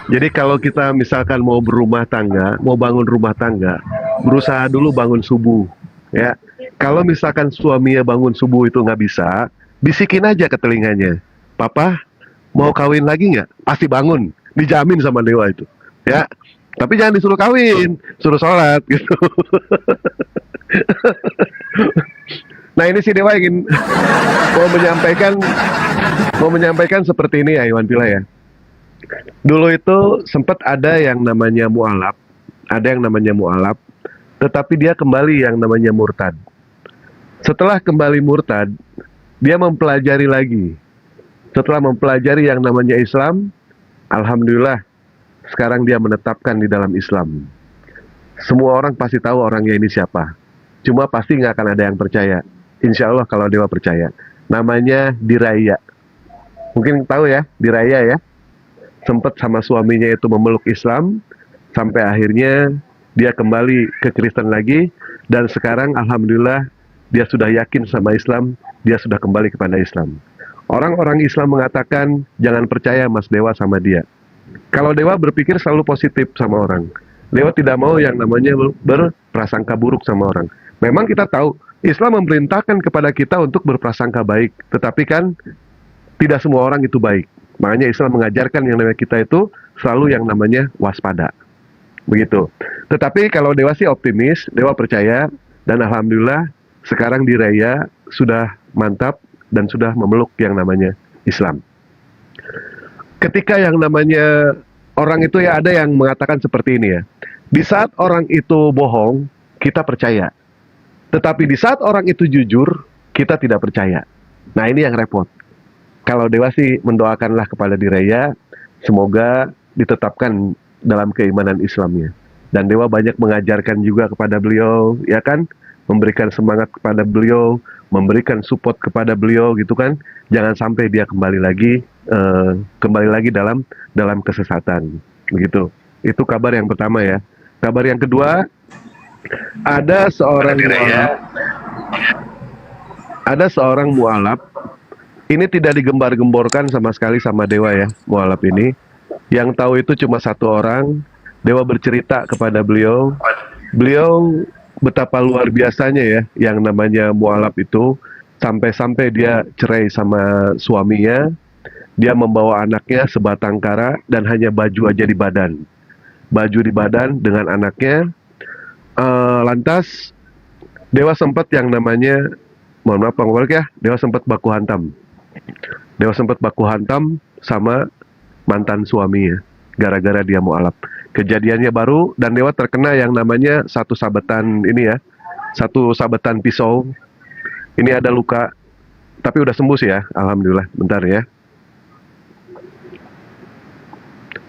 Jadi kalau kita misalkan mau berumah tangga, mau bangun rumah tangga, berusaha dulu bangun subuh, ya. Kalau misalkan suaminya bangun subuh itu nggak bisa, bisikin aja ke telinganya, Papa, mau kawin lagi nggak? Pasti bangun, dijamin sama Dewa itu, ya. Tapi jangan disuruh kawin, suruh sholat gitu. Nah ini si Dewa ingin mau menyampaikan seperti ini ya Iwan Pila ya. Dulu itu sempat ada yang namanya mualaf, tetapi dia kembali yang namanya murtad. Setelah kembali murtad, dia mempelajari lagi. Setelah mempelajari yang namanya Islam, alhamdulillah sekarang dia menetapkan di dalam Islam. Semua orang pasti tahu orangnya ini siapa. Cuma pasti nggak akan ada yang percaya. Insya Allah kalau Dewa percaya. Namanya Diraya. Mungkin tahu ya, Diraya ya. Sempat sama suaminya itu memeluk Islam. Sampai akhirnya dia kembali ke Kristen lagi. Dan sekarang alhamdulillah dia sudah yakin sama Islam. Dia sudah kembali kepada Islam. Orang-orang Islam mengatakan jangan percaya Mas Dewa sama dia. Kalau Dewa berpikir selalu positif sama orang. Dewa tidak mau yang namanya berprasangka buruk sama orang. Memang kita tahu Islam memerintahkan kepada kita untuk berprasangka baik, tetapi kan tidak semua orang itu baik. Makanya Islam mengajarkan yang namanya kita itu selalu yang namanya waspada. Begitu. Tetapi kalau Dewa sih optimis, Dewa percaya, dan alhamdulillah sekarang di Raya sudah mantap dan sudah memeluk yang namanya Islam. Ketika yang namanya orang itu ya ada yang mengatakan seperti ini ya. Di saat orang itu bohong, kita percaya. Tetapi di saat orang itu jujur, kita tidak percaya. Nah ini yang repot. Kalau Dewa sih mendoakanlah kepada Diraya, semoga ditetapkan dalam keimanan Islamnya. Dan Dewa banyak mengajarkan juga kepada beliau, ya kan? Memberikan semangat kepada beliau, memberikan support kepada beliau gitu kan. Jangan sampai dia kembali lagi dalam kesesatan. Begitu. Itu kabar yang pertama ya. Kabar yang kedua, ada seorang mualaf. Ini tidak digembar-gemborkan sama sekali sama Dewa ya, mualaf ini. Yang tahu itu cuma satu orang. Dewa bercerita kepada beliau. Beliau betapa luar biasanya ya, yang namanya mualaf itu. Sampai-sampai dia cerai sama suaminya. Dia membawa anaknya sebatang kara dan hanya baju aja di badan. Baju di badan dengan anaknya. Lantas Dewa sempat yang namanya, mohon maaf Bang Barik ya, Dewa sempat baku hantam. Dewa sempat baku hantam sama mantan suaminya gara-gara dia mualaf. Kejadiannya baru dan Dewa terkena yang namanya satu sabetan pisau. Ini ada luka, tapi udah sembuh sih ya, alhamdulillah. Bentar ya.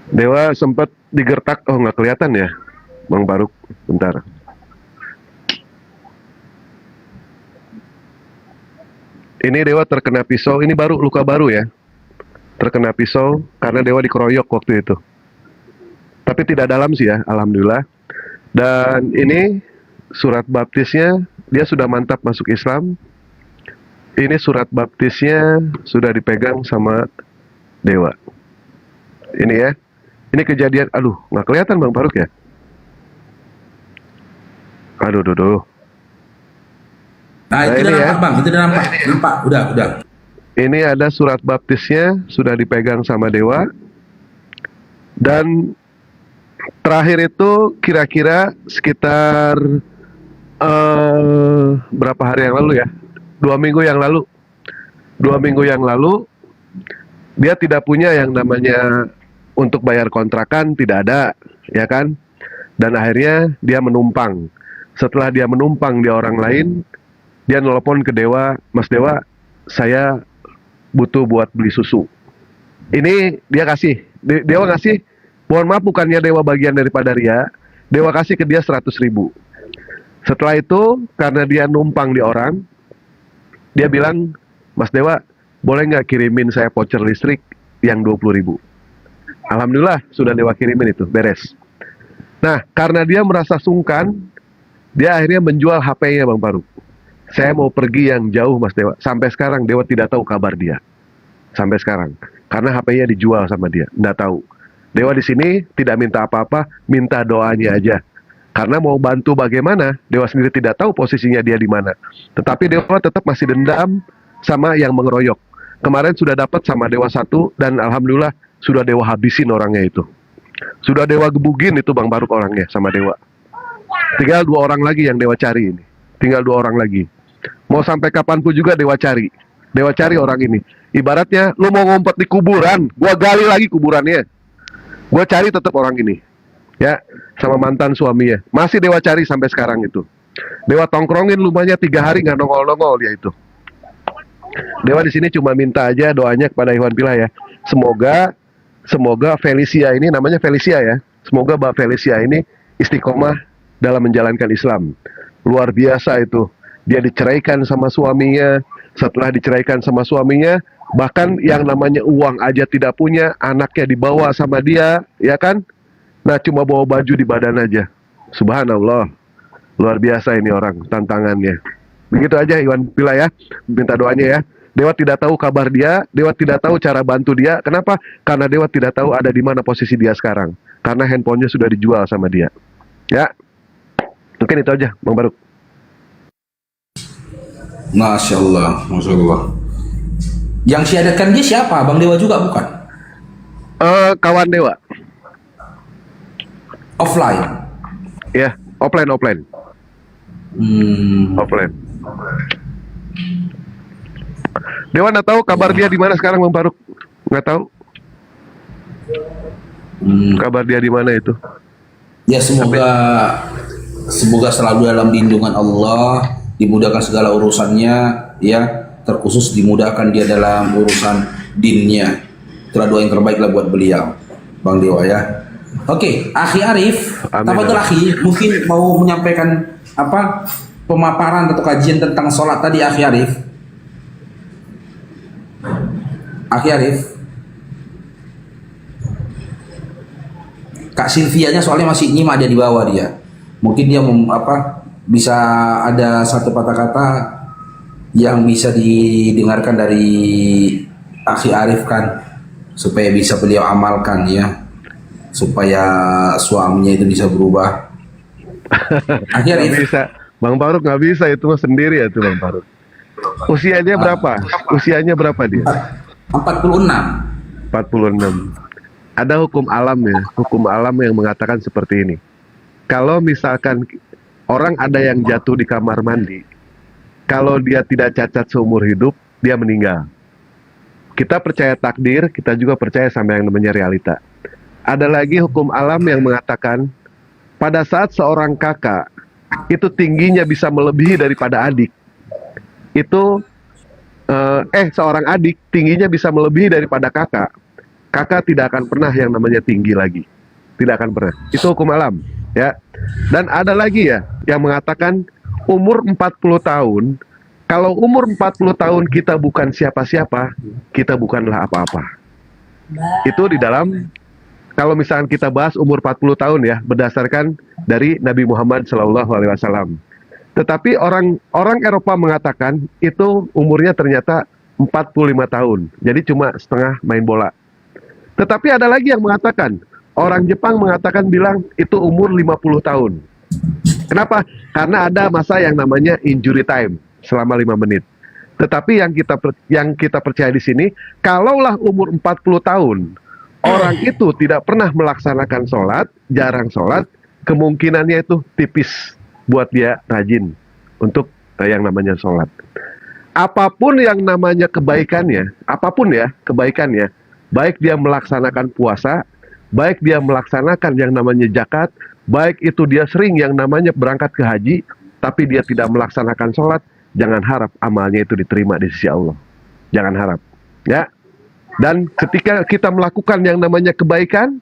Dewa sempat digertak, oh nggak kelihatan ya, Bang Baruk. Bentar. Ini Dewa terkena pisau, ini baru luka baru ya. Terkena pisau karena Dewa dikeroyok waktu itu. Tapi tidak dalam sih ya, alhamdulillah. Dan ini surat baptisnya, dia sudah mantap masuk Islam. Ini surat baptisnya sudah dipegang sama Dewa. Ini ya. Ini kejadian, aduh, nggak kelihatan Bang Faruk ya? Aduh. Nah, itu udah nampak Bang, itu udah nampak, udah. Ini ada surat baptisnya, sudah dipegang sama Dewa. Dan terakhir itu kira-kira sekitar berapa hari yang lalu ya? 2 minggu yang lalu. 2 minggu yang lalu, dia tidak punya yang namanya untuk bayar kontrakan, tidak ada, ya kan? Dan akhirnya dia menumpang. Setelah dia menumpang di orang lain, dia nelpon ke Dewa, Mas Dewa, saya butuh buat beli susu. Ini dia kasih, Dewa ngasih, mohon maaf bukannya Dewa bagian daripada ria, Dewa kasih ke dia 100.000. Setelah itu, karena dia numpang di orang, dia bilang, Mas Dewa, boleh nggak kirimin saya voucher listrik yang 20.000? Alhamdulillah, sudah Dewa kirimin itu, beres. Nah, karena dia merasa sungkan, dia akhirnya menjual HP-nya Bang Faruk. Saya mau pergi yang jauh Mas Dewa. Sampai sekarang Dewa tidak tahu kabar dia. Sampai sekarang. Karena HP-nya dijual sama dia. Nggak tahu. Dewa di sini tidak minta apa-apa, minta doanya aja. Karena mau bantu bagaimana, Dewa sendiri tidak tahu posisinya dia di mana. Tetapi Dewa tetap masih dendam sama yang mengeroyok. Kemarin sudah dapat sama Dewa 1 dan alhamdulillah sudah Dewa habisin orangnya itu. Sudah Dewa gebugin itu Bang Baruk orangnya sama Dewa. Tinggal 2 orang lagi yang Dewa cari ini. Tinggal 2 orang lagi. Mau sampai kapanpun juga Dewa cari. Dewa cari orang ini. Ibaratnya lu mau ngumpet di kuburan, gua gali lagi kuburannya. Gua cari tetap orang ini. Ya, sama mantan suaminya. Masih Dewa cari sampai sekarang itu. Dewa tongkrongin rumahnya 3 hari nggak nongol-nongol dia itu. Dewa di sini cuma minta aja doanya kepada Iwan Pila ya. Semoga Felicia ini, namanya Felicia ya. Semoga Mbak Felicia ini istiqomah dalam menjalankan Islam. Luar biasa itu. Dia diceraikan sama suaminya. Setelah diceraikan sama suaminya, bahkan yang namanya uang aja tidak punya, anaknya dibawa sama dia, ya kan? Nah, cuma bawa baju di badan aja. Subhanallah. Luar biasa ini orang, tantangannya. Begitu aja Iwan Pila ya. Minta doanya ya. Dewa tidak tahu kabar dia, Dewa tidak tahu cara bantu dia. Kenapa? Karena Dewa tidak tahu ada di mana posisi dia sekarang. Karena handphonenya sudah dijual sama dia. Ya. Mungkin itu aja, Bang Baruk. Masya Allah, Masya Allah. Yang syahadatkan dia siapa? Bang Dewa juga bukan? Kawan Dewa. Offline? Ya, offline. Offline. Dewa nggak tahu kabar dia di mana sekarang, Bang Baruk. Nggak tahu. Kabar dia di mana itu? Ya semoga selalu dalam lindungan Allah, dimudahkan segala urusannya, ya, terkhusus dimudahkan dia dalam urusan dinnya. Itulah doa yang terbaik lah buat beliau, Bang Dewa ya. Oke, Akhi Arif, tafadhol Akhi, mungkin mau menyampaikan apa pemaparan atau kajian tentang sholat tadi, Akhi Arif. Akhi Arif, Kak Sylvia-nya soalnya masih nyimak dia di bawah dia. Mungkin dia bisa ada satu patah kata yang bisa didengarkan dari Akhi Arif kan, supaya bisa beliau amalkan ya, supaya suaminya itu bisa berubah. Akhi Arif. Nggak bisa, Bang Faruk nggak bisa, itu mah sendiri ya tuh Bang Faruk. Usianya berapa? Usianya berapa dia? 46. Ada hukum alam ya, hukum alam yang mengatakan seperti ini. Kalau misalkan orang ada yang jatuh di kamar mandi, kalau dia tidak cacat seumur hidup, dia meninggal. Kita percaya takdir, kita juga percaya sama yang namanya realita. Ada lagi hukum alam yang mengatakan, pada saat seorang kakak, itu tingginya bisa melebihi daripada adik. Itu, seorang adik tingginya bisa melebihi daripada kakak. Kakak tidak akan pernah yang namanya tinggi lagi. Tidak akan pernah. Itu hukum alam. Ya, dan ada lagi ya yang mengatakan umur 40 tahun, kalau umur 40 tahun kita bukan siapa-siapa, kita bukanlah apa-apa. Itu di dalam, kalau misalnya kita bahas umur 40 tahun ya, berdasarkan dari Nabi Muhammad SAW. Tetapi orang Eropa mengatakan itu umurnya ternyata 45 tahun, jadi cuma setengah main bola. Tetapi ada lagi yang mengatakan, orang Jepang mengatakan bilang itu umur 50 tahun. Kenapa? Karena ada masa yang namanya injury time selama 5 menit. Tetapi yang kita percaya di sini, kalaulah umur 40 tahun, orang itu tidak pernah melaksanakan sholat, jarang sholat, kemungkinannya itu tipis buat dia rajin untuk yang namanya sholat. Apapun yang namanya kebaikannya, apapun ya kebaikannya, baik dia melaksanakan puasa, baik dia melaksanakan yang namanya zakat, baik itu dia sering yang namanya berangkat ke haji, tapi dia tidak melaksanakan sholat, jangan harap amalnya itu diterima di sisi Allah. Jangan harap. Ya. Dan ketika kita melakukan yang namanya kebaikan,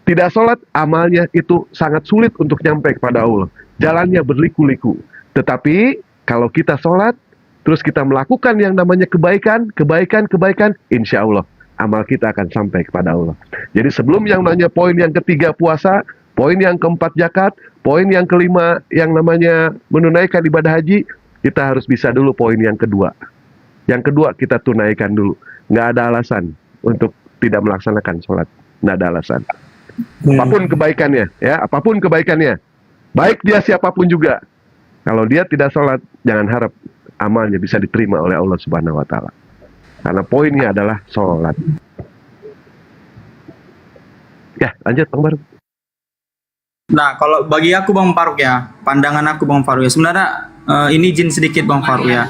tidak sholat, amalnya itu sangat sulit untuk nyampe kepada Allah. Jalannya berliku-liku. Tetapi kalau kita sholat, terus kita melakukan yang namanya kebaikan, insya Allah amal kita akan sampai kepada Allah. Jadi sebelum yang namanya poin yang ketiga puasa, poin yang keempat zakat, poin yang kelima yang namanya menunaikan ibadah haji, kita harus bisa dulu poin yang kedua. Yang kedua kita tunaikan dulu. Nggak ada alasan untuk tidak melaksanakan sholat. Nggak ada alasan. Apapun kebaikannya, ya, apapun kebaikannya, baik dia siapapun juga. Kalau dia tidak sholat, jangan harap amalnya bisa diterima oleh Allah Subhanahu wa Ta'ala. Karena poinnya adalah sholat. Ya, lanjut Bang Faruk. Nah, kalau bagi aku Bang Faruk ya, pandangan aku Bang Faruk ya, sebenarnya ini izin sedikit Bang Faru ya.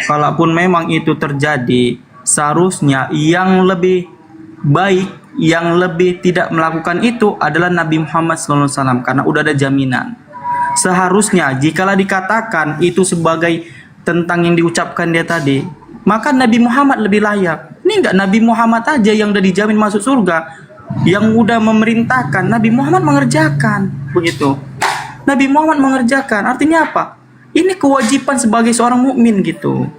Kalaupun memang itu terjadi, seharusnya yang lebih baik, yang lebih tidak melakukan itu adalah Nabi Muhammad SAW, karena udah ada jaminan. Seharusnya jikalau dikatakan itu sebagai tentang yang diucapkan dia tadi, maka Nabi Muhammad lebih layak. Ini enggak Nabi Muhammad aja yang udah dijamin masuk surga, yang udah memerintahkan, Nabi Muhammad mengerjakan, begitu. Nabi Muhammad mengerjakan, artinya apa? Ini kewajiban sebagai seorang mukmin gitu.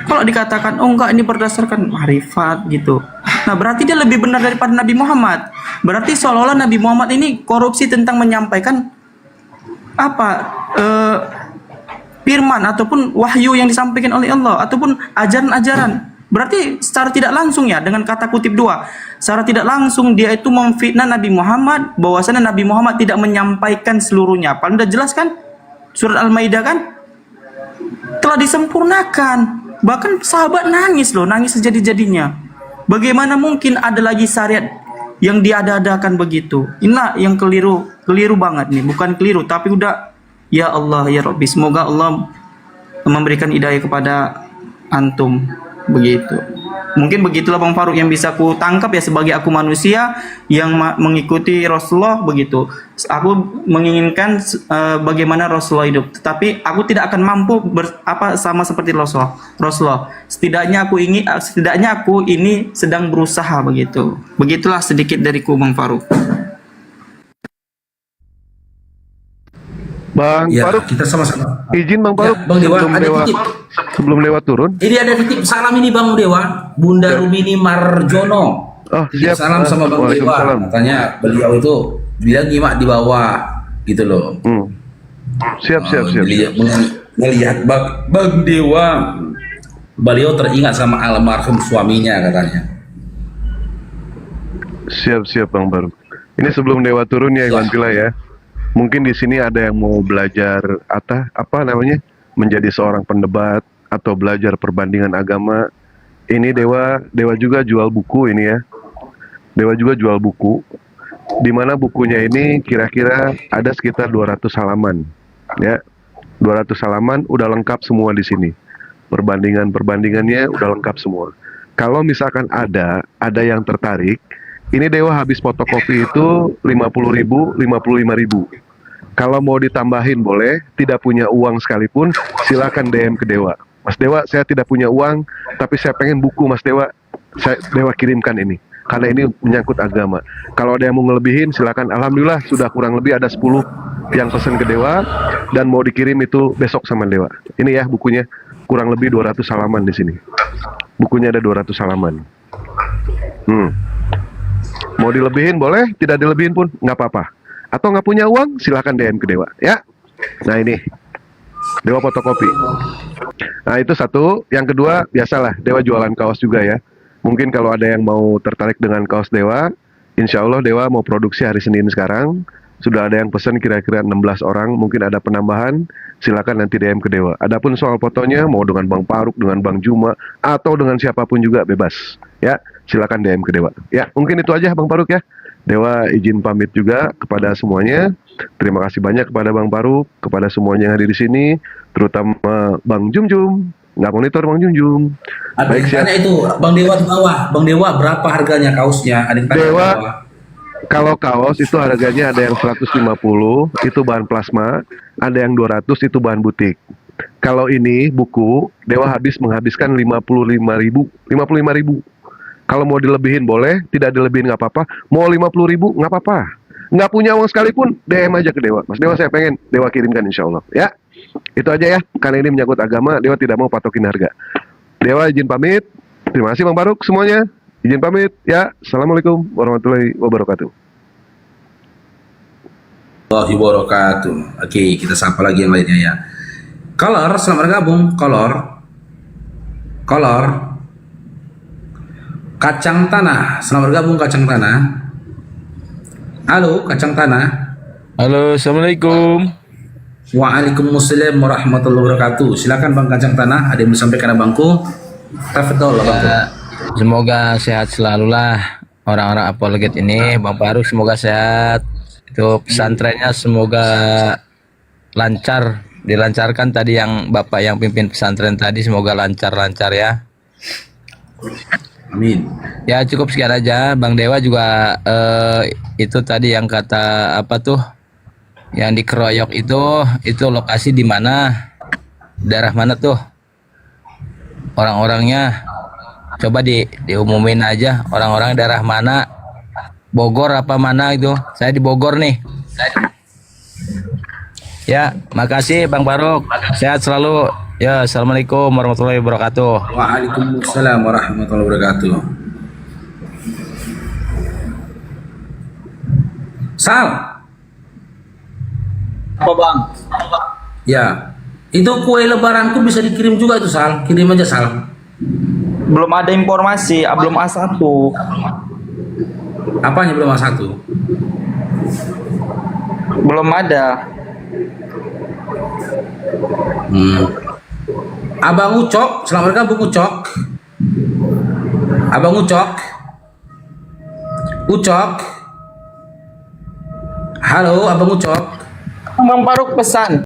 Kalau dikatakan oh enggak ini berdasarkan marifat gitu, nah berarti dia lebih benar daripada Nabi Muhammad. Berarti seolah-olah Nabi Muhammad ini korupsi tentang menyampaikan apa firman ataupun wahyu yang disampaikan oleh Allah ataupun ajaran-ajaran. Berarti secara tidak langsung ya, dengan kata kutip dua, secara tidak langsung dia itu memfitnah Nabi Muhammad, bahwasanya Nabi Muhammad tidak menyampaikan seluruhnya. Paling udah jelas kan surat Al-Maidah kan telah disempurnakan. Bahkan sahabat nangis loh, nangis sejadi-jadinya. Bagaimana mungkin ada lagi syariat yang diada-adakan begitu? Inilah yang keliru banget nih. Bukan keliru, tapi udah, ya Allah, ya Rabbi, semoga Allah memberikan hidayah kepada antum. Begitu. Mungkin begitulah Bang Faruk yang bisa ku tangkap ya, sebagai aku manusia yang mengikuti Rasulullah begitu. Aku menginginkan bagaimana Rasulullah hidup, tetapi aku tidak akan mampu sama seperti Rasulullah. Setidaknya aku ini sedang berusaha begitu. Begitulah sedikit dariku Bang Faruk. Bang Ya, Faruk, kita sama-sama. izin Bang Faruk, Ya, Bang Dewa, ada titip. sebelum Dewa turun. Ini ada titip salam ini Bang Dewa, Bunda Rumini Marjono. Oh, Titip siap. salam sama Bang Dewa. Waalaikumsalam. Katanya beliau itu dia nyimak di bawah gitu loh. Siap. Melihat Bang Dewa, beliau teringat sama almarhum suaminya katanya. Siap Bang Faruk. Ini sebelum Dewa turun ya Iwan Pila ya. Mungkin di sini ada yang mau belajar apa namanya, menjadi seorang pendebat atau belajar perbandingan agama. Ini Dewa juga jual buku ini ya. Dewa juga jual buku. Di mana bukunya ini kira-kira ada sekitar 200 halaman. Ya. 200 halaman udah lengkap semua di sini. Perbandingannya udah lengkap semua. Kalau misalkan ada yang tertarik, ini Dewa habis fotokopi itu 50.000, 55.000. Kalau mau ditambahin boleh, tidak punya uang sekalipun, silakan DM ke Dewa. Mas Dewa, saya tidak punya uang, tapi saya pengen buku Mas Dewa. Dewa kirimkan ini, karena ini menyangkut agama. Kalau ada yang mau ngelebihin, silakan. Alhamdulillah sudah kurang lebih ada 10 yang pesan ke Dewa, dan mau dikirim itu besok sama Dewa. Ini ya bukunya, kurang lebih 200 halaman di sini. Bukunya ada 200 halaman. Mau dilebihin boleh, tidak dilebihin pun nggak apa-apa. Atau nggak punya uang, silakan DM ke Dewa, ya. Nah ini, Dewa fotokopi. Nah itu satu. Yang kedua, biasalah, Dewa jualan kaos juga ya. Mungkin kalau ada yang mau tertarik dengan kaos Dewa, insya Allah Dewa mau produksi hari Senin sekarang. Sudah ada yang pesan kira-kira 16 orang, mungkin ada penambahan, silakan nanti DM ke Dewa. Adapun soal fotonya, mau dengan Bang Faruk, dengan Bang Juma, atau dengan siapapun juga bebas, ya. Silakan DM ke Dewa. Ya, mungkin itu aja Bang Faruk ya. Dewa izin pamit juga kepada semuanya. Terima kasih banyak kepada Bang Faruk, kepada semuanya yang hadir di sini, terutama Bang Jum. Nggak monitor Bang Jum. Baik, siap. Itu Bang Dewa di bawah. Bang Dewa berapa harganya kaosnya? Ada yang tanya Dewa, di bawah. kalau kaos itu harganya ada yang 150, itu bahan plasma, ada yang 200 itu bahan butik. Kalau ini buku, Dewa menghabiskan 55.000. Kalau mau dilebihin boleh, tidak dilebihin nggak apa-apa. Mau 50.000 nggak apa-apa. Nggak punya uang sekalipun, DM aja ke Dewa. Mas Dewa saya pengen, Dewa kirimkan insya Allah. Ya, itu aja ya. Karena ini menyangkut agama, Dewa tidak mau patokin harga. Dewa izin pamit. Terima kasih Bang Faruk semuanya. Izin pamit ya. Assalamualaikum warahmatullahi wabarakatuh. Warahmatullahi wabarakatuh. Oke, kita sapa lagi yang lainnya ya. Kolor, selamat bergabung. Kolor. Kacang tanah, selamat bergabung Kacang tanah. Halo Kacang tanah. Halo, assalamualaikum. Waalaikumsalam warahmatullahi wabarakatuh. Silakan Bang Kacang tanah, ada yang disampaikan abangku. Tafadhol abangku. Semoga sehat selalu lah orang-orang apologet ini. Bang Faruk semoga sehat. Itu pesantrennya semoga lancar dilancarkan tadi yang Bapak yang pimpin pesantren tadi, semoga lancar-lancar ya. Amin. Ya cukup sekian aja. Bang Dewa juga itu tadi yang kata apa tuh, yang dikeroyok itu lokasi di mana, daerah mana tuh orang-orangnya, coba diumumin aja orang-orang daerah mana, Bogor apa mana itu. Saya di Bogor nih. Ya, makasih Bang Barok. Sehat selalu. Ya, assalamualaikum warahmatullahi wabarakatuh. Waalaikumsalam warahmatullahi wabarakatuh. Sal. Apa bang? Ya. Itu kue lebaranku bisa dikirim juga itu Sal. Kirim aja Sal. Belum ada informasi, belum A1. Apanya belum A1? Belum ada. Abang Ucok, selamat bergabung Ucok. Abang Ucok. Ucok. Halo, Abang Ucok. Bang Faruk pesan.